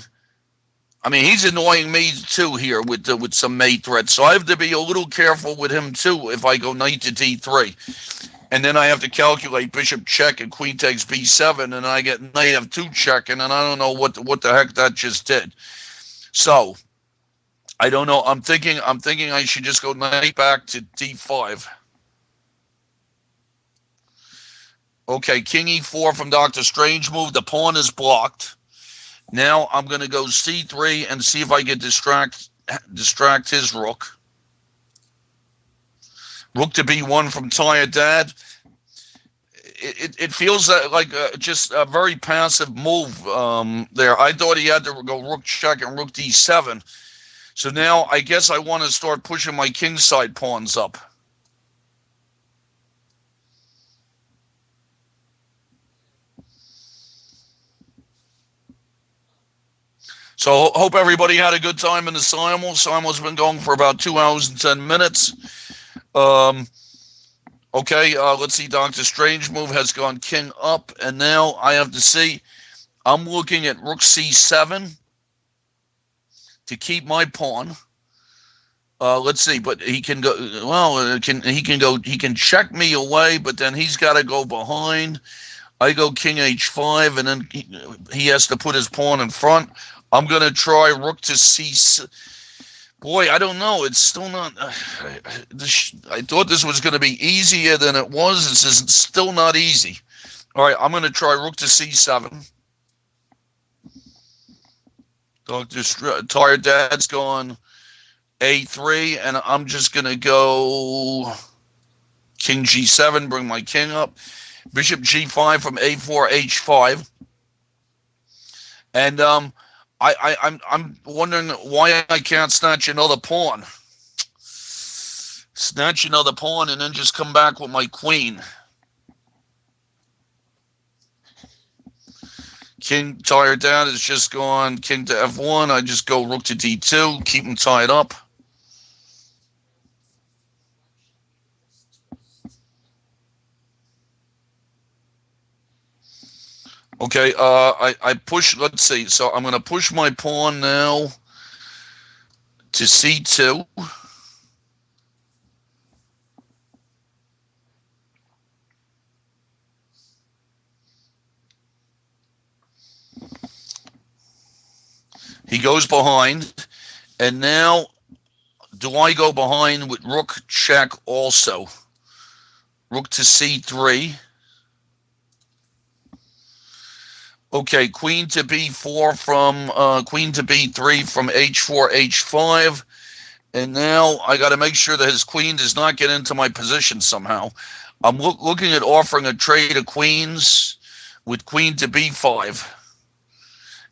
I mean, he's annoying me too here with some mate threats. So I have to be a little careful with him too if I go knight to d3. And then I have to calculate bishop check and queen takes b7, and I get knight f2 check, and then I don't know what the heck that just did. So I don't know. I'm thinking I should just go knight back to d5. Okay, king e4 from Dr. Strange move. The pawn is blocked. Now I'm going to go c3 and see if I can distract his rook. Rook to b1 from Tired Dad. It feels like just a very passive move there. I thought he had to go rook check and rook d7. So now I guess I want to start pushing my kingside pawns up. So hope everybody had a good time in the Simul. Simul's been going for about 2 hours and 10 minutes. Okay, let's see. Dr. Strange move has gone king up, and now I have to see. I'm looking at rook c7 to keep my pawn. Let's see, but he can go. Well, he can check me away, but then he's got to go behind. I go king h5, and then he has to put his pawn in front. I'm gonna try rook to c. Boy, I don't know. It's still not. I thought this was going to be easier than it was. This is still not easy. All right, I'm going to try rook to c7. Dr. Tired Dad's gone a3, and I'm just going to go king g7, bring my king up. Bishop g5 from a4, h5. And I'm wondering why I can't snatch another pawn. Snatch another pawn and then just come back with my queen. King Tired Dad is just gone king to f1. I just go rook to d2, keep him tied up. Okay, I push, let's see. So I'm going to push my pawn now to c2. He goes behind, and now do I go behind with rook check also? Rook to c3. Okay, queen to b4 from queen to b3 from h4, h5. And now I got to make sure that his queen does not get into my position somehow. I'm looking at offering a trade of queens with queen to b5.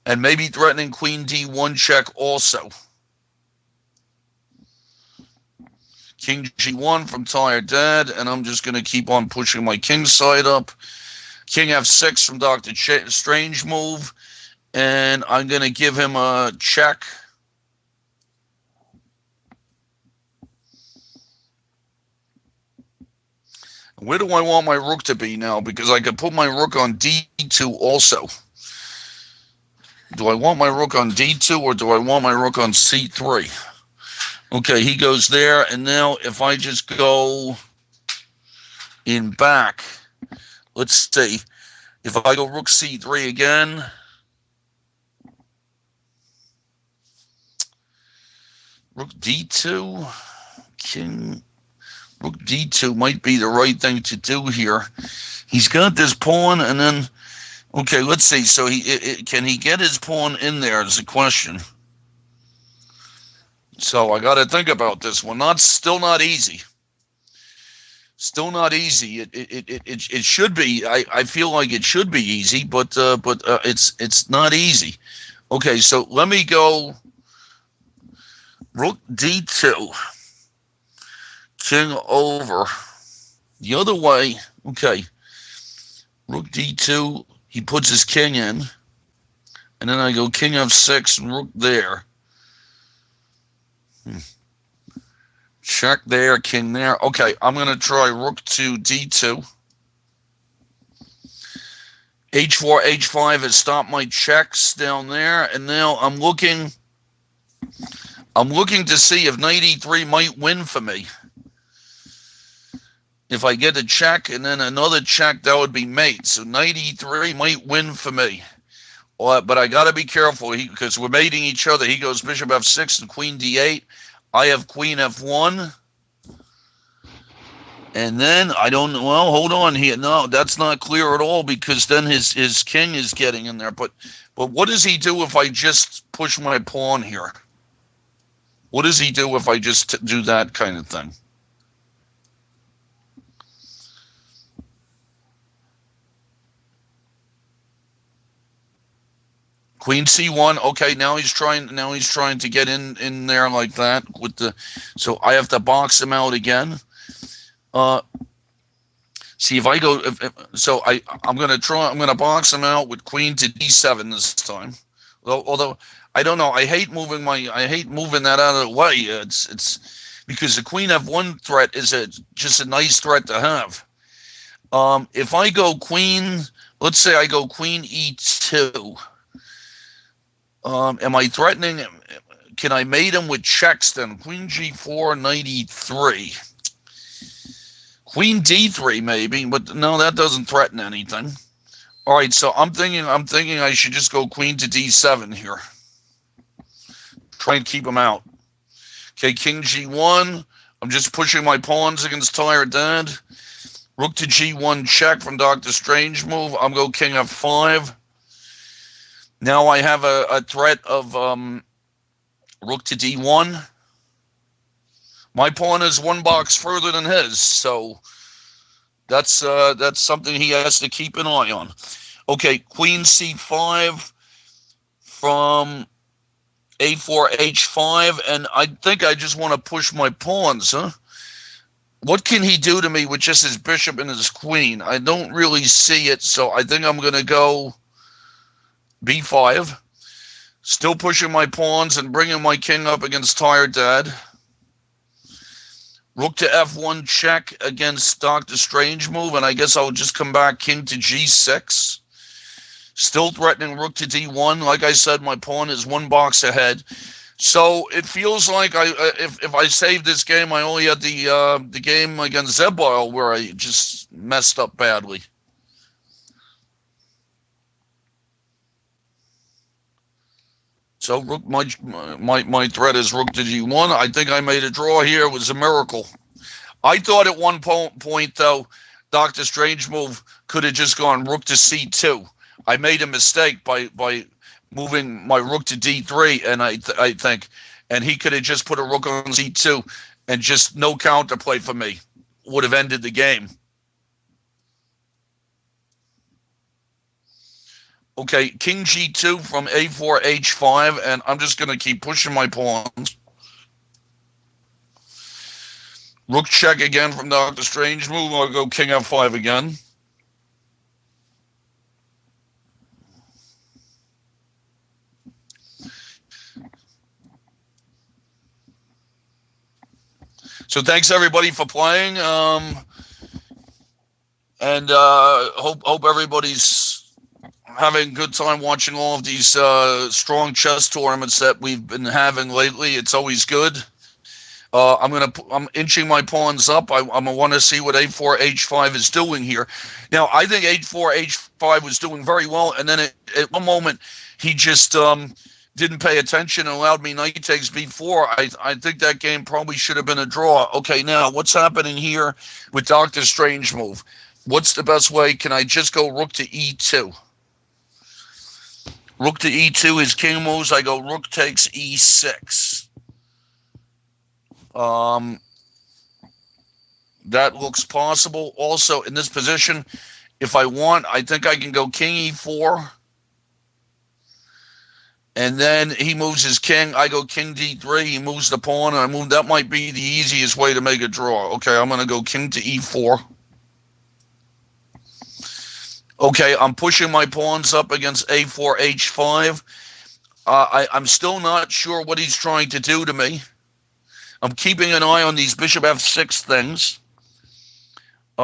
And maybe threatening queen d1 check also. King g1 from Tired Dad, and I'm just going to keep on pushing my king side up. King f6 from Dr. Strange move, and I'm going to give him a check. Where do I want my rook to be now? Because I could put my rook on d2 also. Do I want my rook on d2 or do I want my rook on c3? Okay, he goes there, and now if I just go in back, let's see. If I go rook c3 again, rook d2, king, rook d2 might be the right thing to do here. He's got this pawn, and then, okay, let's see. So can he get his pawn in there is the question. So I got to think about this one. Still not easy. Still not easy. It should be. I feel like it should be easy, but it's not easy. Okay, so let me go rook d2, king over. The other way. Okay, rook d2. He puts his king in, and then I go king f6 and rook there. Check there, king there. Okay, I'm going to try rook to d2. h4, h5 has stopped my checks down there, and now I'm looking to see if knight e3 might win for me. If I get a check and then another check, that would be mate. So knight e3 might win for me. But I got to be careful because we're mating each other. He goes bishop f6 and queen d8. I have queen f1. And then I don't know. Well, hold on here. No, that's not clear at all because then his king is getting in there. But what does he do if I just push my pawn here? What does he do if I just do that kind of thing? Queen c1. Okay, now he's trying to get in there like that with the. So I have to box him out again. See if I go. So I'm gonna box him out with queen to d7 this time. Although I don't know. I hate moving that out of the way. It's because the queen f1 threat is just a nice threat to have. If I go queen, let's say I go queen e2. Am I threatening him? Can I mate him with checks then? Queen g4, knight e3. Queen d3 maybe, but no, that doesn't threaten anything. All right, so I'm thinking I should just go queen to d7 here. Try and keep him out. Okay, king g1. I'm just pushing my pawns against tired dad. Rook to g1 check from Dr. Strange move. I'm going king f5. Now I have a threat of rook to d1. My pawn is one box further than his, so that's something he has to keep an eye on. Okay, queen c5 from a4, h5, and I think I just want to push my pawns, huh? What can he do to me with just his bishop and his queen? I don't really see it, so I think I'm going to go b5. Still pushing my pawns and bringing my king up against tired dad. Rook to f1 check against Dr. Strange move, and I guess I'll just come back king to g6. Still threatening rook to d1. Like I said, my pawn is one box ahead. So it feels like if I save this game, I only had the game against Zebile where I just messed up badly. So rook, my threat is rook to g1. I think I made a draw here. It was a miracle. I thought at one point, though, Dr. Strange move could have just gone rook to c2. I made a mistake by moving my rook to d3, and I think, and he could have just put a rook on c2 and just no counterplay for me. Would have ended the game. Okay, king g2 from a4, h5, and I'm just going to keep pushing my pawns. Rook check again from Dr. Strange move. I'll go king f5 again. So thanks everybody for playing, and hope everybody's having a good time watching all of these strong chess tournaments that we've been having lately. It's always good. I'm inching my pawns up. I'm gonna want to see what a4, h5 is doing here. Now I think a4, h5 was doing very well, and then at one moment he just didn't pay attention and allowed me knight takes b4. I think that game probably should have been a draw. Okay, now what's happening here with Dr. Strange move? What's the best way? Can I just go rook to e2? Rook to e2, his king moves. I go rook takes e6. That looks possible. Also, in this position, if I want, I think I can go king e4. And then he moves his king. I go king d3. He moves the pawn, and I move. That might be the easiest way to make a draw. Okay, I'm going to go king to e4. Okay, I'm pushing my pawns up against a4, h5. I'm still not sure what he's trying to do to me. I'm keeping an eye on these bishop f6 things. Do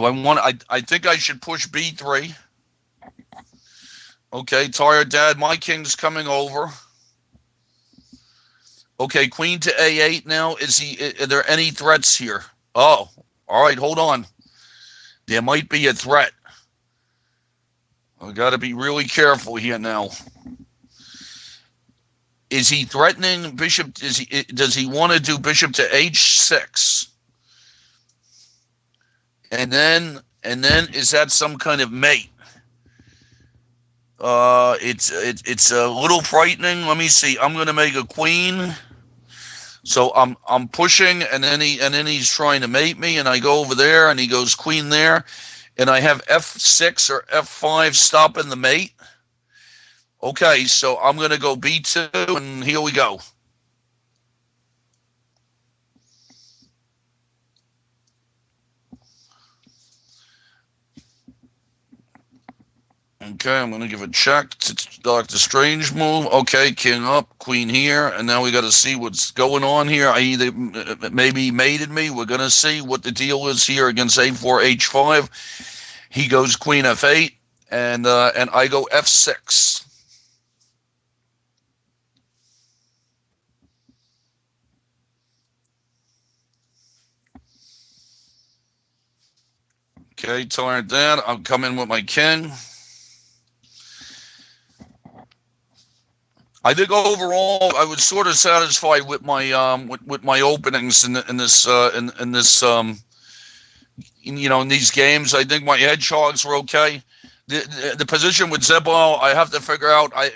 I want? I think I should push b3. Okay, tired dad. My king's coming over. Okay, queen to a8 now. Are there any threats here? Oh, all right, hold on. There might be a threat. I got to be really careful here now. Is he threatening bishop? Does he want to do bishop to h6? And then is that some kind of mate? It's a little frightening. Let me see. I'm going to make a queen. So I'm pushing, and then he's trying to mate me, and I go over there, and he goes queen there, and I have f6 or f5 stopping the mate. Okay, so I'm going to go b2, and here we go. Okay, I'm going to give a check to Dr. Strange move. Okay, king up, queen here, and now we got to see what's going on here. I either maybe mated me. We're going to see what the deal is here against a4, h5. He goes queen f8, and I go f6. Okay, tired that. I'm coming with my king. I think overall I was sort of satisfied with my with my openings in this in these games. I think my hedgehogs were okay. The position with Zebal, I have to figure out. I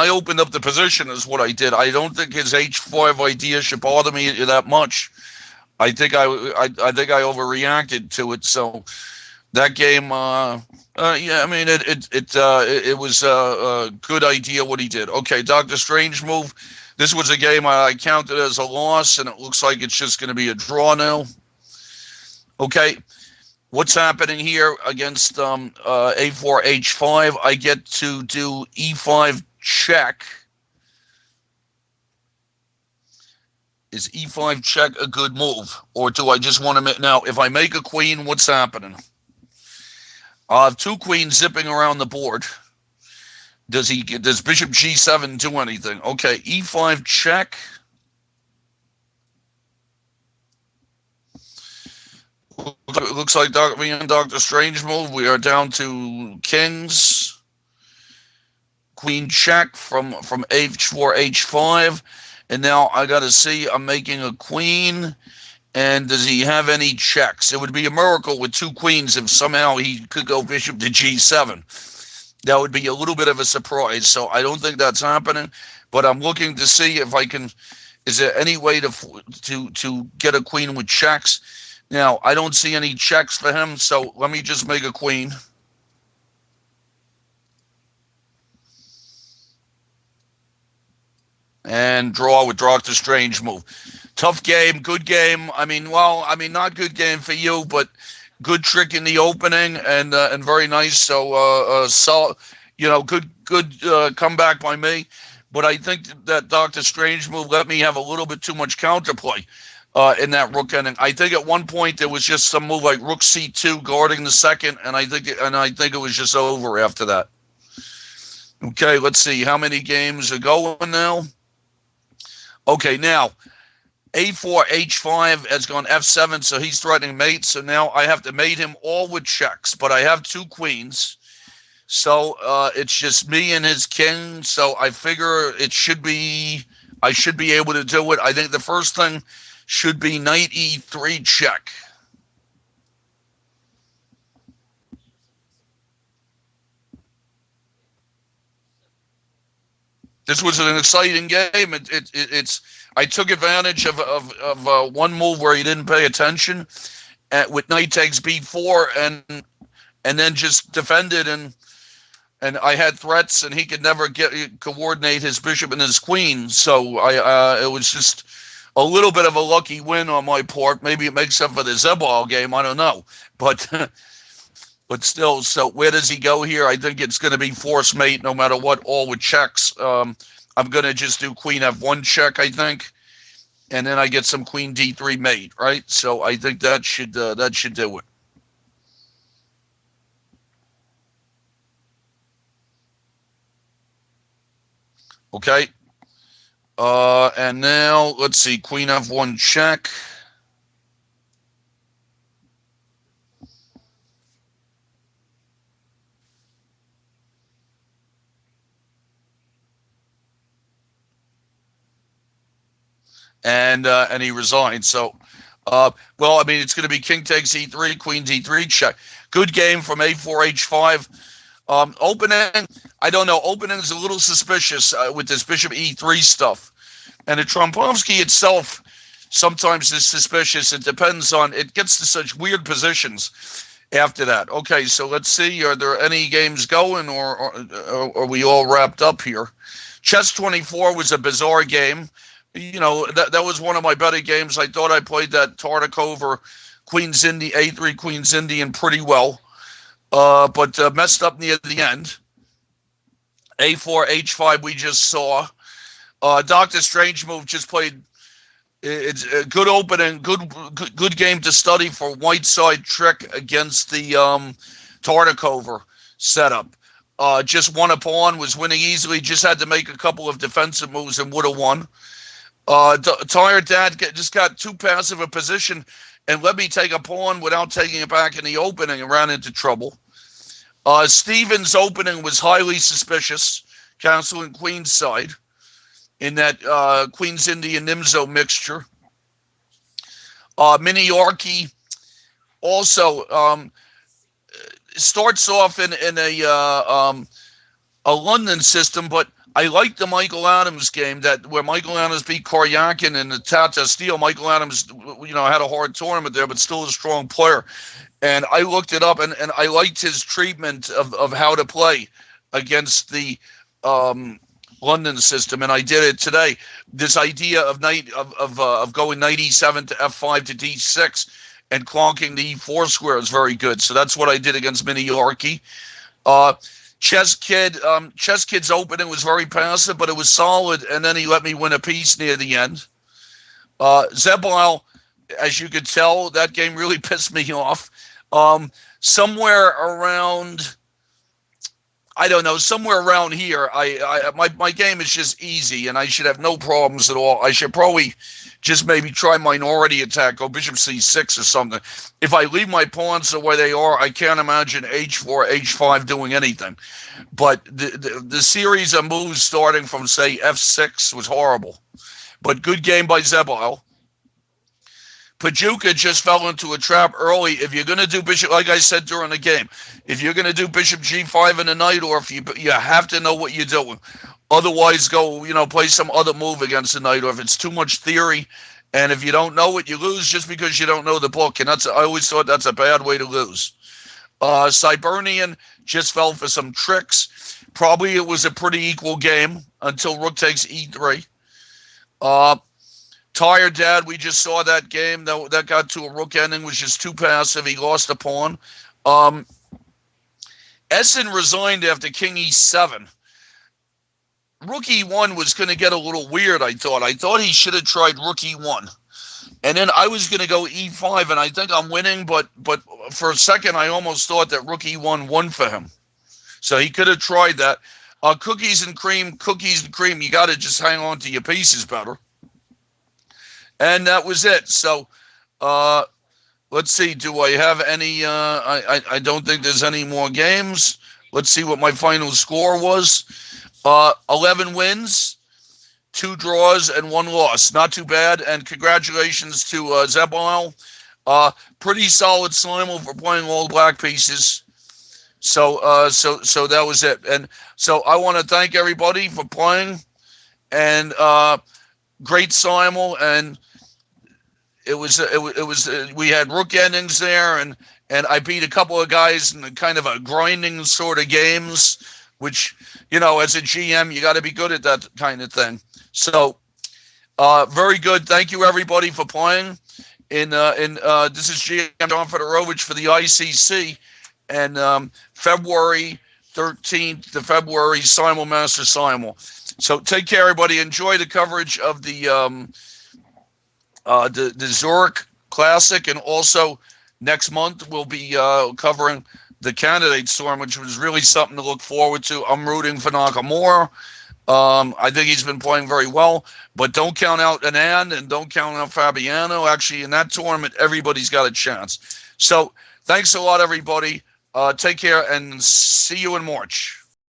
opened up the position is what I did. I don't think his h5 idea should bother me that much. I think I overreacted to it. So that game, it was a good idea what he did. Okay, Dr. Strange move. This was a game I counted as a loss, and it looks like it's just going to be a draw now. Okay, what's happening here against a4, h5? I get to do e5 check. Is e5 check a good move, or do I just want to make now? If I make a queen, what's happening? I have two queens zipping around the board. Does bishop g7 do anything? Okay, e5 check. Looks like me and Dr. Strange move. We are down to kings. Queen check from h4, h5. And now I got to see, I'm making a queen. And does he have any checks? It would be a miracle with two queens if somehow he could go bishop to g7. That would be a little bit of a surprise. So I don't think that's happening. But I'm looking to see if I can. Is there any way to get a queen with checks? Now I don't see any checks for him. So let me just make a queen. And draw with Dr. Strange move. Tough game, good game. Not good game for you, but good trick in the opening and very nice. So, good comeback by me. But I think that Dr. Strange move let me have a little bit too much counterplay in that rook ending. I think at one point there was just some move like rook c2 guarding the second, and I think it was just over after that. Okay, let's see how many games are going now. Okay, now a4, h5 has gone f7, so he's threatening mate. So now I have to mate him all with checks, but I have two queens. So it's just me and his king. So I figure I should be able to do it. I think the first thing should be knight e3 check. This was an exciting game. I took advantage of one move where he didn't pay attention with knight takes b4 and then just defended and I had threats and he could never coordinate his bishop and his queen. So it was just a little bit of a lucky win on my part. Maybe it makes up for the Zebal game. I don't know, but. But still, so where does he go here? I think it's going to be force mate no matter what, all with checks. I'm going to just do queen f1 check, I think, and then I get some queen d3 mate, right? So I think that should do it. Okay. And now let's see, queen f1 check. And he resigned. So, well, I mean, it's going to be king takes e3, queen d3 check. Good game from a4 h5. Opening, I don't know. Opening is a little suspicious with this bishop e3 stuff, and the Trompowsky itself sometimes is suspicious. It depends on, it gets to such weird positions after that. Okay, so let's see. Are there any games going, or are we all wrapped up here? Chess 24 was a bizarre game. You know, that was one of my better games. I thought I played that Tartikover Queen's Indian, a3 Queen's Indian pretty well, but messed up near the end. a4 h5 we just saw. Dr. Strange Move just played. It's a good opening, good game to study for white side trick against the Tartikover setup. Just won a pawn, was winning easily, just had to make a couple of defensive moves and would have won. Tired Dad just got too passive a position and let me take a pawn without taking it back in the opening and ran into trouble. Stevens' opening was highly suspicious, canceling Queen's side in that Queen's Indian Nimzo mixture. Miniarchy also starts off in a London system, but I like the Michael Adams game that where Michael Adams beat Koryakin and the Tata Steel. Michael Adams, had a hard tournament there, but still a strong player. And I looked it up, and I liked his treatment of how to play against the London system, and I did it today. This idea of going knight e7 to f5 to d6 and clonking the e4 square is very good. So that's what I did against Miniarchy. Chess Kid's opening was very passive, but it was solid, and then he let me win a piece near the end. Zebal, as you could tell, that game really pissed me off. Somewhere around, I don't know, somewhere around here, my game is just easy, and I should have no problems at all. I should probably just maybe try minority attack, go bishop c6 or something. If I leave my pawns the way they are, I can't imagine h4, h5 doing anything. But the series of moves starting from, say, f6 was horrible. But good game by Zebal. Pajuka just fell into a trap early. If you're going to do bishop, like I said during the game, if you're going to do bishop g5 in the night, or if you have to know what you're doing. Otherwise, go, play some other move against the knight, or if it's too much theory, and if you don't know it, you lose just because you don't know the book, and I always thought that's a bad way to lose. Cybernian just fell for some tricks. Probably it was a pretty equal game until rook takes e3. Tired Dad, we just saw that game that got to a rook ending, was just too passive. He lost a pawn. Essen resigned after king e7. Rook e1 was going to get a little weird, I thought. I thought he should have tried rook e1. And then I was going to go e5, and I think I'm winning, but for a second I almost thought that rook e1 won for him. So he could have tried that. Cookies and cream, you got to just hang on to your pieces better. And that was it. So let's see. Do I have any? I don't think there's any more games. Let's see what my final score was. 11 wins, 2 draws, and 1 loss. Not too bad. And congratulations to Zebal. Pretty solid Simul for playing all black pieces. So that was it. And so I want to thank everybody for playing. And great Simul, and it was we had rook endings there, and I beat a couple of guys in kind of a grinding sort of games, which, as a GM, you got to be good at that kind of thing. So very good. Thank you everybody for playing. This is GM John Fedorowicz for the ICC, and February 13th of February, SimulMaster Simul. So take care, everybody. Enjoy the coverage of the Zurich Classic, and also next month we'll be covering the Candidates Tour, which was really something to look forward to. I'm rooting for Nakamura. I think he's been playing very well, but don't count out Anand and don't count out Fabiano. Actually, in that tournament, everybody's got a chance. So thanks a lot, everybody. Take care and see you in March.